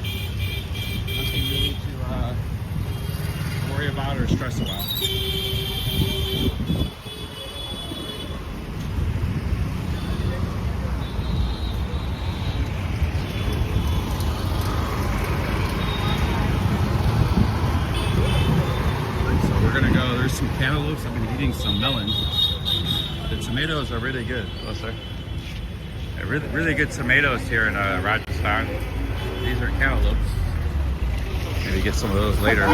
Nothing really to worry about or stress about. There's some cantaloupes. I've been eating some melons. The tomatoes are really good. Hello, sir. Yeah, really good tomatoes here in Rajasthan. These are cantaloupes. Maybe get some of those later.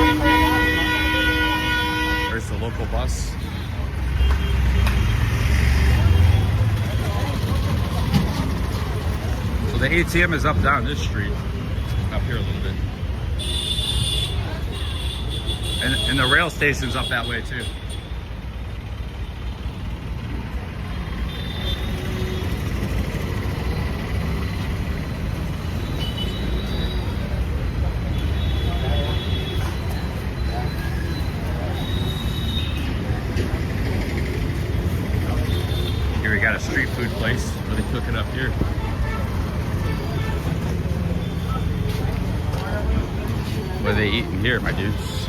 There's the local bus. So the ATM is up down this street, up here a little bit. And the rail station's up that way too. Here we got a street food place where they cook it up here. What are they eating here, my dudes?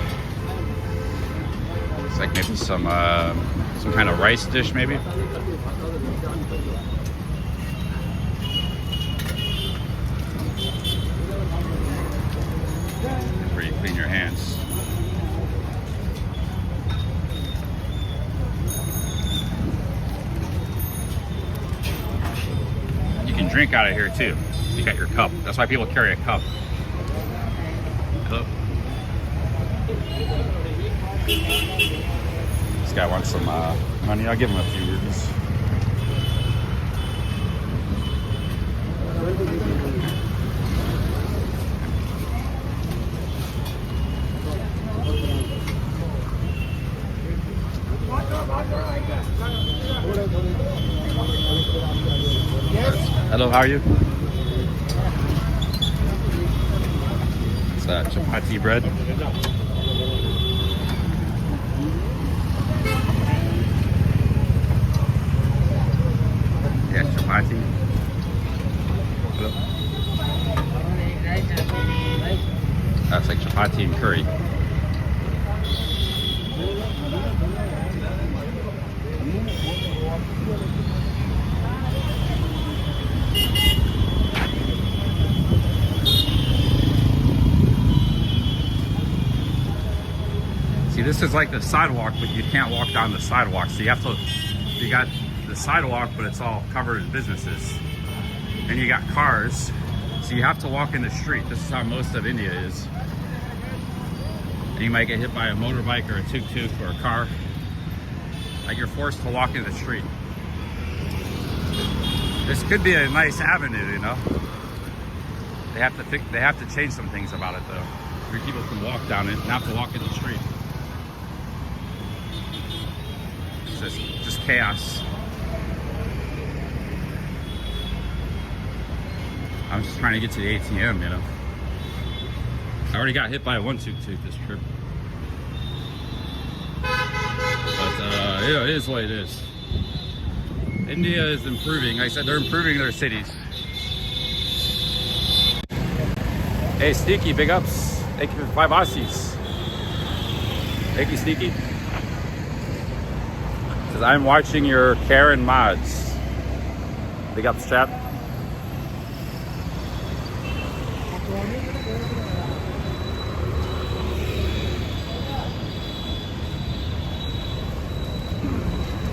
It's like maybe some kind of rice dish, maybe. Where you clean your hands. You can drink out of here too. You got your cup. That's why people carry a cup. Hello. This guy wants some money. I'll give him a few rupees. Hello, how are you? It's chapati bread. Yeah, chapati. Hello. That's like chapati and curry. See, this is like the sidewalk, but you can't walk down the sidewalk. So you have to, you got the sidewalk, but it's all covered in businesses. And you got cars, so you have to walk in the street. This is how most of India is. And you might get hit by a motorbike or a tuk-tuk or a car. Like you're forced to walk in the street. This could be a nice avenue, you know. They have to change some things about it though. Where people can walk down it, not have to walk in the street. It's just chaos. I'm just trying to get to the ATM, you know. I already got hit by one tuk-tuk this trip. But it is what it is. India is improving. Like I said, they're improving their cities. Hey, Sneaky, big ups. Thank you for 5 Aussies. Thank you, Sneaky. Says, I'm watching your Karen mods. Big ups, chat.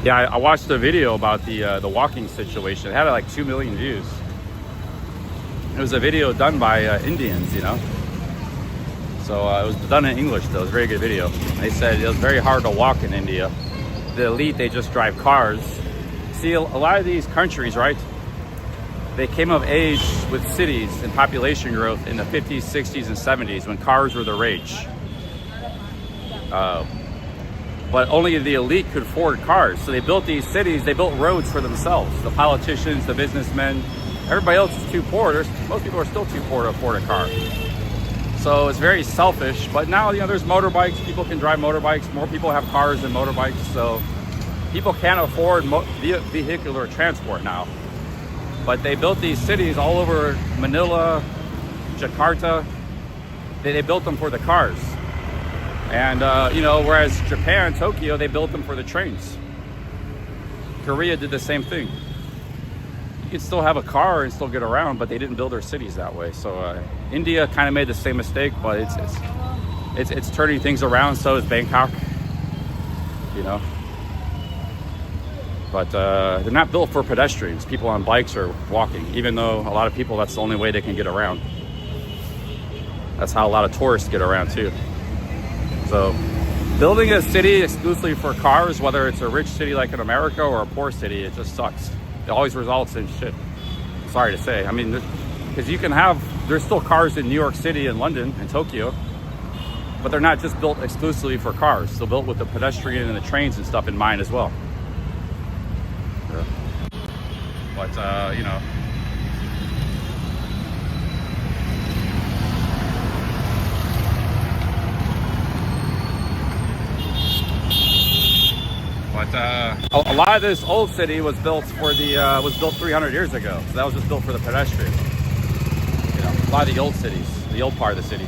Yeah, I watched a video about the walking situation. It had like 2 million views. It was a video done by Indians, you know. So it was done in English though. It was a very good video. They said it was very hard to walk in India. The elite, they just drive cars. See, a lot of these countries, right? They came of age with cities and population growth in the 50s, 60s, and 70s when cars were the rage. But only the elite could afford cars. So they built these cities, they built roads for themselves. The politicians, the businessmen, everybody else is too poor. Most people are still too poor to afford a car. So it's very selfish. But now, you know, there's motorbikes. People can drive motorbikes. More people have cars than motorbikes. So people can't afford vehicular transport now. But they built these cities all over Manila, Jakarta. They built them for the cars. And, you know, whereas Japan, Tokyo, they built them for the trains. Korea did the same thing. You could still have a car and still get around, but they didn't build their cities that way. So India kind of made the same mistake, but it's turning things around. So is Bangkok, you know. But they're not built for pedestrians, people on bikes or walking, even though a lot of people, that's the only way they can get around. That's how a lot of tourists get around too. So building a city exclusively for cars, whether it's a rich city like in America or a poor city, it just sucks. It always results in shit. Sorry to say. I mean, because there's still cars in New York City and London and Tokyo, but they're not just built exclusively for cars. They're built with the pedestrian and the trains and stuff in mind as well. Yeah. But, you know, a lot of this old city was built for was built 300 years ago. So that was just built for the pedestrian. You know, a lot of the old cities, the old part of the city.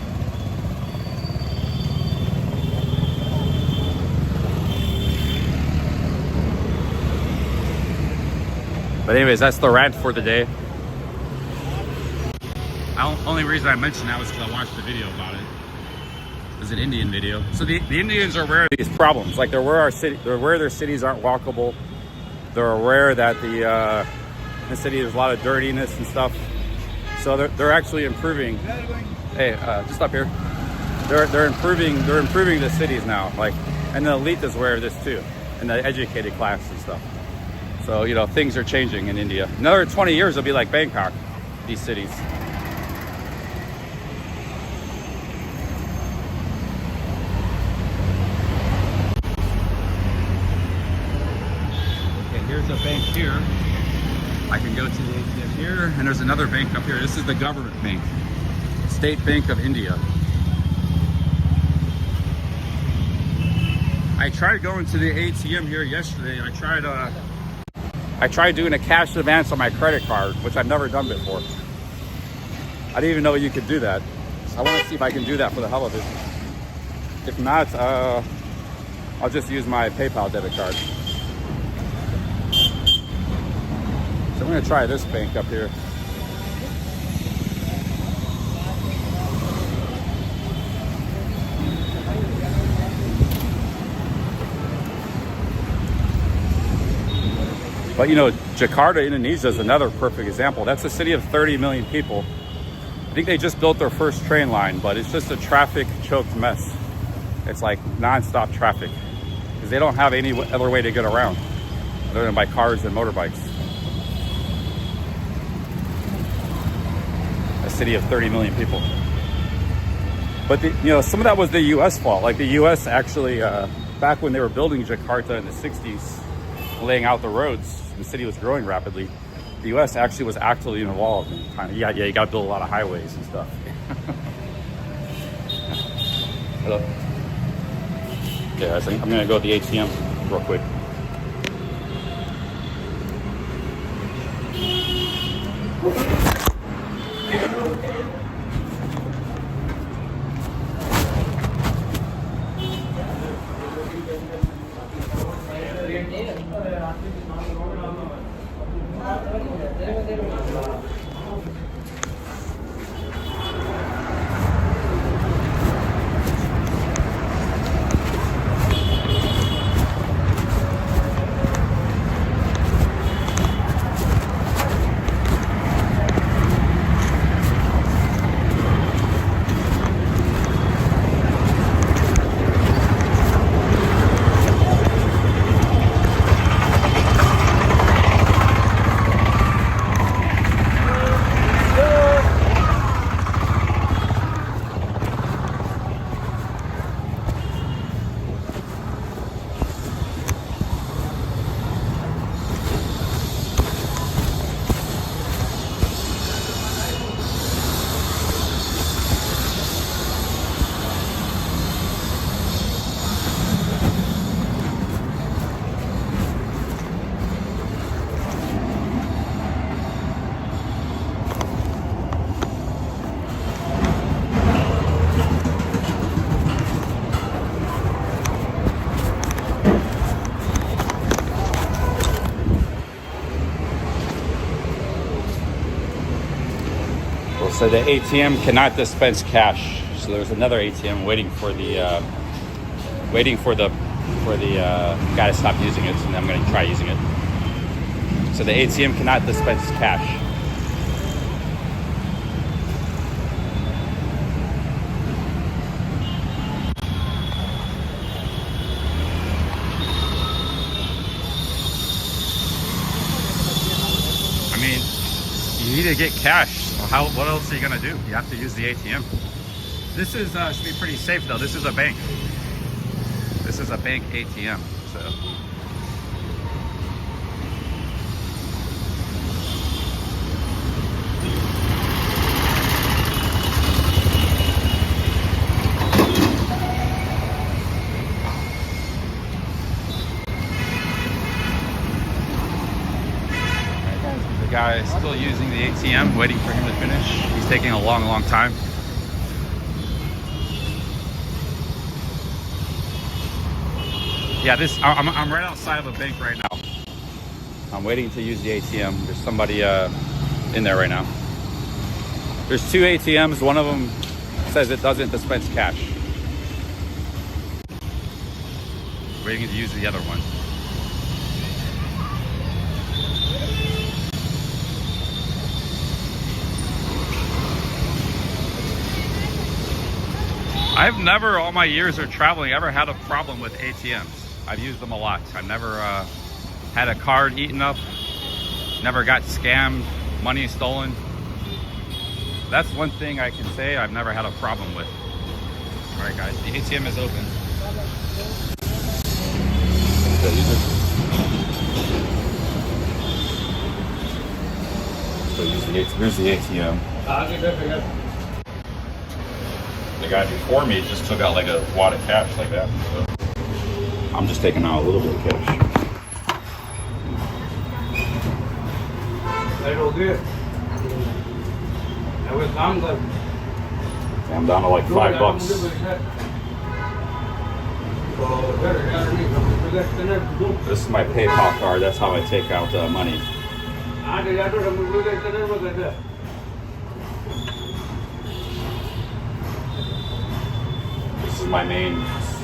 But anyways, that's the rant for the day. Only reason I mentioned that was because I watched the video about it. It was an Indian video. So the Indians are aware of these problems. Like they're aware their cities aren't walkable. They're aware that the city there's a lot of dirtiness and stuff. So they're actually improving. Hey, just up here. They're improving the cities now. Like, and the elite is aware of this too, and the educated class and stuff. So, you know, things are changing in India. Another 20 years will be like Bangkok, these cities. Okay, here's a bank here. I can go to the ATM here, and there's another bank up here. This is the government bank, State Bank of India. I tried going to the ATM here yesterday. I tried doing a cash advance on my credit card, which I've never done before. I didn't even know you could do that. So I want to see if I can do that for the hell of it. If not, I'll just use my PayPal debit card. So I'm going to try this bank up here. But you know, Jakarta, Indonesia is another perfect example. That's a city of 30 million people. I think they just built their first train line, but it's just a traffic choked mess. It's like non-stop traffic because they don't have any other way to get around other than by cars and motorbikes. A city of 30 million people. But you know, some of that was the U.S. fault. Like the U.S. actually, back when they were building Jakarta in the 60s, laying out the roads, the city was growing rapidly. The U.S. actually was actively involved in kind of, yeah, you got to build a lot of highways and stuff. Hello. Yeah, I'm gonna go to the ATM real quick. So the ATM cannot dispense cash. So there's another ATM waiting for the guy to stop using it, and I'm going to try using it. So the ATM cannot dispense cash. I mean, you need to get cash. So what else are you going to do? You have to use the ATM. This is should be pretty safe though. This is a bank. This is a bank ATM. So. The guy is still using the ATM, waiting for him to finish. He's taking a long time. Yeah, I'm right outside of a bank right now. I'm waiting to use the ATM. There's somebody in there right now. There's two ATMs. One of them says it doesn't dispense cash. Waiting to use the other one. I've never, all my years of traveling, ever had a problem with ATMs. I've used them a lot. I've never had a card eaten up, never got scammed, money stolen. That's one thing I can say I've never had a problem with. All right, guys, the ATM is open. So here's the ATM. The guy before me just took out like a wad of cash like that. So I'm just taking out a little bit of cash. I'm down to like $5. This is my PayPal card. That's how I take out money. This is my main.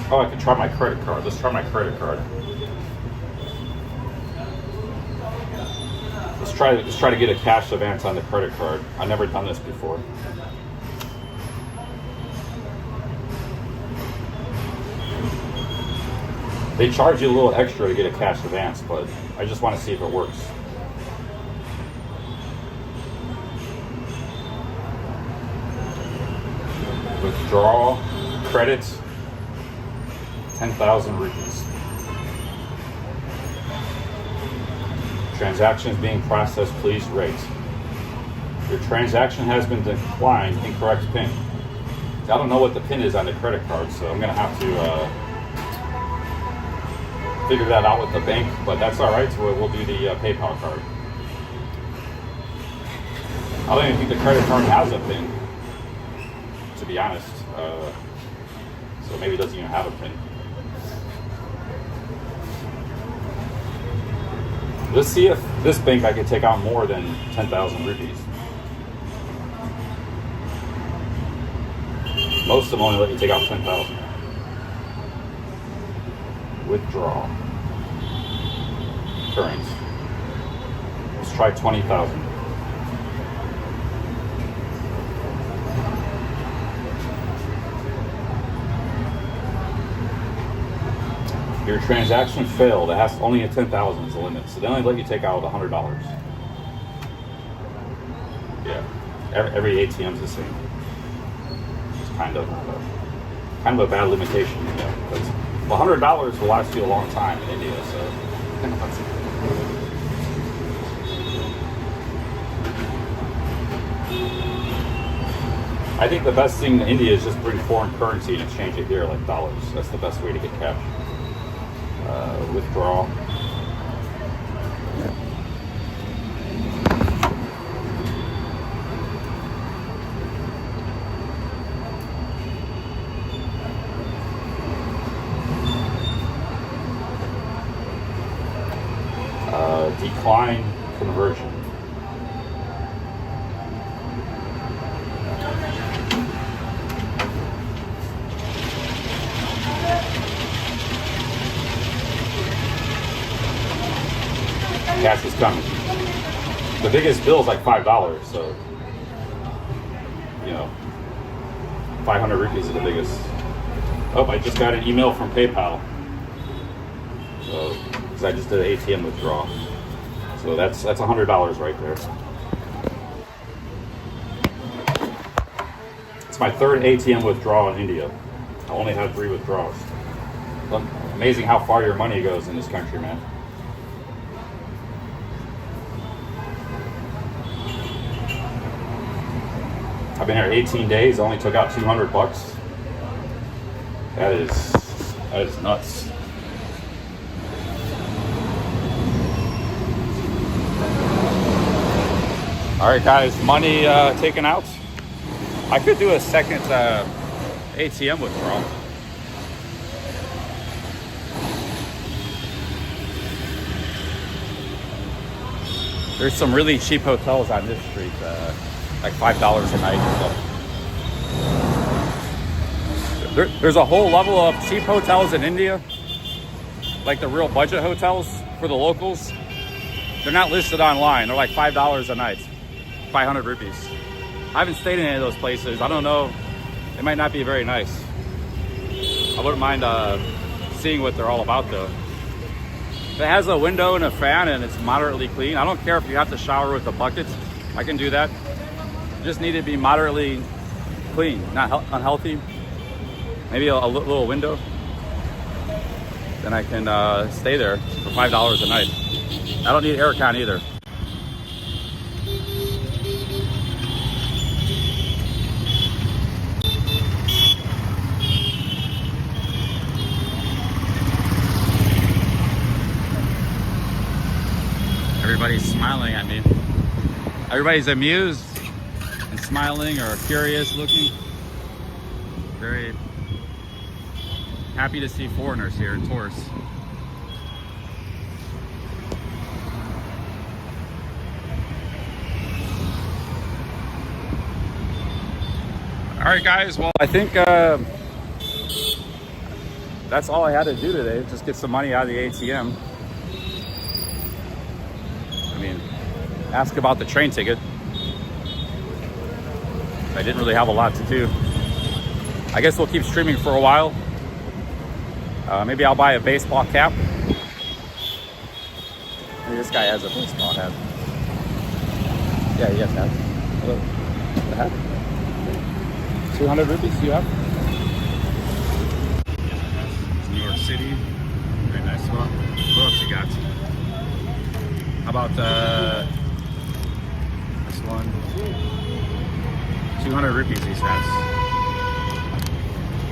Oh, I could try my credit card. Let's try my credit card. Let's try to get a cash advance on the credit card. I've never done this before. They charge you a little extra to get a cash advance, but I just want to see if it works. Withdraw credit 10,000 rupees. Transactions being processed, please rate. Your transaction has been declined, incorrect PIN. I don't know what the PIN is on the credit card, so I'm going to have to figure that out with the bank, but that's all right. So we'll do the PayPal card. I don't even think the credit card has a PIN, to be honest. So maybe it doesn't even have a PIN. Let's see if this bank I can take out more than 10,000 rupees. Most of them only let you take out 10,000. Withdraw. Current. Let's try 20,000. Your transaction failed. It has only a 10,000 is the limit, so they only let you take out $100. Yeah, every ATM is the same. It's kind of a bad limitation, you know. But $100 will last you a long time in India, so. I think the best thing in India is just bring foreign currency and exchange it here, like dollars. That's the best way to get cash. Withdraw. Decline conversion. cash is coming. The biggest bill is like $5, so you know, 500 rupees is the biggest. Oh, I just got an email from PayPal. So, because I just did an ATM withdrawal. So that's $100 right there. It's my third ATM withdrawal in India. I only had 3 withdrawals. Look, amazing how far your money goes in this country, man. I've been here 18 days. I only took out $200. That is nuts. All right, guys, money taken out. I could do a second ATM withdrawal. There's some really cheap hotels on this street, like $5 a night or so. There's a whole level of cheap hotels in India, like the real budget hotels for the locals. They're not listed online. They're like $5 a night, 500 rupees. I haven't stayed in any of those places. I don't know. It might not be very nice. I wouldn't mind seeing what they're all about, though. If it has a window and a fan and it's moderately clean, I don't care if you have to shower with a bucket. I can do that. You just need to be moderately clean, not unhealthy. Maybe a little window. Then I can stay there for $5 a night. I don't need aircon either. Everybody's smiling at me. Everybody's amused and smiling or curious looking. Very happy to see foreigners here and tourists. All right, guys. Well, I think that's all I had to do today. Just get some money out of the ATM. I mean, ask about the train ticket. I didn't really have a lot to do. I guess we'll keep streaming for a while. Maybe I'll buy a baseball cap. Maybe this guy has a baseball hat. Yeah, he has a hat. Hello. The hat? 200 rupees do you have? It's New York City. Very nice spot. What else you got? How about this one? 200 rupees he says.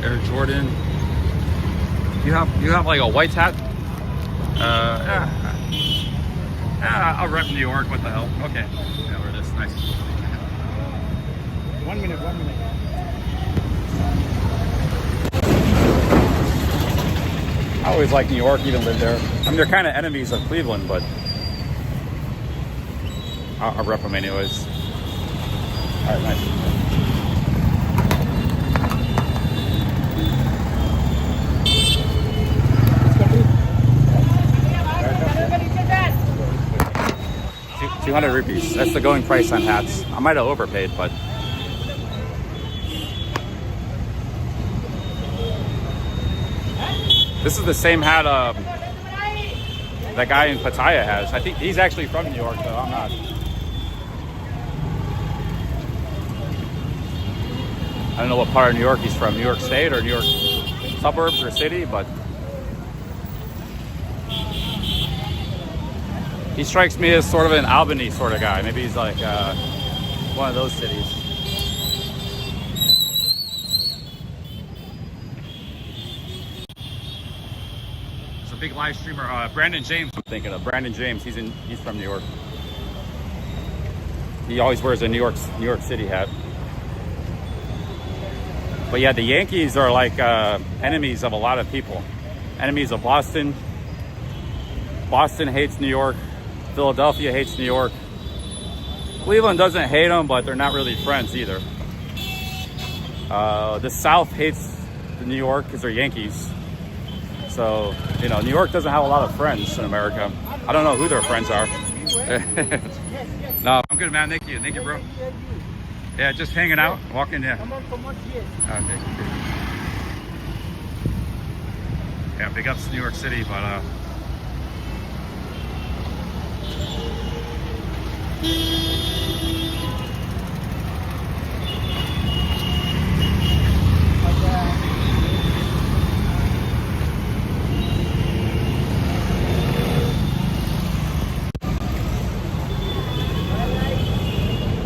Air Jordan. You have like a white hat? I'll rep New York. What the hell? Okay. Yeah, wear this. Nice. 1 minute. I always liked New York, even lived there. I mean, they're kind of enemies of Cleveland, but I'll rep them anyways. All right, nice. $200 rupees. That's the going price on hats. I might have overpaid, but this is the same hat that guy in Pattaya has. I think he's actually from New York, though. I'm not. I don't know what part of New York he's from. New York State or New York suburbs or city, but he strikes me as sort of an Albany sort of guy. Maybe he's like one of those cities. There's a big live streamer, Brandon James. I'm thinking of Brandon James. He's from New York. He always wears a New York City hat. But yeah, the Yankees are like enemies of a lot of people. Enemies of Boston. Boston hates New York. Philadelphia hates New York. Cleveland doesn't hate them, but they're not really friends either. The South hates New York because they're Yankees. So, you know, New York doesn't have a lot of friends in America. I don't know who their friends are. No, I'm good, man. Thank you, bro. Yeah, just hanging out, walking. Yeah. Come on, yes. Okay. Yeah, big ups to New York City, but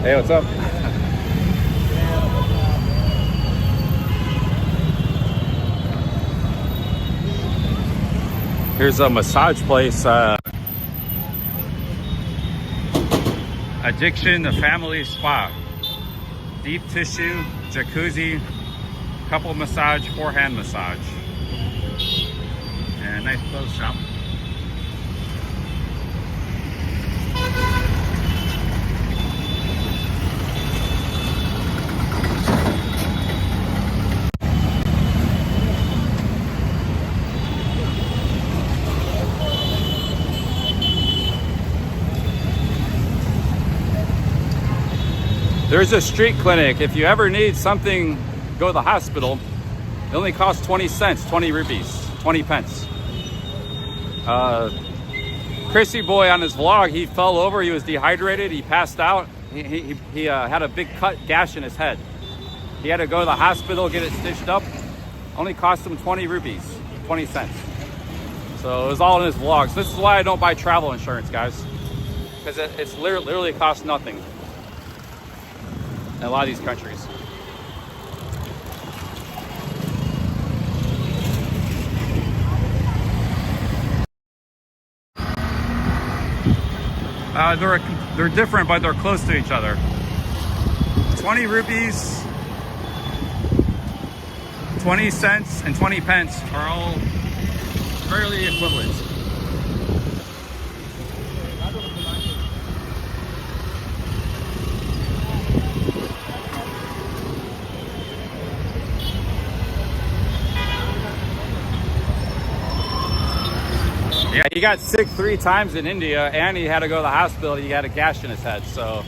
hey, what's up? Here's a massage place. Addiction, the family spa. Deep tissue, jacuzzi, couple massage, forehand massage. And nice clothes shop. There's a street clinic. If you ever need something, go to the hospital. It only costs 20 cents, 20 rupees, 20 pence. Chrissy boy on his vlog, he fell over, he was dehydrated, he passed out. He had a big gash in his head. He had to go to the hospital, get it stitched up. Only cost him 20 rupees, 20 cents. So it was all in his vlogs. This is why I don't buy travel insurance, guys. Because it's literally costs nothing in a lot of these countries. They're different, but they're close to each other. 20 rupees, 20 cents, and 20 pence are all fairly equivalent. Yeah, he got sick 3 times in India, and he had to go to the hospital. He had a gash in his head, so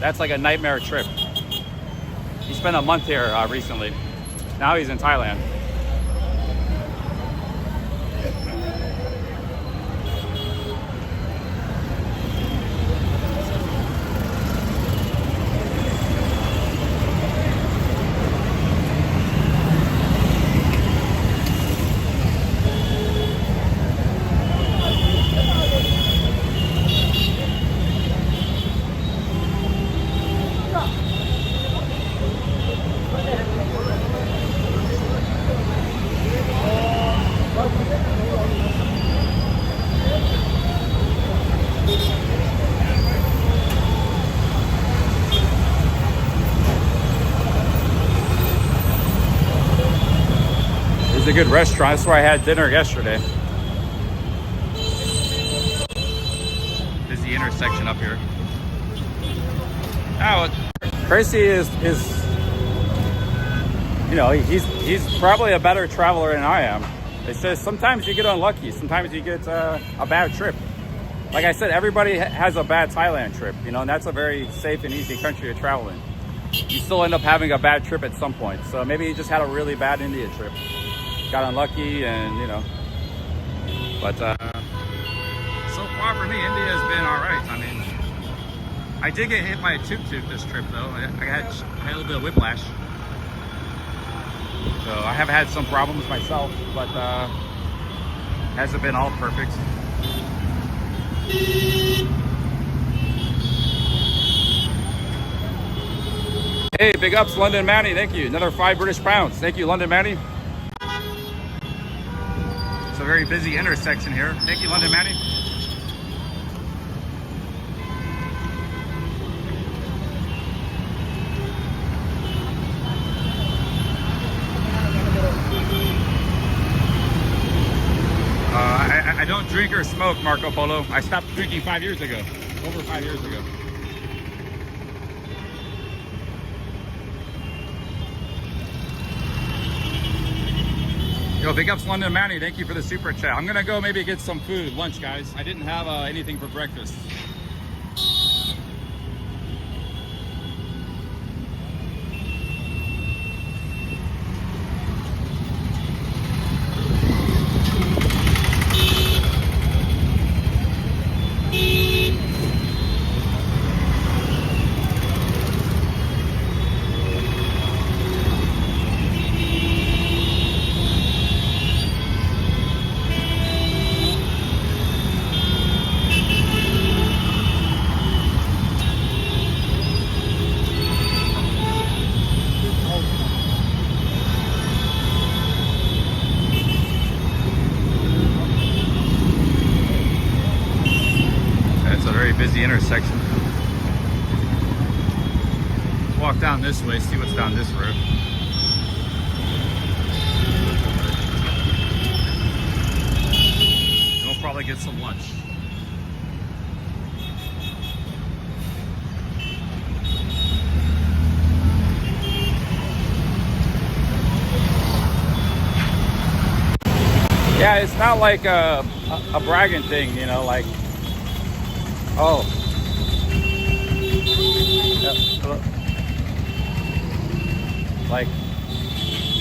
that's like a nightmare trip. He spent a month here recently. Now he's in Thailand. It's a good restaurant. That's where I had dinner yesterday. Busy intersection up here. Oh, Tracy is you know, he's probably a better traveler than I am. It says sometimes you get unlucky. Sometimes you get a bad trip. Like I said, everybody has a bad Thailand trip, you know, and that's a very safe and easy country to travel in. You still end up having a bad trip at some point. So maybe he just had a really bad India trip. Got unlucky, and you know, but so far for me, India has been all right. I mean, I did get hit by a tuk-tuk this trip though. I had a little bit of whiplash, so I have had some problems myself, but hasn't been all perfect. Hey, big ups, London Manny. Thank you. Another 5 British pounds. Thank you, London Manny. It's a very busy intersection here. Thank you, London Manny. I don't drink or smoke, Marco Polo. I stopped drinking 5 years ago. Over 5 years ago. Yo, big ups London Manny. Thank you for the super chat. I'm gonna go maybe get some food, lunch, guys. I didn't have anything for breakfast. Busy intersection. Let's walk down this way, see what's down this road. And we'll probably get some lunch. Yeah, it's not like a bragging thing, you know, like, oh. Like,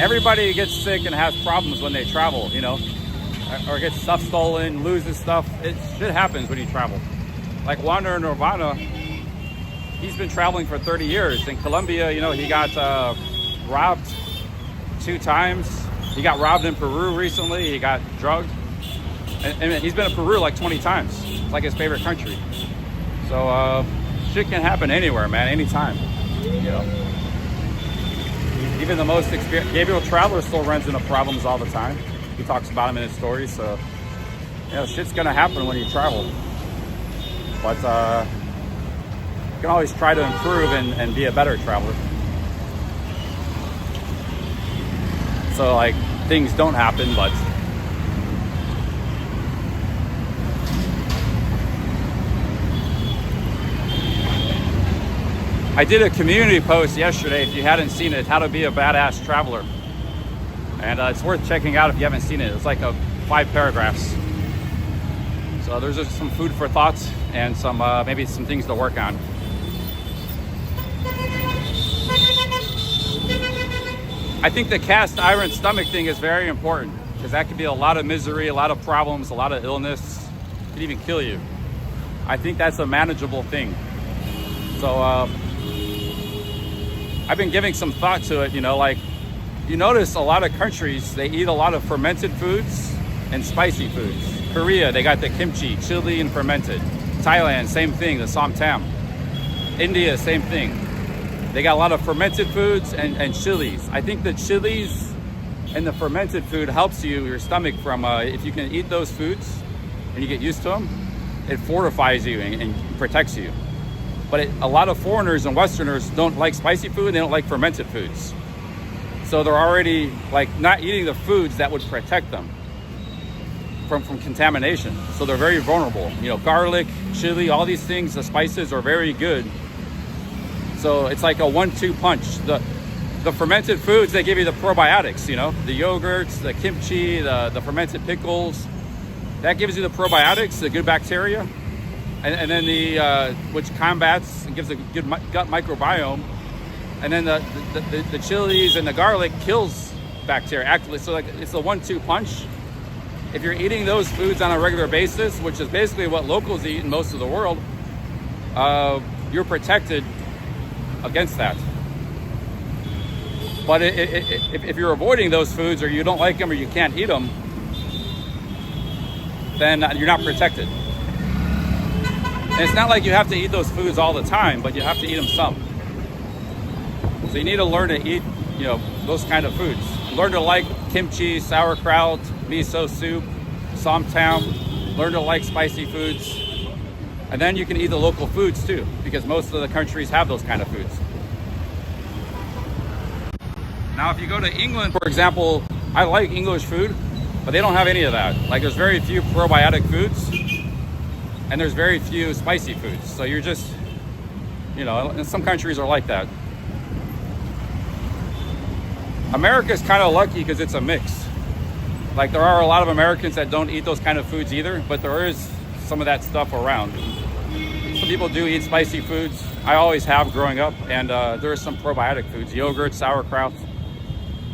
everybody gets sick and has problems when they travel, you know, or gets stuff stolen, loses stuff. Shit happens when you travel. Like Wander Nirvana, he's been traveling for 30 years. In Colombia, you know, he got robbed 2 times. He got robbed in Peru recently. He got drugged. And he's been to Peru like 20 times. It's like his favorite country. So shit can happen anywhere, man, anytime. You know, even the most experienced Gabriel Traveler still runs into problems all the time. He talks about them in his stories. So, you know, shit's gonna happen when you travel. But you can always try to improve and be a better traveler. So, like, things don't happen, but I did a community post yesterday, if you hadn't seen it, how to be a badass traveler. And it's worth checking out if you haven't seen it. It's like 5 paragraphs. So there's just some food for thought and some maybe some things to work on. I think the cast iron stomach thing is very important because that could be a lot of misery, a lot of problems, a lot of illness. It could even kill you. I think that's a manageable thing. So I've been giving some thought to it, you know, like you notice a lot of countries, they eat a lot of fermented foods and spicy foods. Korea, they got the kimchi, chili and fermented. Thailand, same thing, the som tam. India, same thing. They got a lot of fermented foods and chilies. I think the chilies and the fermented food helps your stomach from, if you can eat those foods and you get used to them, it fortifies you and protects you. But a lot of foreigners and Westerners don't like spicy food and they don't like fermented foods. So they're already like not eating the foods that would protect them from contamination. So they're very vulnerable. You know, garlic, chili, all these things, the spices are very good. So it's like a 1-2 punch. The fermented foods, they give you the probiotics, you know, the yogurts, the kimchi, the fermented pickles. That gives you the probiotics, the good bacteria. And then which combats and gives a good gut microbiome. And then the chilies and the garlic kills bacteria actively. So like it's a 1-2 punch. If you're eating those foods on a regular basis, which is basically what locals eat in most of the world, you're protected against that. But if you're avoiding those foods or you don't like them or you can't eat them, then you're not protected. And it's not like you have to eat those foods all the time, but you have to eat them some. So you need to learn to eat, you know, those kind of foods. Learn to like kimchi, sauerkraut, miso soup, som tam. Learn to like spicy foods. And then you can eat the local foods too, because most of the countries have those kind of foods. Now, if you go to England, for example, I like English food, but they don't have any of that. Like there's very few probiotic foods. And there's very few spicy foods. So you're just, you know, and some countries are like that. America's kind of lucky because it's a mix. Like there are a lot of Americans that don't eat those kind of foods either, but there is some of that stuff around. Some people do eat spicy foods. I always have growing up, and there are some probiotic foods, yogurt, sauerkraut,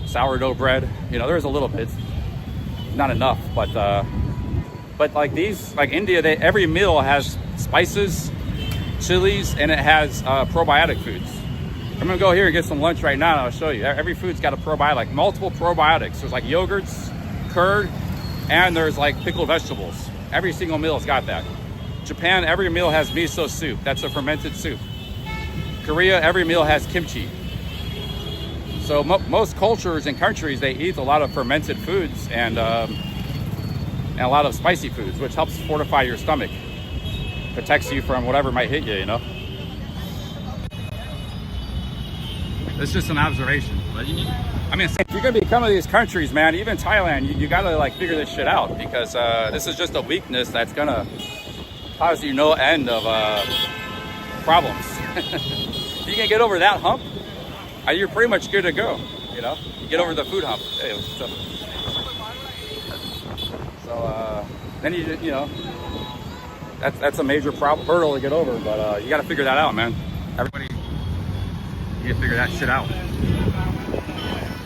sourdough bread. You know, there's a little bit, not enough, but like these, like India, every meal has spices, chilies, and it has probiotic foods. I'm gonna go here and get some lunch right now, and I'll show you. Every food's got a probiotic, like multiple probiotics. There's like yogurts, curd, and there's like pickled vegetables. Every single meal's got that. Japan, every meal has miso soup. That's a fermented soup. Korea, every meal has kimchi. So most cultures and countries, they eat a lot of fermented foods and a lot of spicy foods, which helps fortify your stomach. Protects you from whatever might hit you, you know? It's just an observation. But I mean, if you're gonna be coming to these countries, man, even Thailand, you gotta like figure this shit out, because this is just a weakness that's gonna cause you no end of problems. If you can get over that hump, you're pretty much good to go. You know, you get over the food hump. So then you know, that's a major hurdle to get over. But you got to figure that out, man. Everybody, you got to figure that shit out.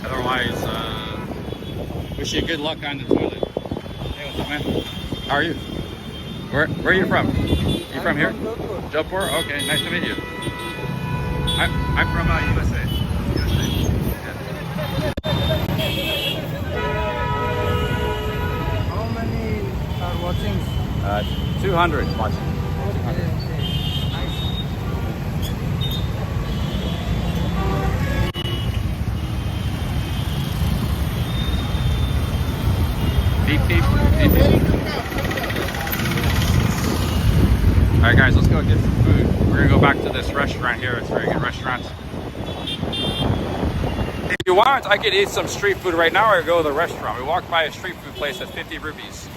Otherwise, wish you good luck on the toilet. Hey, what's up, man? How are you? Where are you from? You from here? Jodhpur? Okay, nice to meet you. I'm from USA. How many are watching? 200 watching. 200. Beep, beep, beep, beep. All right, guys, let's go get some food. We're gonna go back to this restaurant here. It's a very good restaurant. If you want, I could eat some street food right now or go to the restaurant. We walked by a street food place that's 50 rupees.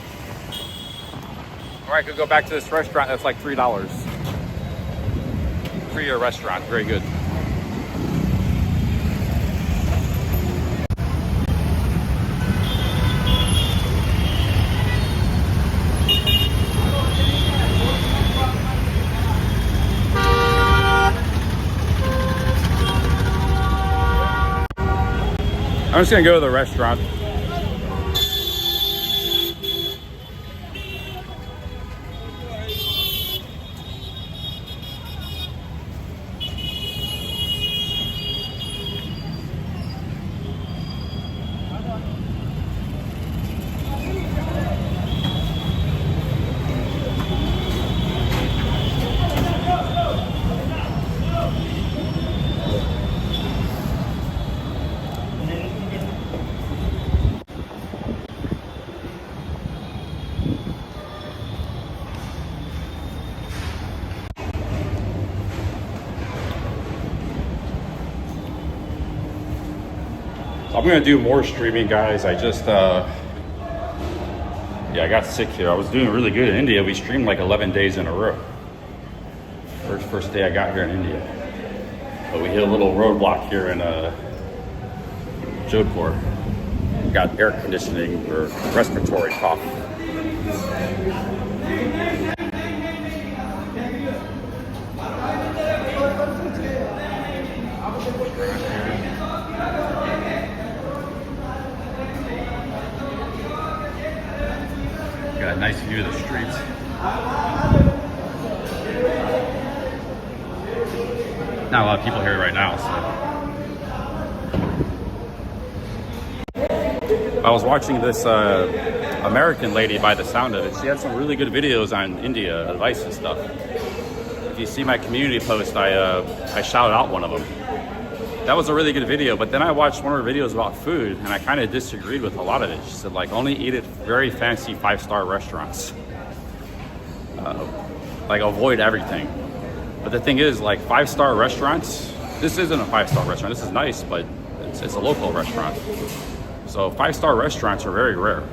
Or I could go back to this restaurant that's like $3. Free restaurant, very good. I'm just gonna go to the restaurant. I'm gonna do more streaming, guys. I just, I got sick here. I was doing really good in India. We streamed like 11 days in a row. First day I got here in India. But we hit a little roadblock here in Jodhpur. We got air conditioning for respiratory cough. Got a nice view of the streets. Not a lot of people here right now, so. I was watching this American lady by the sound of it. She had some really good videos on India, advice and stuff. If you see my community post, I shouted out one of them. That was a really good video, but then I watched one of her videos about food, and I kind of disagreed with a lot of it. She said, like, only eat at very fancy 5-star restaurants. Like, avoid everything. But the thing is, like, 5-star restaurants, this isn't a 5-star restaurant. This is nice, but it's a local restaurant. So 5-star restaurants are very rare.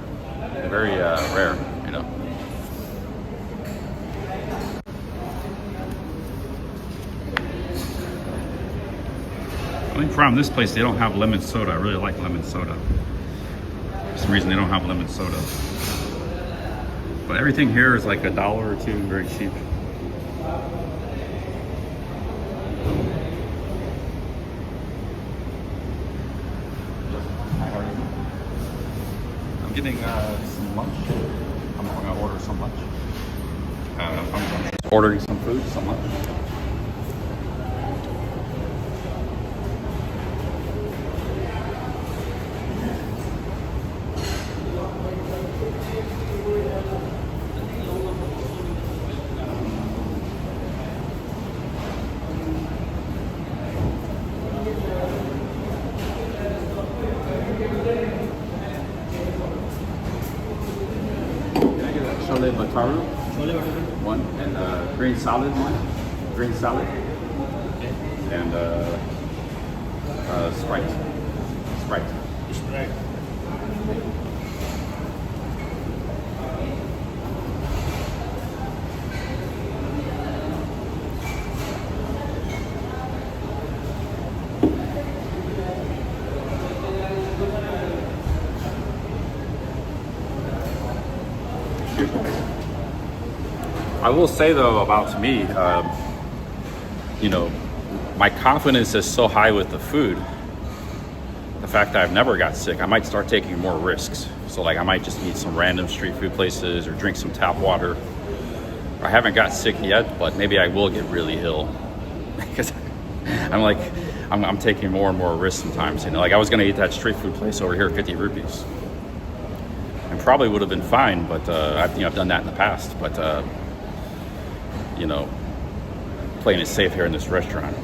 Very rare, you know. I think from this place, they don't have lemon soda. I really like lemon soda. some reason they don't have lemon soda. But everything here is like $1 or $2, very cheap. I'm getting some lunch. I'm gonna order some lunch. I'm ordering some food, some lunch. Chole bataru, one, and green salad, one, green salad, and Sprite. Right. I will say though about me, you know, my confidence is so high with the food. The fact that I've never got sick, I might start taking more risks. So like I might just eat some random street food places or drink some tap water. I haven't got sick yet, but maybe I will get really ill because I'm taking more and more risks sometimes. You know, like I was gonna eat that street food place over here, 50 rupees. And probably would have been fine, but I've done that in the past. But you know, playing it safe here in this restaurant.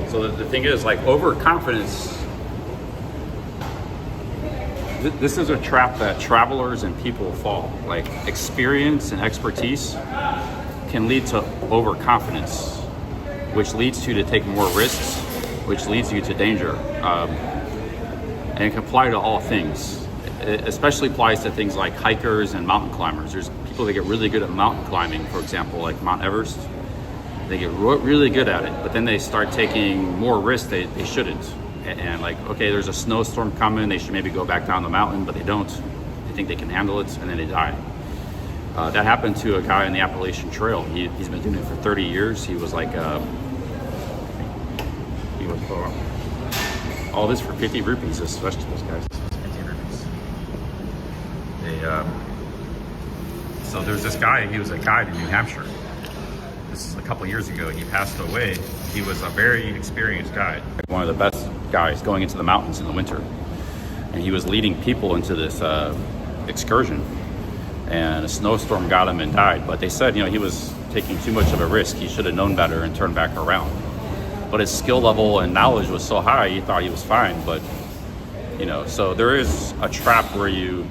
So the thing is, like, overconfidence, this is a trap that travelers and people fall. Like, experience and expertise can lead to overconfidence, which leads you to take more risks, which leads you to danger. And it can apply to all things. It especially applies to things like hikers and mountain climbers. There's people that get really good at mountain climbing, for example, like Mount Everest. They get really good at it, but then they start taking more risks they shouldn't. And like, okay, there's a snowstorm coming, they should maybe go back down the mountain, but they don't. They think they can handle it, and then they die. That happened to a guy on the Appalachian Trail. He's been doing it for 30 years. He was like, all this for 50 rupees, this vegetables, guys. This is 50 rupees. So there's this guy, he was a guide in New Hampshire. This is a couple years ago. He passed away. He was a very experienced guide. One of the best guys going into the mountains in the winter. And he was leading people into this excursion. And a snowstorm got him and died. But they said, you know, he was taking too much of a risk. He should have known better and turned back around. But his skill level and knowledge was so high, he thought he was fine. But, you know, so there is a trap where you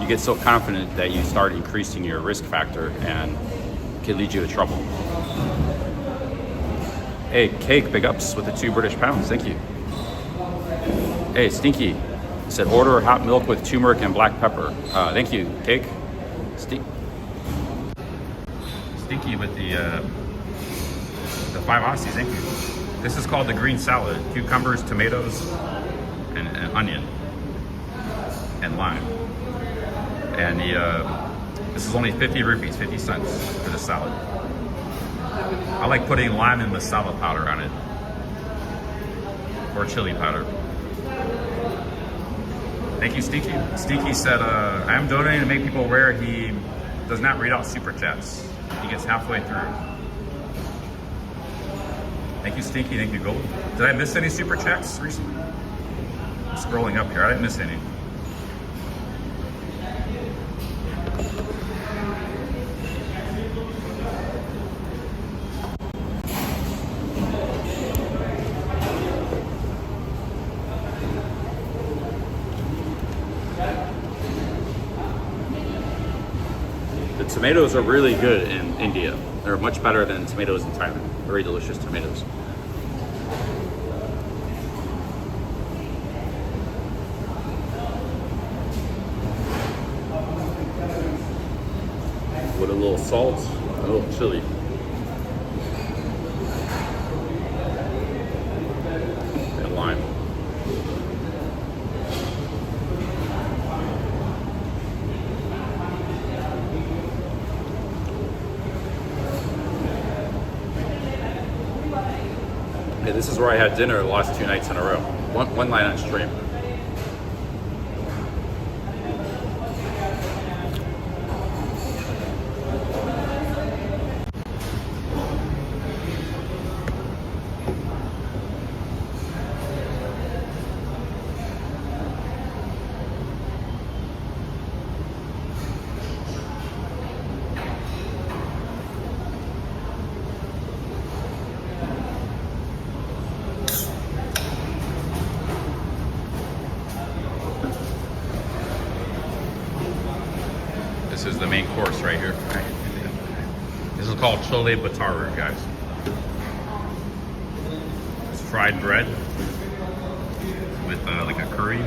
get so confident that you start increasing your risk factor and can lead you to trouble. Hey, Cake, big ups with the 2 British pounds. Thank you. Hey, Stinky said order hot milk with turmeric and black pepper. Thank you, Cake. Stinky with the 5 Aussies. Thank you. This is called the green salad: cucumbers, tomatoes, and onion, and lime. And this is only 50 rupees, 50 cents for the salad. I like putting lime and masala powder on it, or chili powder. Thank you, Stinky. Stinky said, I am donating to make people aware he does not read out super chats. He gets halfway through. Thank you, Stinky. Thank you, Gold. Did I miss any super chats recently? I'm scrolling up here. I didn't miss any. Tomatoes are really good in India. They're much better than tomatoes in Thailand. Very delicious tomatoes. little salt, a little chili. And lime. Hey, this is where I had dinner the last 2 nights in a row. One night on stream. This is the main course right here. This is called chole bataru, guys. It's fried bread with like a curry.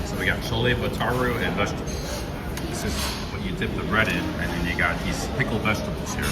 So we got chole bataru and vegetables. This is what you dip the bread in, and then you got these pickled vegetables here.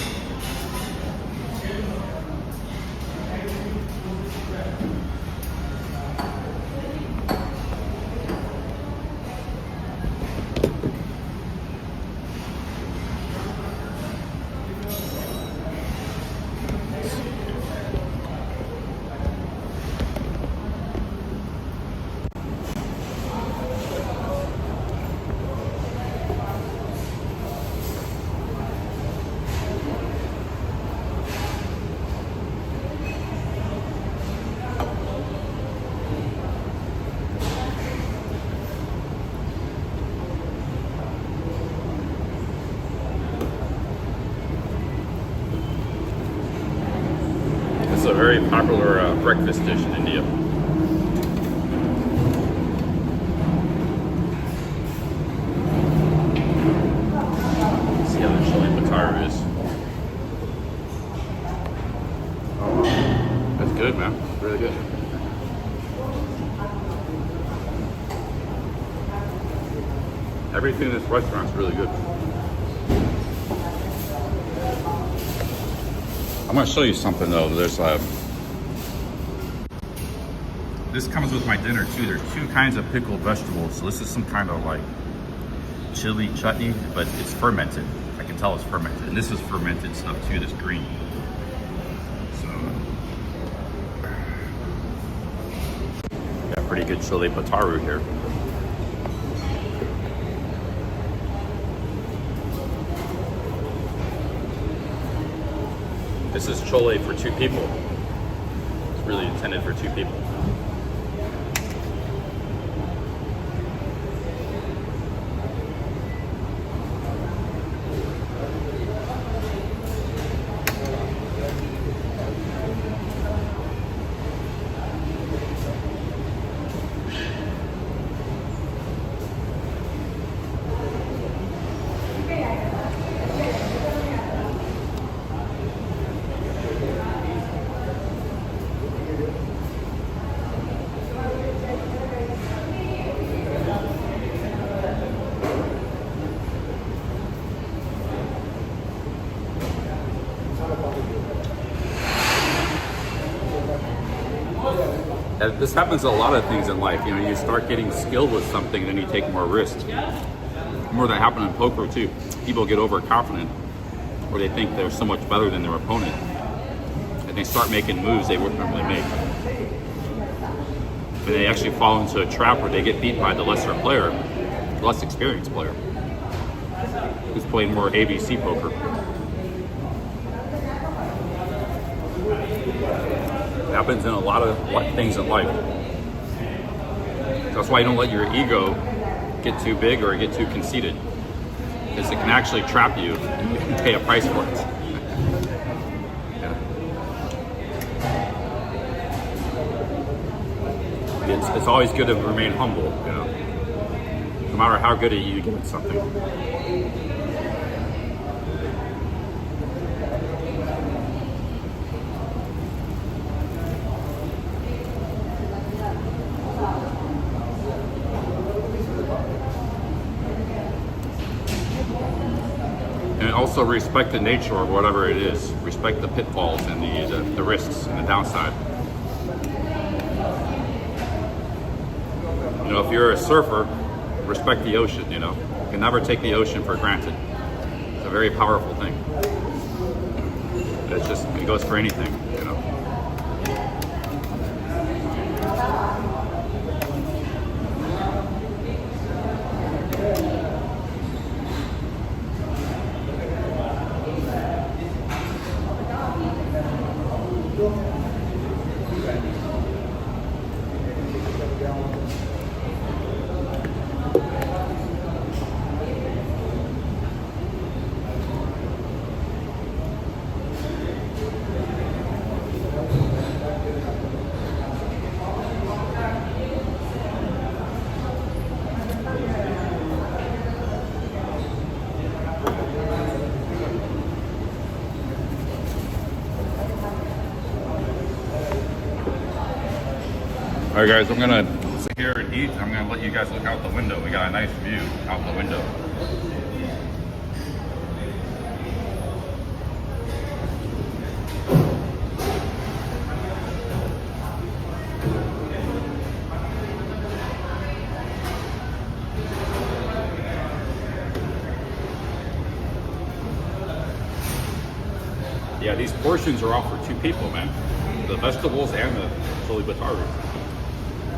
It's a very popular breakfast dish in India. See how the chole bataru is. That's good, man. It's really good. Everything in this restaurant is really good. I'm going to show you something though. There's this comes with my dinner too. There's 2 kinds of pickled vegetables. So this is some kind of like chili chutney, but it's fermented. I can tell it's fermented. And this is fermented stuff too, this green. So got pretty good chole bataru here. This is chole for 2 people. It's really intended for 2 people. This happens to a lot of things in life. You know, you start getting skilled with something, then you take more risks. More that happened in poker too. People get overconfident, or they think they're so much better than their opponent, and they start making moves they wouldn't normally make. But they actually fall into a trap where they get beat by the lesser player, the less experienced player, who's playing more ABC poker. It happens in a lot of things in life. That's why you don't let your ego get too big or get too conceited, because it can actually trap you and pay a price for it. Yeah. It's always good to remain humble, you know, no matter how good you get at something. also respect the nature of whatever it is. Respect the pitfalls and the risks and the downside. You know, if you're a surfer, respect the ocean, you know. You can never take the ocean for granted. It's a very powerful thing. It's just, it goes for anything, you know. All right, guys, I'm gonna sit here and eat. I'm gonna let you guys look out the window. We got a nice view out the window. Yeah, these portions are all for 2 people, man. The vegetables and the chili bataru.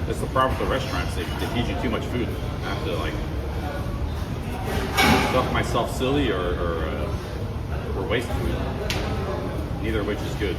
That's the problem with the restaurants. They feed you too much food. I have to like stuff myself silly or waste food. Neither of which is good.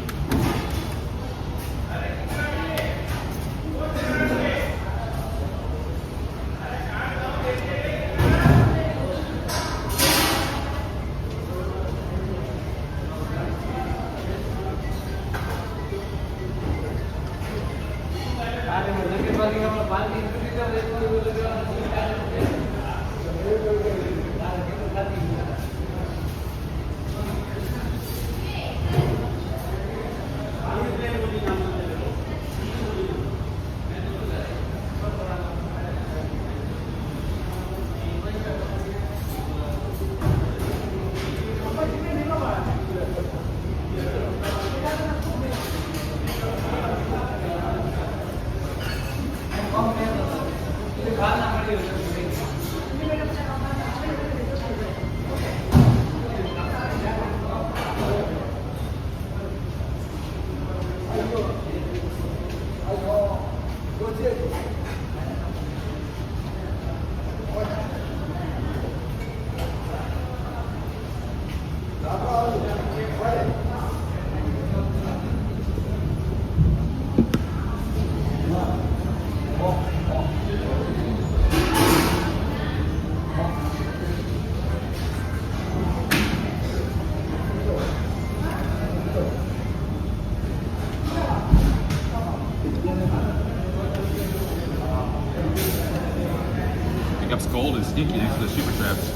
Pickup's cold and sneaky next to the super traps.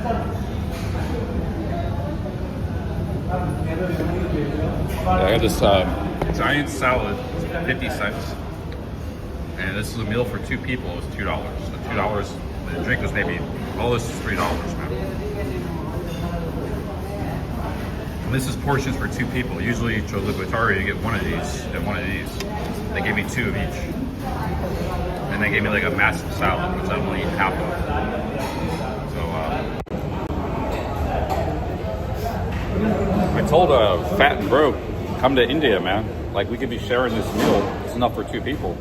Yeah, I got this giant salad, 50 cents. And this is a meal for 2 people. It was $2. So $2. The drink was maybe, all this is $3, man. And this is portions for 2 people. Usually, Cholibatari, you get one of these and one of these. They gave me 2 of each. And they gave me like a massive salad, which I'm only eating half of. So, I told Fat and Broke, come to India, man. Like, we could be sharing this meal. It's enough for 2 people.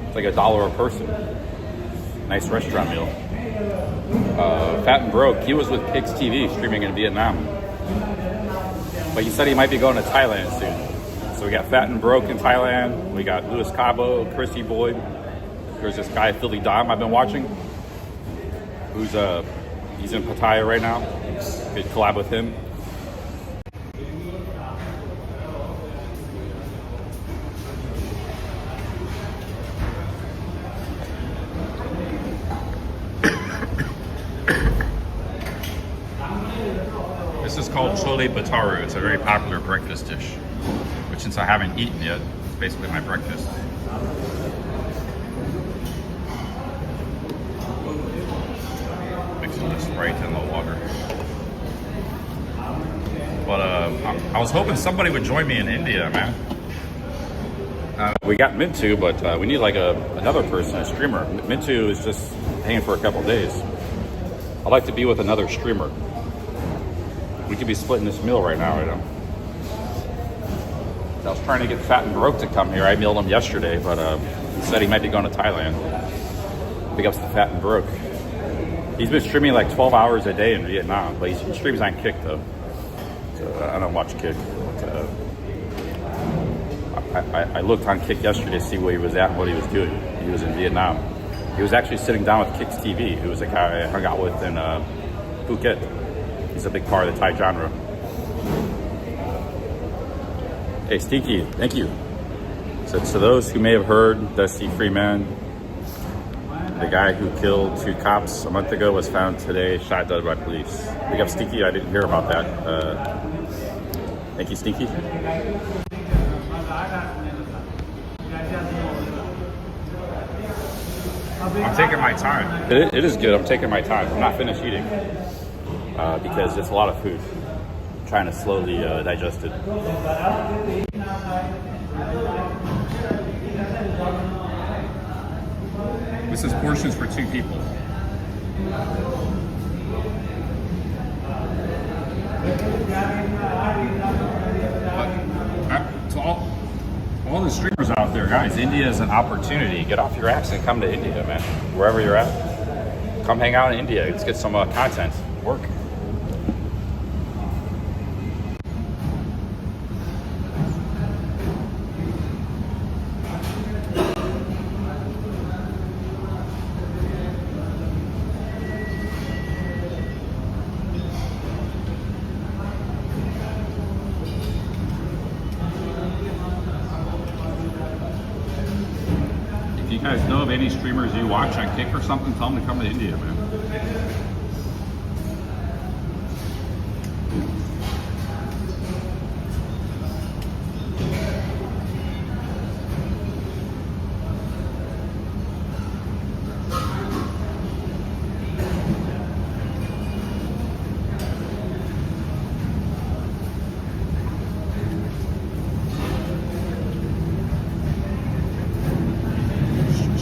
It's like $1 a person. Nice restaurant meal. Fat and Broke, he was with Pigs TV streaming in Vietnam. But he said he might be going to Thailand soon. So we got Fat and Broke in Thailand. We got Louis Cabo, Chrissy Boyd. There's this guy, Philly Dom, I've been watching. Who's he's in Pattaya right now. Could collab with him. This is called Chole Bataru. It's a very popular breakfast dish, which since I haven't eaten yet, it's basically my breakfast. Mixing this right in the water. But I was hoping somebody would join me in India, man. We got Mintu, but we need like another person, a streamer. Mintu is just hanging for a couple days. I'd like to be with another streamer. We could be splitting this meal right now, I was trying to get Fat and Broke to come here. I mailed him yesterday, but he said he might be going to Thailand. Big ups to Fat and Broke. He's been streaming like 12 hours a day in Vietnam, but he streams on Kick though. So I don't watch Kick. But, I looked on Kick yesterday to see where he was at and what he was doing. He was in Vietnam. He was actually sitting down with Kicks TV, who was a guy I hung out with in Phuket. He's a big part of the Thai genre. Hey, Stinky, thank you. So to those who may have heard, Dusty Freeman, the guy who killed 2 cops a month ago, was found today, shot dead by police. Big up Stinky, I didn't hear about that. Thank you, Stinky. I'm taking my time. It is good. I'm taking my time. I'm not finished eating because it's a lot of food. I'm trying to slowly digest it. This is portions for 2 people. To all the streamers out there, guys, India is an opportunity. Get off your ass and come to India, man. Wherever you're at, come hang out in India. Let's get some content. Work. If you guys know of any streamers you watch on Kick or something, tell them to come to India, man.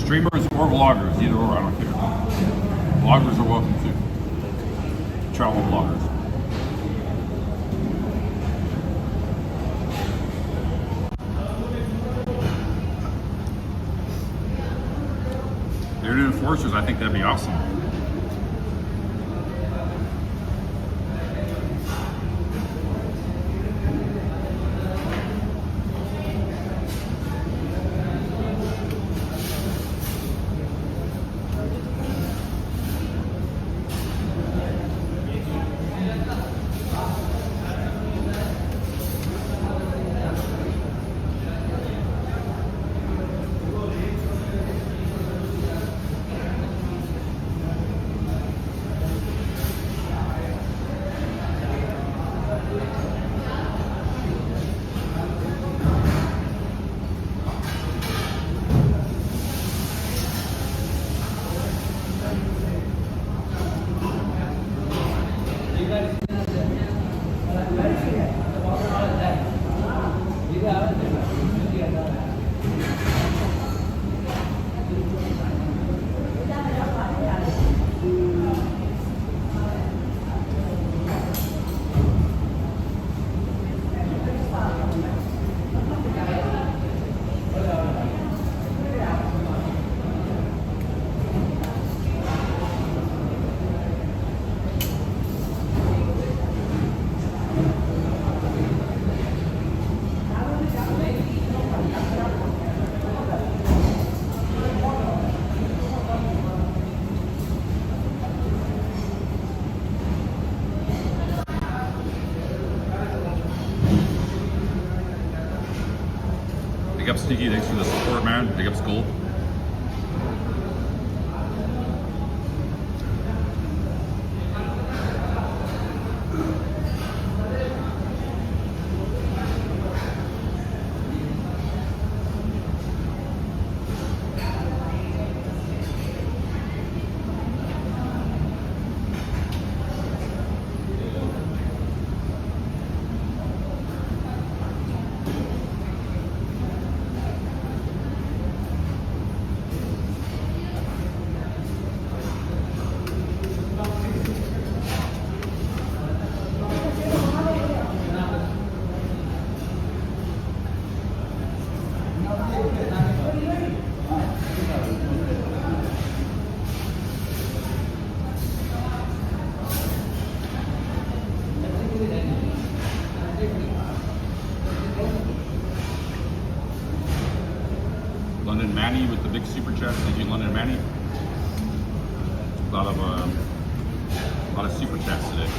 Streamers or vloggers, either or, I don't care. Vloggers are welcome too. Travel vloggers. They're doing forces, I think that'd be awesome. Sticky, thanks for the support, man. Big up Skull. London Manny with the big super chat. Thank you, London Manny. A lot of super chats today.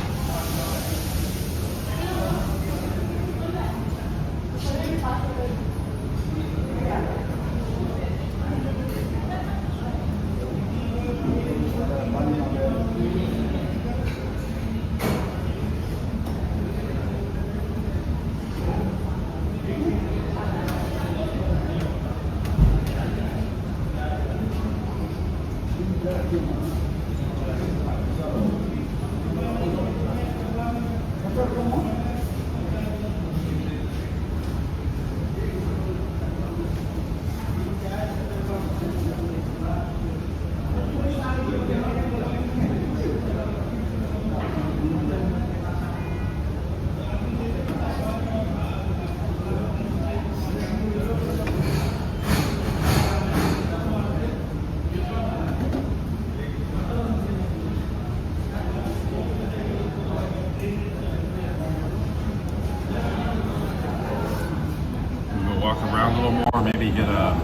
Walk around a little more, maybe get a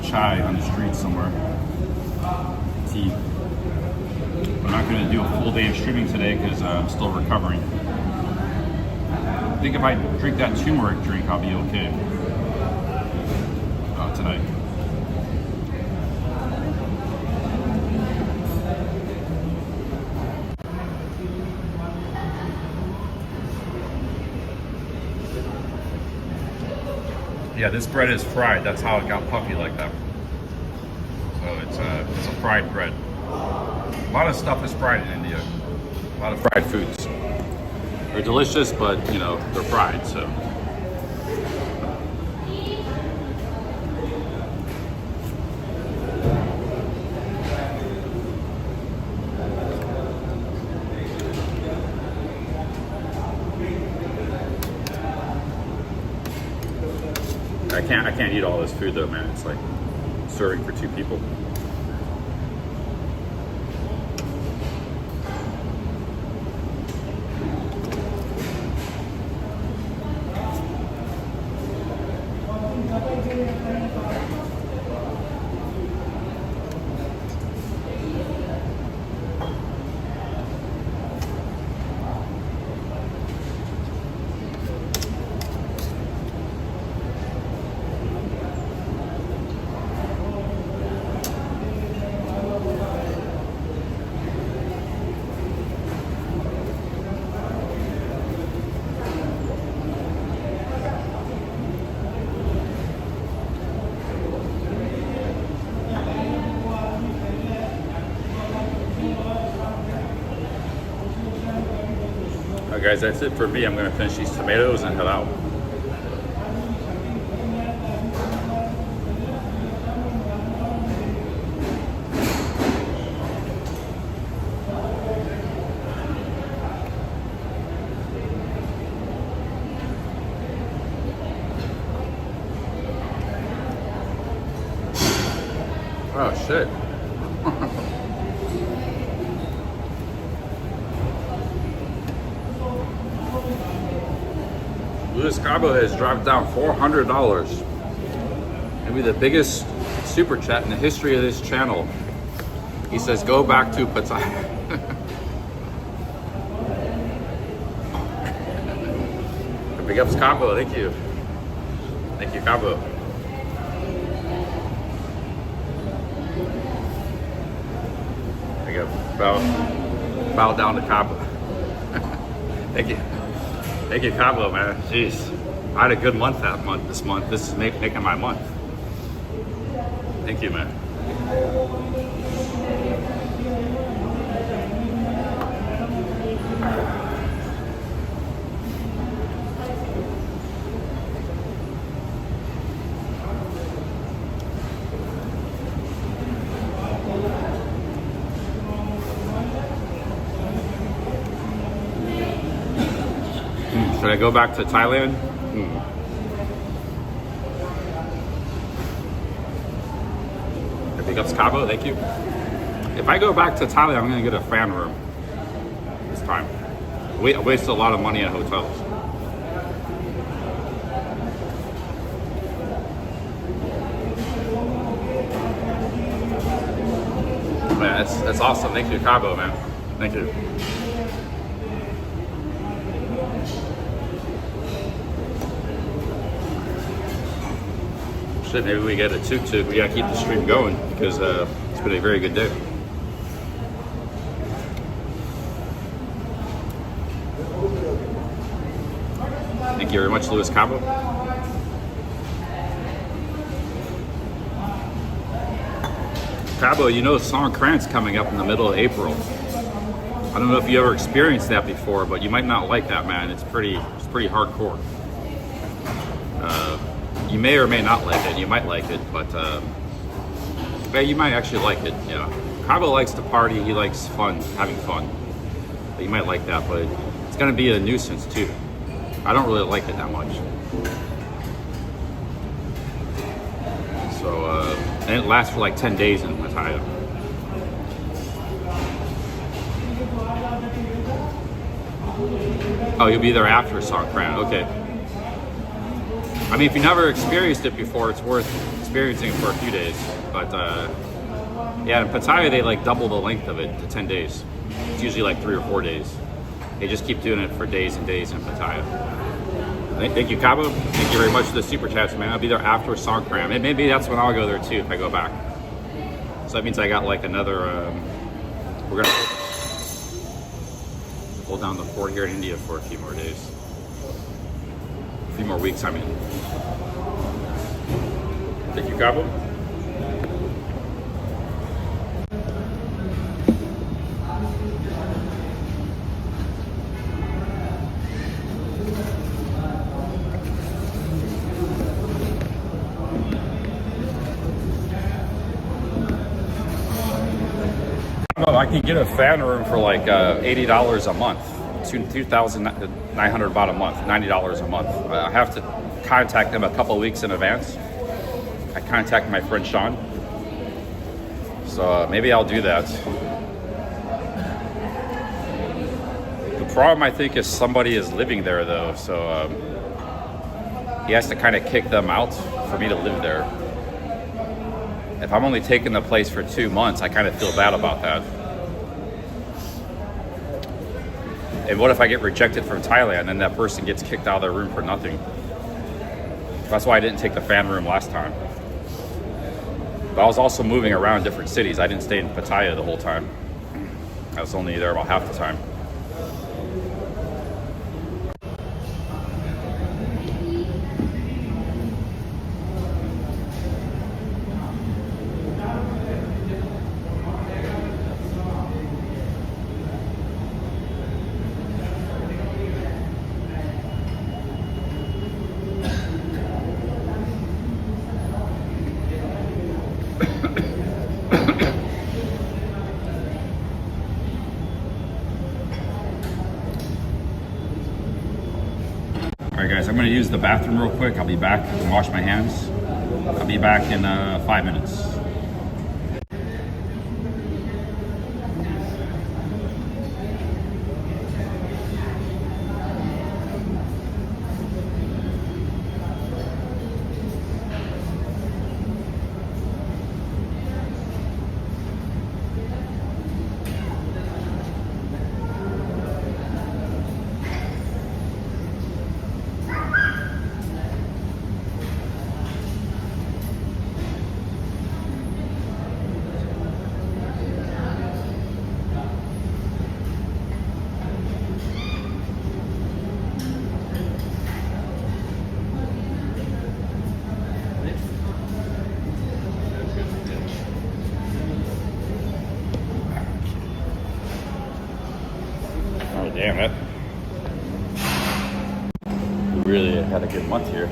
chai on the street somewhere. Tea. I'm not going to do a full day of streaming today because I'm still recovering. I think if I drink that turmeric drink, I'll be okay tonight. Yeah, this bread is fried. That's how it got puffy like that. So it's a fried bread. A lot of stuff is fried in India. A lot of fried foods. They're delicious, but you know, they're fried, so. I can't eat all this food though, man. It's like serving for 2 people. Alright guys, that's it for me. I'm going to finish these tomatoes and head out. Oh shit. Luis Cabo has dropped down $400. Maybe the biggest super chat in the history of this channel. He says, go back to Pattaya. Big ups Cabo, thank you. Thank you, Cabo. to bow down to Cabo. Thank you. Thank you, Cabo, man. Jeez. I had a good month this month. This is making my month. Thank you, man. Should I go back to Thailand? Big ups, Cabo, thank you. If I go back to Thailand, I'm gonna get a fan room this time. I wasted a lot of money at hotels. Man, that's awesome. Thank you, Cabo, man. Thank you. Shit, maybe we get a tuk-tuk. We gotta keep the stream going because it's been a very good day. Thank you very much, Louis Cabo. Cabo, you know Songkran's coming up in the middle of April. I don't know if you ever experienced that before, but you might not like that, man. It's pretty hardcore. You may or may not like it. You might like it, but you might actually like it. Yeah, Cabo likes to party. He likes fun, having fun. But you might like that, but it's gonna be a nuisance too. I don't really like it that much. So, and it lasts for like 10 days in Pattaya. Oh, you'll be there after Songkran. Okay. I mean, if you never experienced it before, it's worth experiencing it for a few days. But yeah, in Pattaya, they like double the length of it to 10 days. It's usually like 3 or 4 days. They just keep doing it for days and days in Pattaya. Thank you, Cabo. Thank you very much for the super chats, man. I'll be there after Songkran. And maybe that's when I'll go there too if I go back. So that means I got like another. We're gonna hold down the fort here in India for a few more days. A few more weeks, I mean. Thank you, Cabo. I can get a fan room for like $80 a month, 2,900 baht a month, $90 a month. I have to contact them a couple of weeks in advance. I contact my friend Sean, so maybe I'll do that. The problem, I think, is somebody is living there though, so he has to kind of kick them out for me to live there. If I'm only taking the place for 2 months, I kind of feel bad about that. And what if I get rejected from Thailand and that person gets kicked out of their room for nothing? That's why I didn't take the fan room last time. But I was also moving around different cities. I didn't stay in Pattaya the whole time. I was only there about half the time. Alright guys, I'm going to use the bathroom real quick. I'll be back and wash my hands. I'll be back in 5 minutes. Damn it. We really had a good month here.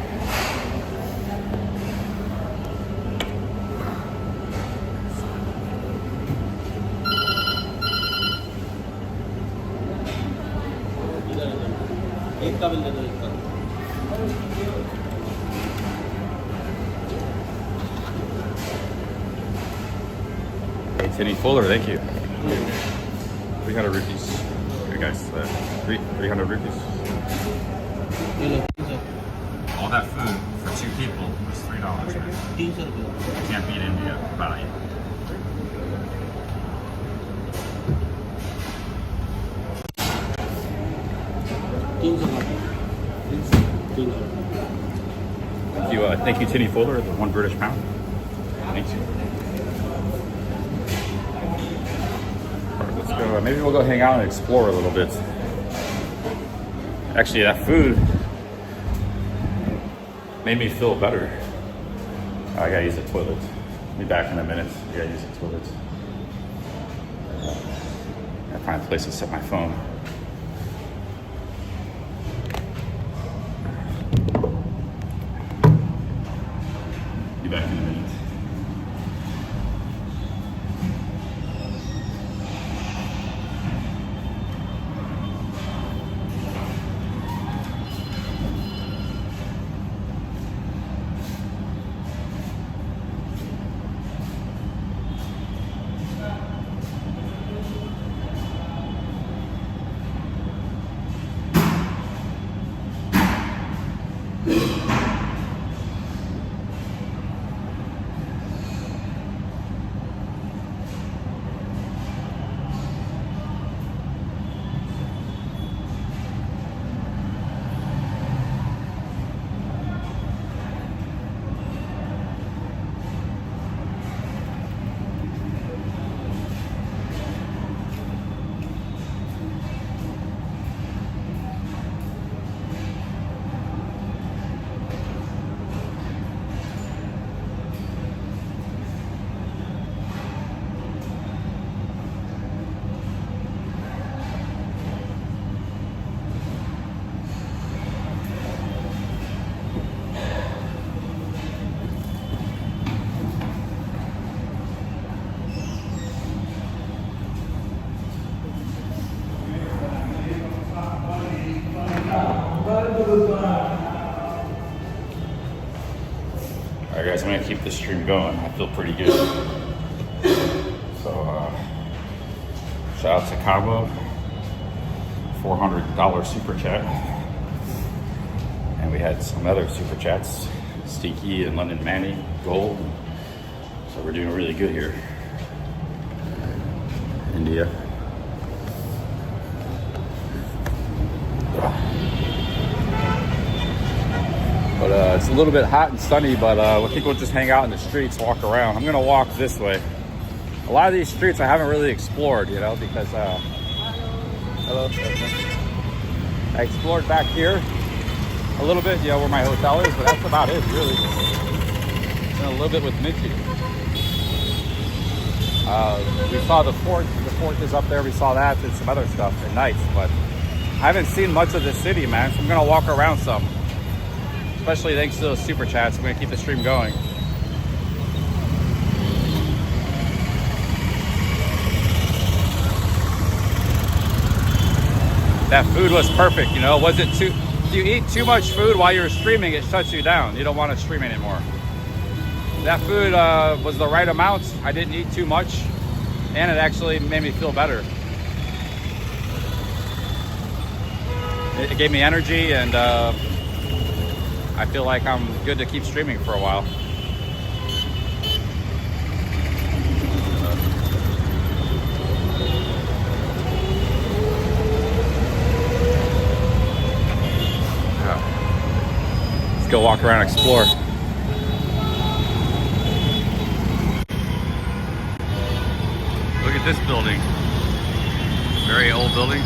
Hey, Tinny Fuller, thank you. 300 rupees. Here, guys. 300 rupees. All that food for 2 people was $3. Right? You can't beat India value. Thank you, Tinny Fuller, the £1 British pound. Thanks. All right, let's go. Maybe we'll go hang out and explore a little bit. Actually, that food made me feel better. I gotta use the toilet. I'll be back in a minute. I gotta use the toilet. Gotta find a place to set my phone. Be back in a minute. Alright guys, I'm gonna keep this stream going. I feel pretty good. So shout out to Cabo, $400 super chat. And we had some other super chats, Steaky and London Manny, Gold. So we're doing really good here. India. But it's a little bit hot and sunny, but I think we'll just hang out in the streets, walk around. I'm gonna walk this way. A lot of these streets I haven't really explored, you know, because hello. I explored back here a little bit, you know, where my hotel is, but that's about it, really. And a little bit with Minty. We saw the fort. The fort is up there. We saw that and some other stuff at night, but I haven't seen much of the city, man. So I'm gonna walk around some. Especially thanks to those super chats. I'm gonna keep the stream going. That food was perfect, you know. Was it too? If you eat too much food while you're streaming, it shuts you down. You don't want to stream anymore. That food was the right amount. I didn't eat too much, and it actually made me feel better. It gave me energy, and I feel like I'm good to keep streaming for a while. Let's go walk around and explore. Look at this building. Very old building.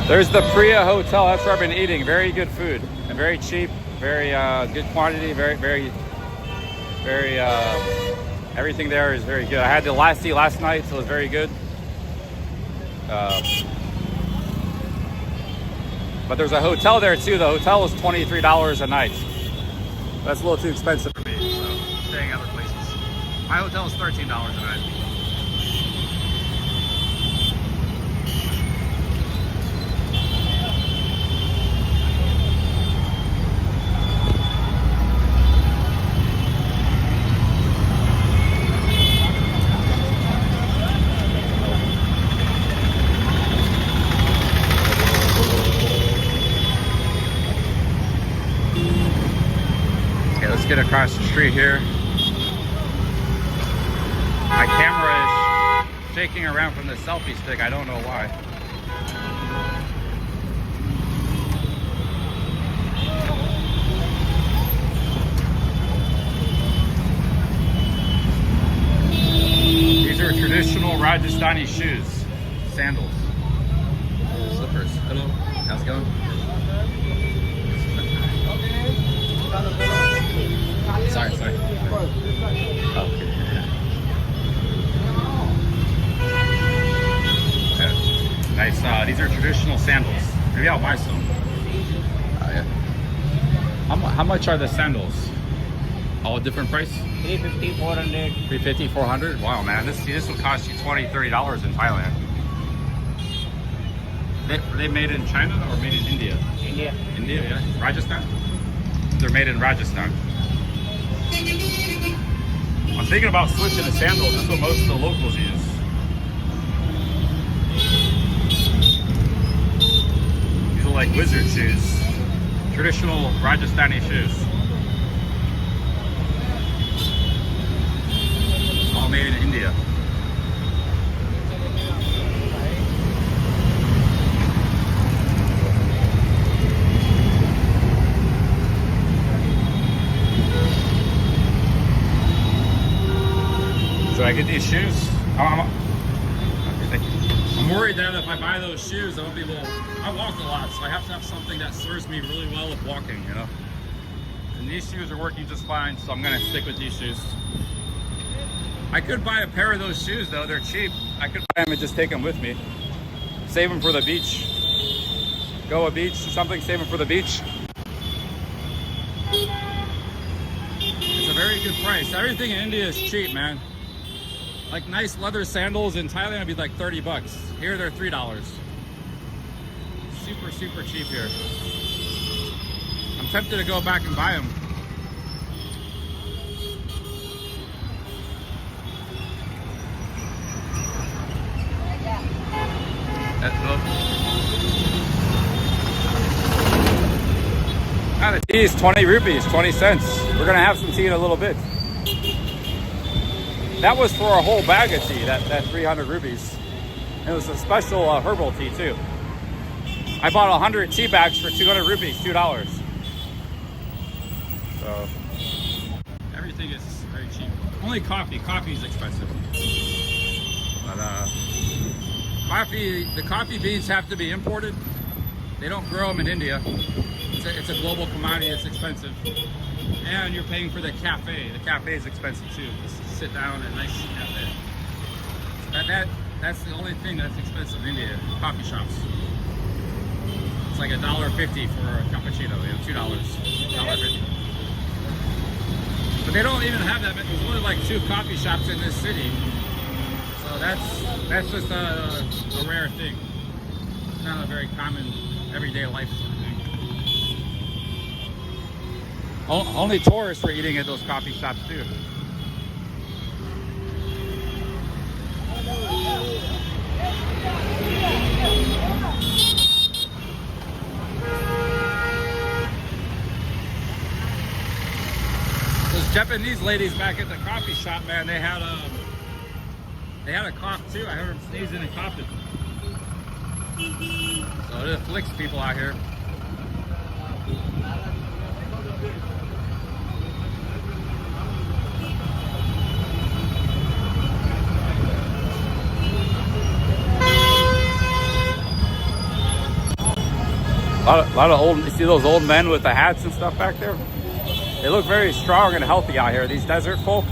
There's the Priya Hotel. That's where I've been eating. Very good food and very cheap. Very good quantity. Very Very, everything there is very good. I had the lassi last night, so it was very good. But there's a hotel there too. The hotel is $23 a night. That's a little too expensive for me, so I'm staying at other places. My hotel is $13 a night. Let's get across the street here. My camera is shaking around from the selfie stick. I don't know why. These are traditional Rajasthani shoes, sandals, slippers. Hello, how's it going? Sorry. Okay. Nice. These are traditional sandals. Maybe I'll buy some. Yeah. How much are the sandals? All a different price? 350, 400. 350, 400? Wow, man. This will cost you $20, $30 in Thailand. Are they made in China or made in India? India. India, yeah. Rajasthan? They're made in Rajasthan. I'm thinking about switching to sandals. That's what most of the locals use. These are like wizard shoes. Traditional Rajasthani shoes. All made in India. Should I get these shoes? I'm worried that if I buy those shoes, I won't be able. I walk a lot, so I have to have something that serves me really well with walking, you know. And these shoes are working just fine, so I'm gonna stick with these shoes. I could buy a pair of those shoes though; they're cheap. I could buy them and just take them with me. Save them for the beach. Go a beach or something. Save them for the beach. It's a very good price. Everything in India is cheap, man. Like nice leather sandals in Thailand would be like 30 bucks. Here they're $3. Super, super cheap here. I'm tempted to go back and buy them. The tea is 20 rupees, 20 cents. We're gonna have some tea in a little bit. That was for a whole bag of tea, that 300 rupees. It was a special herbal tea too. I bought 100 tea bags for 200 rupees, $2. So everything is very cheap. Only coffee is expensive. But the coffee beans have to be imported. They don't grow them in India. It's a global commodity, it's expensive. And you're paying for the cafe. The cafe is expensive too. Just sit down at a nice cafe. That's the only thing that's expensive in India, coffee shops. It's like $1.50 for a cappuccino, $2, $1.50. But they don't even have that many. There's only like 2 coffee shops in this city. So that's just a rare thing. It's not a very common everyday life sort of thing. Only tourists were eating at those coffee shops too. Those Japanese ladies back at the coffee shop, man, they had a cough too. I heard them sneezing and coughing. So it afflicts people out here. A lot of old, you see those old men with the hats and stuff back there? They look very strong and healthy out here. These desert folk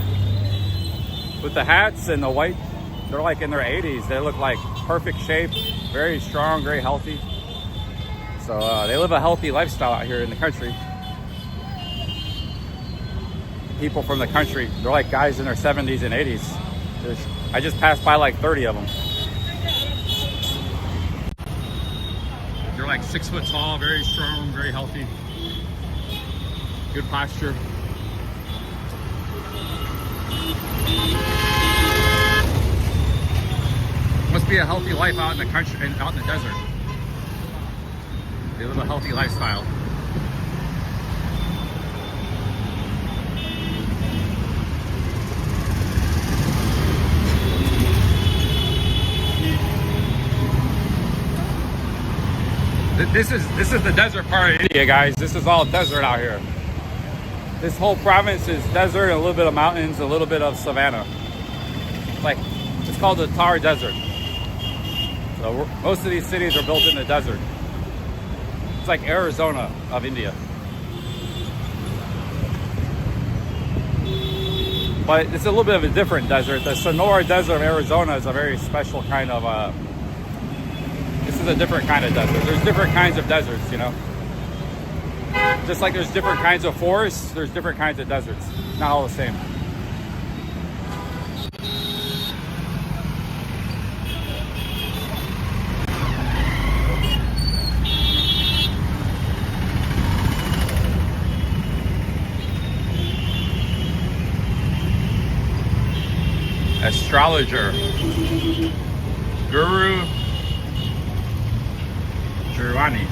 with the hats and the white, they're like in their 80s. They look like perfect shape, very strong, very healthy. So they live a healthy lifestyle out here in the country. People from the country, they're like guys in their 70s and 80s. I just passed by like 30 of them. They're like 6 foot tall, very strong, very healthy. Good posture. Must be a healthy life out in the country and out in the desert. They live a healthy lifestyle. This is the desert part of India, guys. This is all desert out here. This whole province is desert, and a little bit of mountains, a little bit of savanna. It's called the Thar Desert. So most of these cities are built in the desert. It's like Arizona of India. But it's a little bit of a different desert. The Sonora Desert of Arizona is a very special kind of, this is a different kind of desert. There's different kinds of deserts, you know. Just like there's different kinds of forests, there's different kinds of deserts. Not all the same. Astrologer, Guru Jirvani.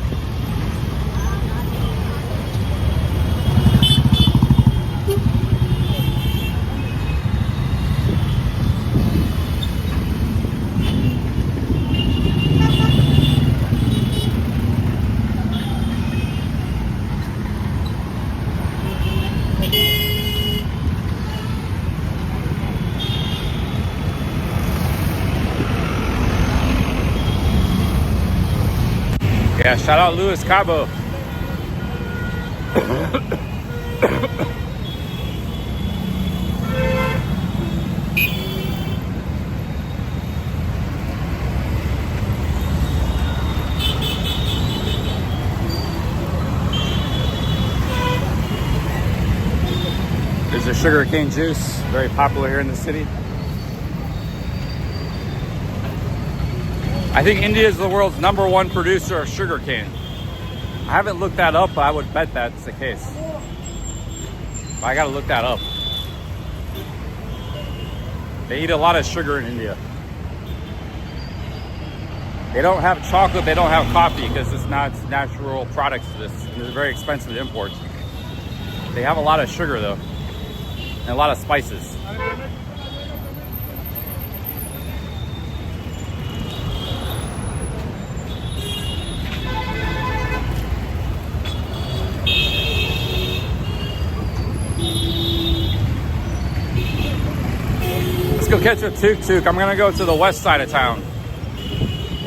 Yeah, shout out Luis Cabo. There's a sugarcane juice, very popular here in the city. I think India is the world's #1 producer of sugarcane. I haven't looked that up, but I would bet that's the case. I gotta look that up. They eat a lot of sugar in India. They don't have chocolate, they don't have coffee because it's not natural products. It's very expensive to import. They have a lot of sugar though, and a lot of spices. Go catch a tuk-tuk. I'm gonna go to the west side of town.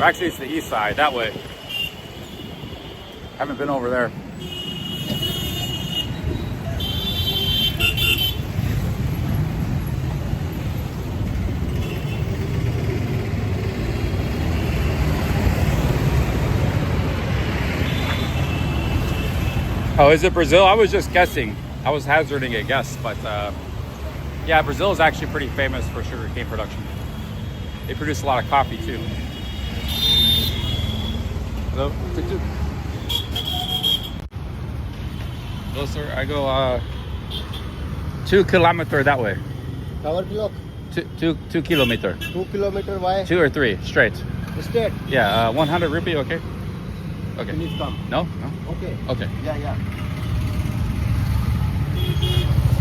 Actually, it's the east side, that way. Haven't been over there. Oh, is it Brazil? I was just guessing. I was hazarding a guess, but yeah, Brazil is actually pretty famous for sugarcane production. They produce a lot of coffee too. Hello, tuk-tuk. Hello, sir. I go 2 kilometer that way. Cover block. 2 kilometer. 2 kilometer why? 2 or 3 straight. Straight. Yeah, 100 rupee. Okay. Okay. Please come. No. Okay. Okay. Yeah.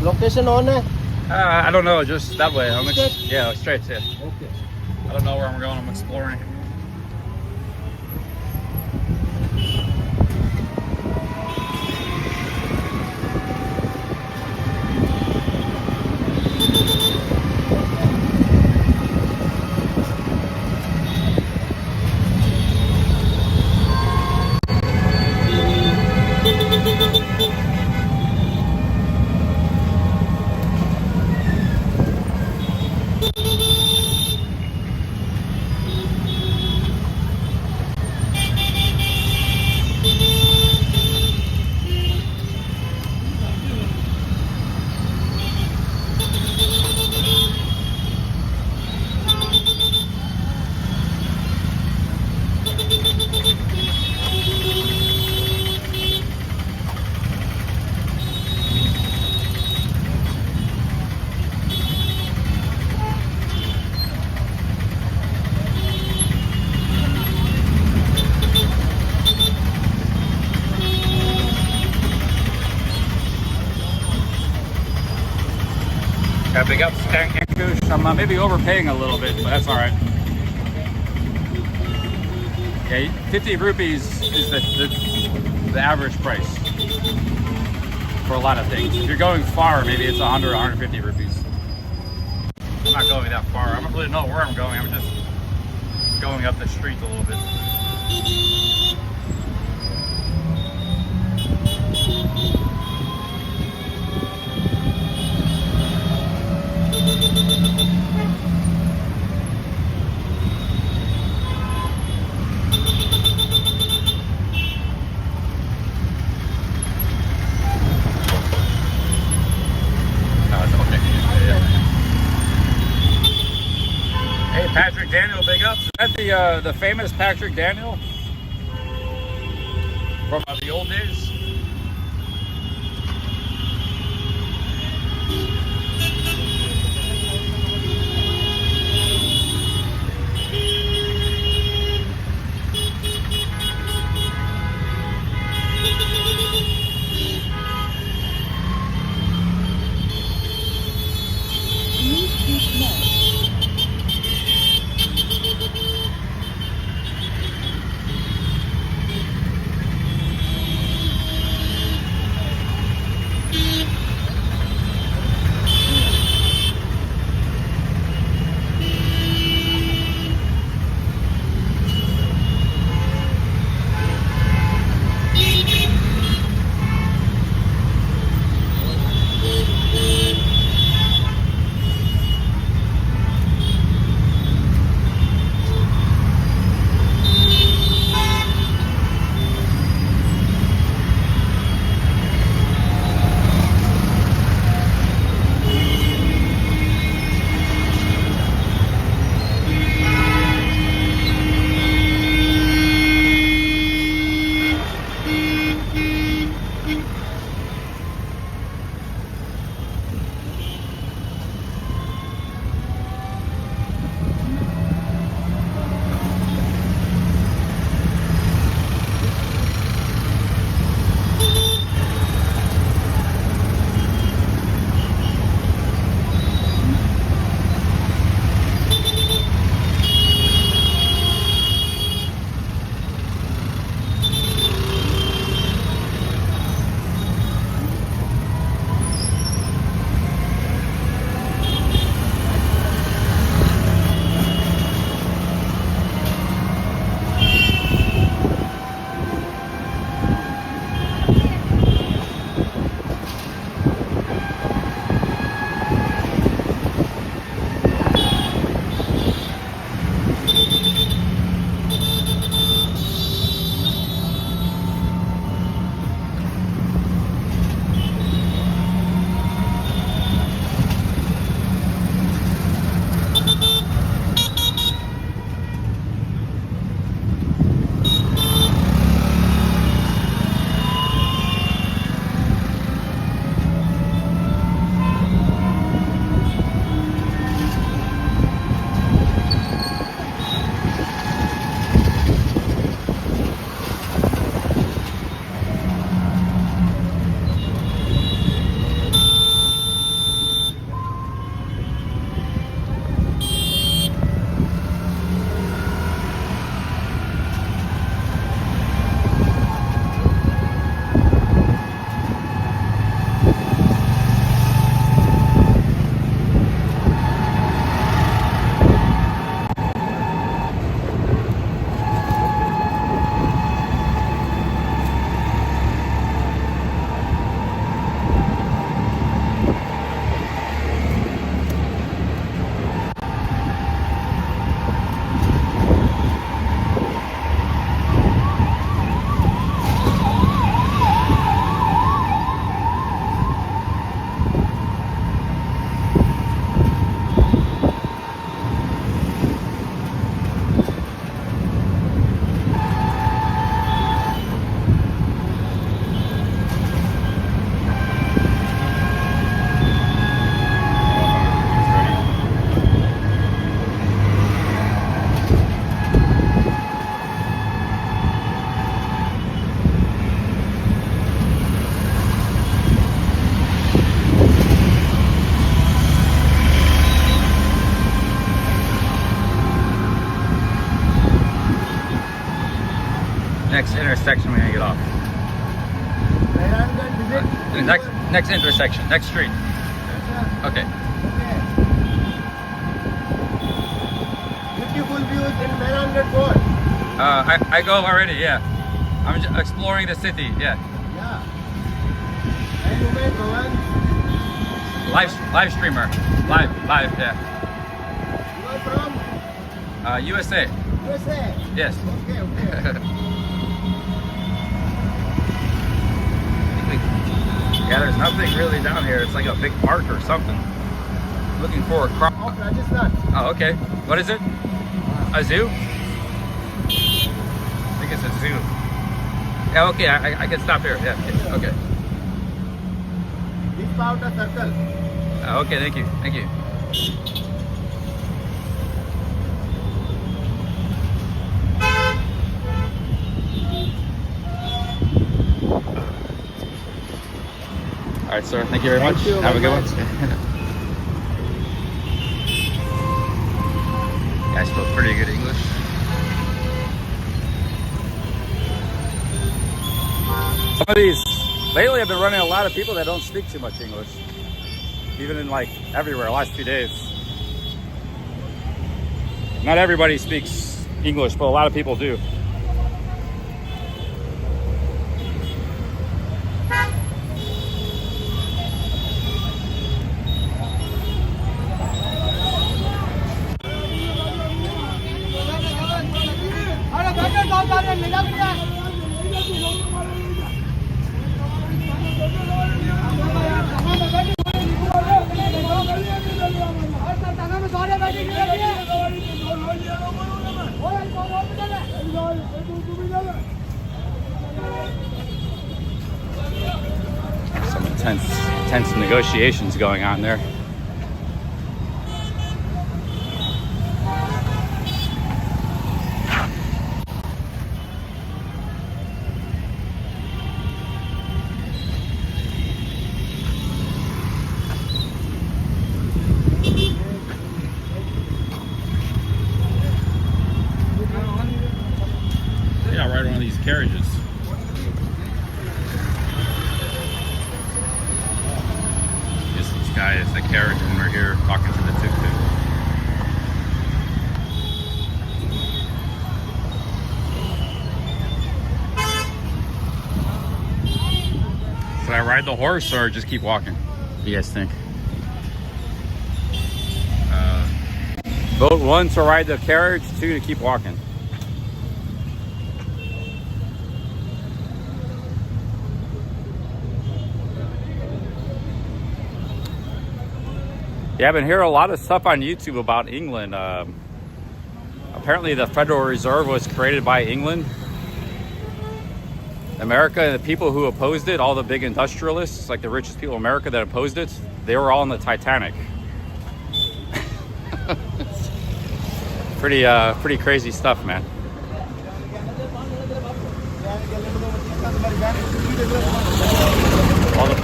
Location on hai? I don't know. Just that way. Straight? Yeah, straight. Yeah. Okay. I don't know where I'm going. I'm exploring. Yeah, big ups, Ankush. I'm maybe overpaying a little bit, but that's all right. Okay, 50 rupees is the average price for a lot of things. If you're going far, maybe it's 100, 150 rupees. I'm not going that far. I don't really know where I'm going. I'm just going up the street a little bit. Hey, Patrick Daniel, big ups. Is that the famous Patrick Daniel from the old days? next intersection we're gonna get off. Next intersection, next street. Okay. Beautiful views in Mehrangarh Fort. I go already, yeah. I'm just exploring the city, yeah. Yeah. And you may go on. Live streamer. Live, yeah. You are from USA. USA? Yes. Okay, okay. Yeah, there's nothing really down here. It's like a big park or something. Looking for a crop. Of Rajasthan. Oh, okay. What is it? A zoo? I think it's a zoo. Yeah, okay. I can stop here. Yeah. Okay. This part of circle. Okay. Thank you. Thank you. All right, sir. Thank you very much. Thank you Have a very good one. Yeah, I spoke pretty good English. Some of these, lately I've been running a lot of people that don't speak too much English. Even in like everywhere, last few days. Not everybody speaks English, but a lot of people do. Some intense negotiations going on there. Yeah, right on one of these carriages. This guy is the carriage, and we're here talking to the tuk-tuk. Should I ride the horse or just keep walking? What do you guys think? Vote 1 to ride the carriage, 2 to keep walking. Yeah, I've been hearing a lot of stuff on YouTube about England. Apparently the Federal Reserve was created by England. America, and the people who opposed it, all the big industrialists, like the richest people in America that opposed it, they were all in the Titanic. Pretty crazy stuff, man.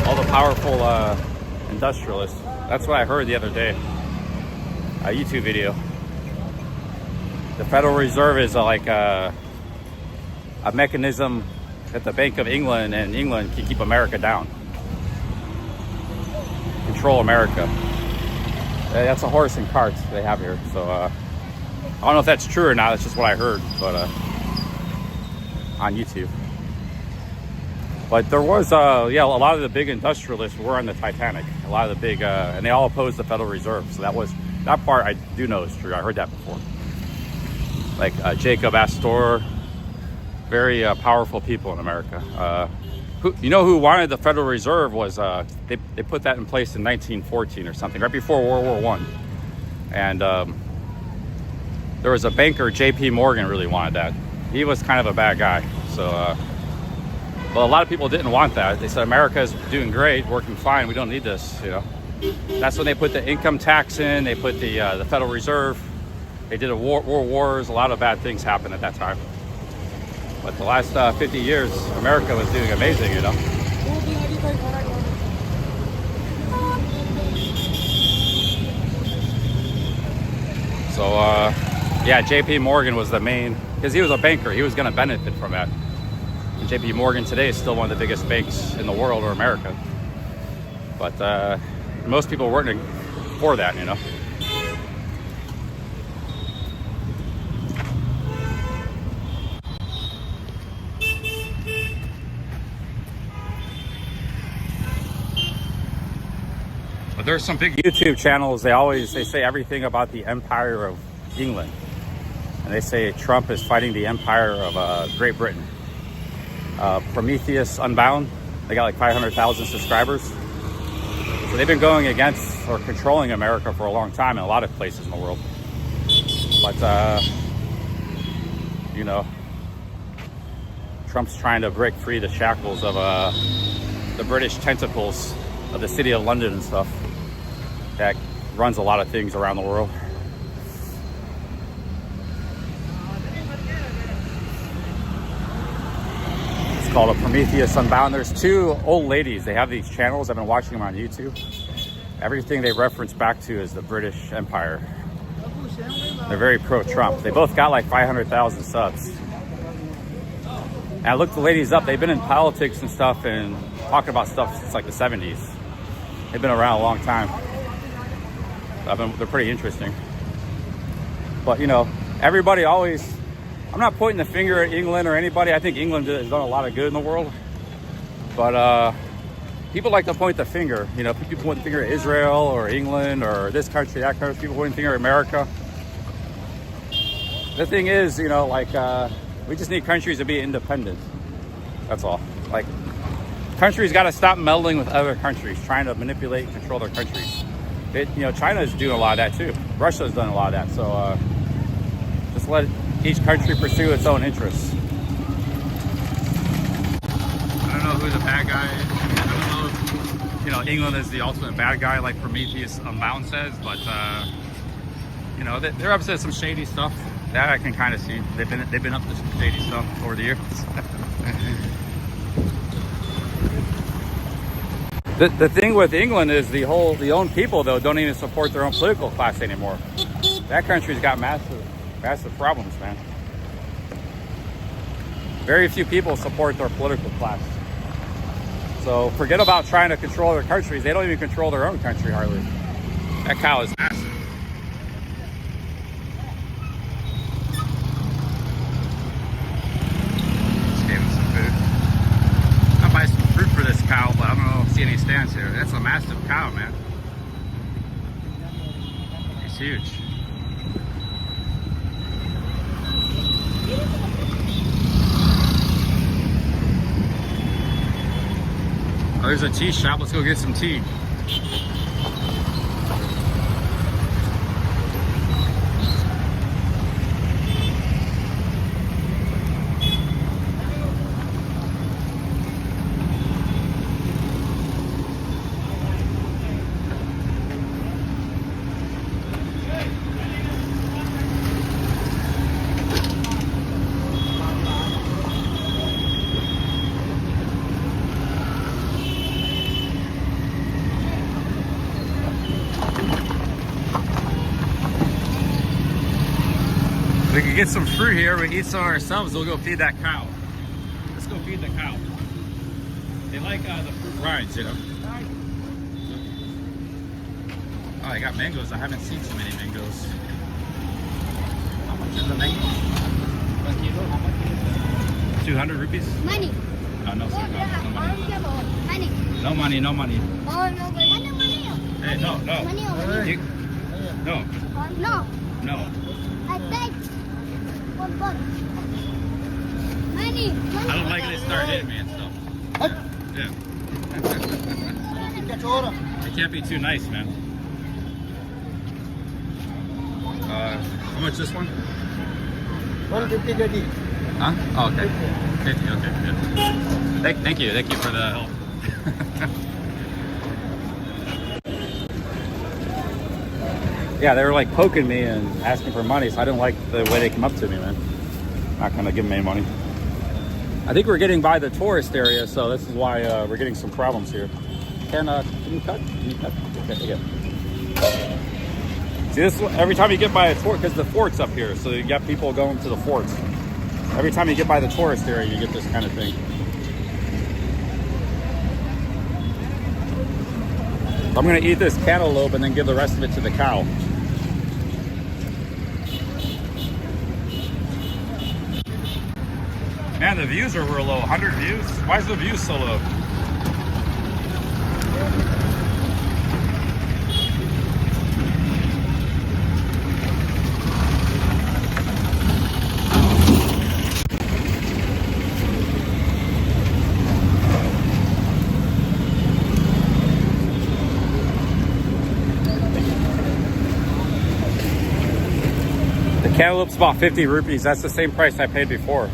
All the powerful industrialists. That's what I heard the other day. A YouTube video. The Federal Reserve is like a mechanism that the Bank of England and England can keep America down. Control America. That's a horse and cart they have here. So I don't know if that's true or not. That's just what I heard, but on YouTube. But there was, yeah, a lot of the big industrialists were on the Titanic. A lot of the big, and they all opposed the Federal Reserve. So that part I do know is true. I heard that before. Like Jacob Astor, very powerful people in America. Who wanted the Federal Reserve was, they put that in place in 1914 or something, right before World War I. And there was a banker, J.P. Morgan, really wanted that. He was kind of a bad guy. So, well, a lot of people didn't want that. They said America is doing great, working fine. We don't need this, you know. That's when they put the income tax in. They put the Federal Reserve. They did world wars. A lot of bad things happened at that time. But the last 50 years, America was doing amazing, you know. So, yeah, J.P. Morgan was the main, because he was a banker. He was going to benefit from that. JP Morgan today is still one of the biggest banks in the world or America. But most people weren't for that, you know. But there's some big YouTube channels, they say everything about the empire of England. And they say Trump is fighting the empire of Great Britain. Prometheus Unbound, they got like 500,000 subscribers. So they've been going against or controlling America for a long time in a lot of places in the world. But, you know, Trump's trying to break free the shackles of the British tentacles of the city of London and stuff that runs a lot of things around the world. It's called a Prometheus Unbound. There's two old ladies. They have these channels. I've been watching them on YouTube. Everything they reference back to is the British Empire. They're very pro-Trump. They both got like 500,000 subs. And I looked the ladies up. They've been in politics and stuff and talking about stuff since like the 70s. They've been around a long time. They're pretty interesting. But, you know, everybody always... I'm not pointing the finger at England or anybody. I think England has done a lot of good in the world. But people like to point the finger. You know, people point the finger at Israel or England or this country, that country. People point the finger at America. The thing is, you know, like, we just need countries to be independent. That's all. Like, countries got to stop meddling with other countries, trying to manipulate and control their countries. You know, China's doing a lot of that too. Russia's done a lot of that. So just let each country pursue its own interests. I don't know who the bad guy is. I don't know if, you know, England is the ultimate bad guy like Prometheus Unbound says, but you know, they're up to some shady stuff. That I can kind of see. They've been up to some shady stuff over the years. The thing with England is the own people though don't even support their own political class anymore. That country's got massive problems, man. Very few people support their political class. So forget about trying to control their countries. They don't even control their own country hardly. That cow is massive. Just gave him some food. I'll buy some fruit for this cow, but I don't know if I see any stands here. That's a massive cow, man. It's huge. Oh, there's a tea shop. Let's go get some tea. We can get some fruit here. We eat some ourselves. We'll go feed that cow. Let's go feed the cow. They like the fruit rinds, you know. Oh, they got mangoes. I haven't seen so many mangoes. How much is the mango? 200 rupees? Money. Oh, no, sir. No money. Money. No money, no money. Oh, no, money. Hey, no. Money or money? No. No. No. I beg. One. Money. I don't like this start in, man, stuff. Yeah. It can't be too nice, man. How much this one? 150 kg. Huh? Oh, okay. 50, okay, good. Thank you for the help. Yeah, they were like poking me and asking for money, so I didn't like the way they came up to me, man. Not gonna give them any money. I think we're getting by the tourist area, so this is why we're getting some problems here. Can you cut? Can you cut? Okay. See, this every time you get by a tourist, because the fort's up here, so you got people going to the forts. Every time you get by the tourist area, you get this kind of thing. I'm gonna eat this cantaloupe and then give the rest of it to the cow. Man, the views are real low. 100 views? Why is the views so low? The cantaloupe's about 50 rupees. That's the same price I paid before.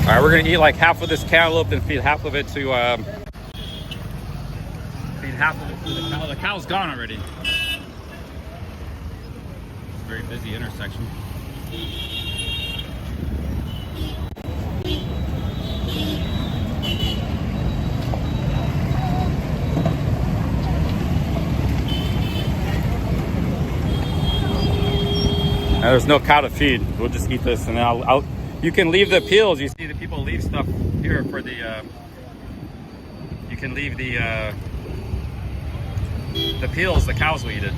All right, we're gonna eat like half of this cantaloupe and feed half of it to the cow. The cow's gone already. Very busy intersection. Now, there's no cow to feed. We'll just eat this, and then you can leave the peels. You see the people leave stuff here for the. You can leave the peels. The cows will eat it.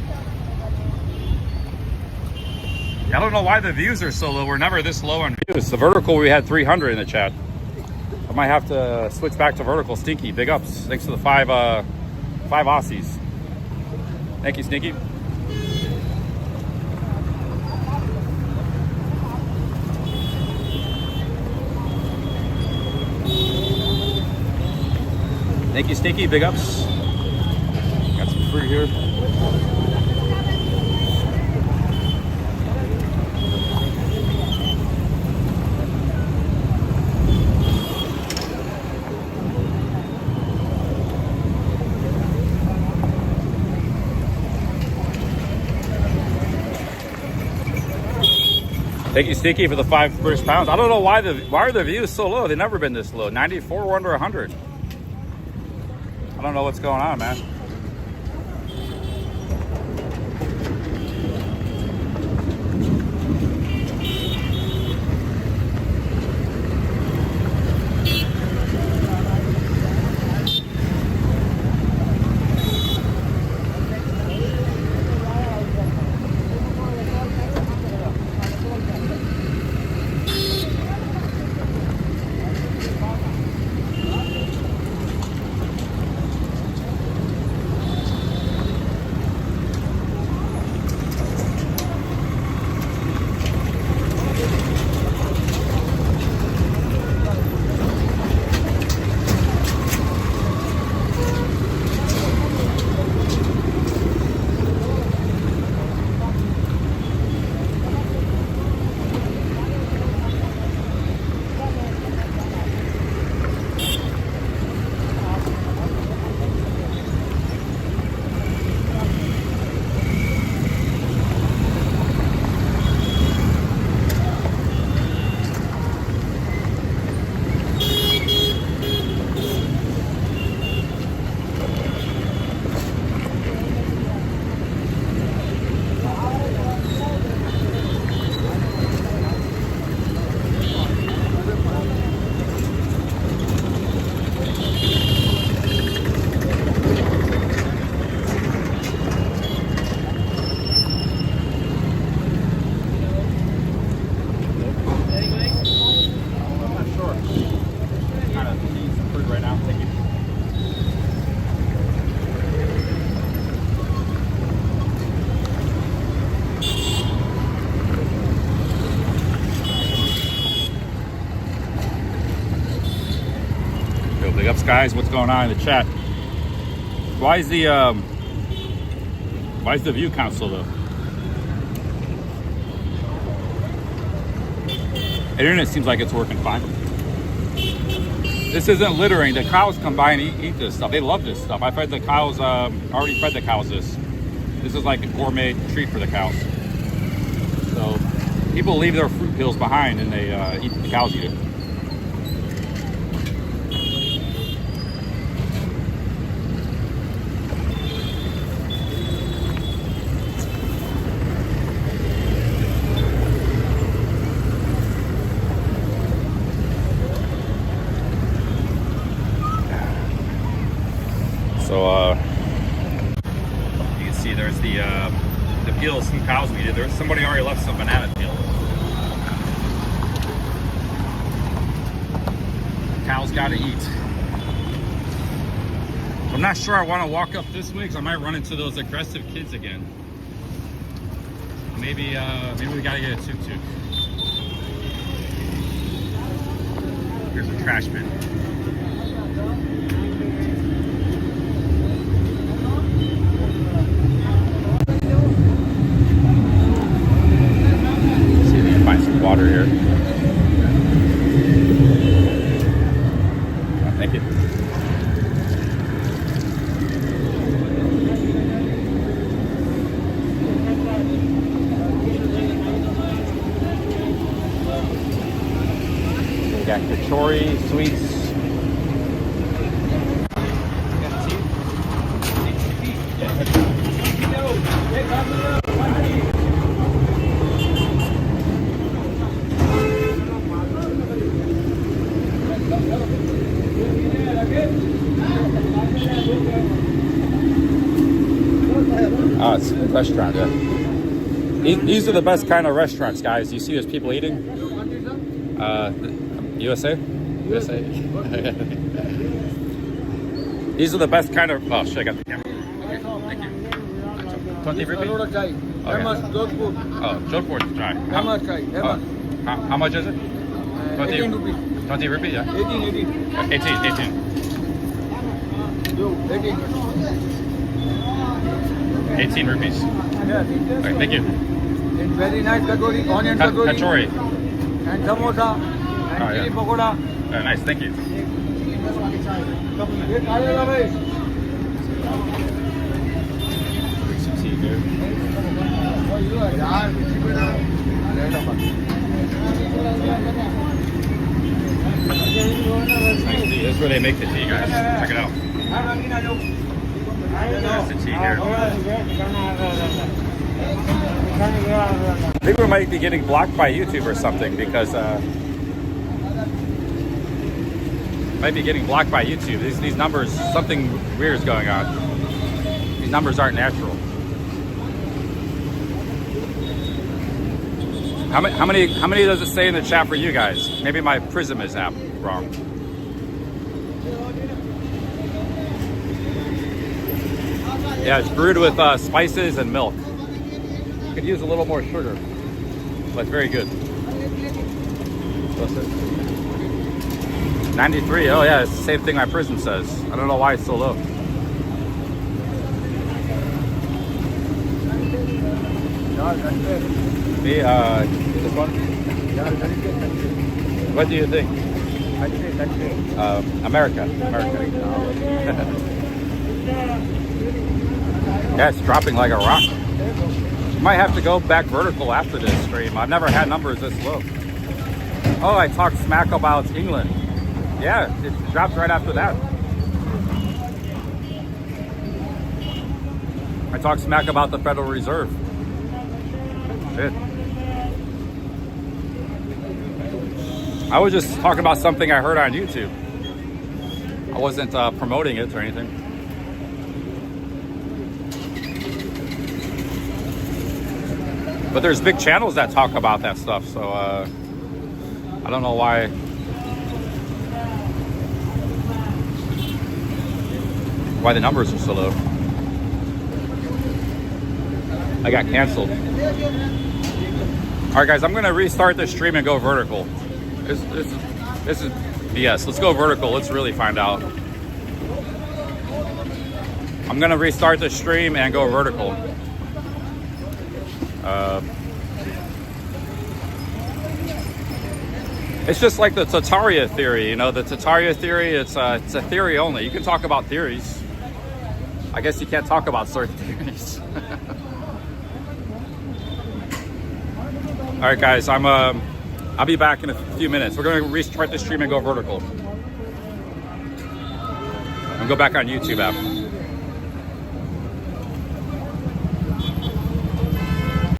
I don't know why the views are so low. We're never this low on views. The vertical we had 300 in the chat. I might have to switch back to vertical. Stinky, big ups. Thanks for the five Aussies. Thank you, Sneaky. Thank you, Stinky. Big ups. Got some fruit here. Thank you, Stinky, for the 5 British pounds. I don't know why are the views so low. They've never been this low. 94, we're under 100. I don't know what's going on, man. Big ups, guys. What's going on in the chat? Why is the view count so low? Internet seems like it's working fine. This isn't littering. The cows come by and eat this stuff. They love this stuff. I fed the cows. Already fed the cows this. This is like a gourmet treat for the cows. So people leave their fruit peels behind and they eat. The cows eat it. almost got to eat. I'm not sure I want to walk up this way because I might run into those aggressive kids again. Maybe we gotta get a tuk-tuk. Here's a trash bin. See if we can find some water here. Oh, thank you. Got kachori, sweets. Oh, it's a restaurant, yeah. These are the best kind of restaurants, guys. You see there's people eating? USA? USA? These are the best kind of... Oh, shit, I got the camera. Okay, thank you. 20 rupees? Okay. Oh, Jodhpur chai. How much is it? 18 rupees. 20 rupees, yeah? 18. 18 rupees. Okay, thank you. It's very nice kachori, onion Kachori. and samosa and Oh, yeah. chili pakoda. Nice, thank you. Some tea here. Nice tea. This is where they make the tea, guys. Check it out. That's the tea here. I think we might be getting blocked by YouTube or something because might be getting blocked by YouTube. These numbers, something weird is going on. These numbers aren't natural. How many does it say in the chat for you guys? Maybe my Prism is app wrong. Yeah, it's brewed with spices and milk. Could use a little more sugar, but it's very good. What's it? 93. Oh yeah, it's the same thing my Prism says. I don't know why it's so low. Me, this one? What do you think? America. Yeah, it's dropping like a rock. Might have to go back vertical after this stream. I've never had numbers this low. Oh, I talked smack about England. Yeah, it drops right after that. I talked smack about the Federal Reserve. Shit. I was just talking about something I heard on YouTube. I wasn't promoting it or anything. But there's big channels that talk about that stuff, so I don't know why the numbers are so low. I got canceled. All right, guys, I'm gonna restart the stream and go vertical. This is BS. Let's go vertical. Let's really find out. I'm gonna restart the stream and go vertical. It's just like the Tataria theory, you know, the Tataria theory, it's a theory only. You can talk about theories. I guess you can't talk about certain theories. All right, guys, I'll be back in a few minutes. We're gonna restart the stream and go vertical. And go back on YouTube app.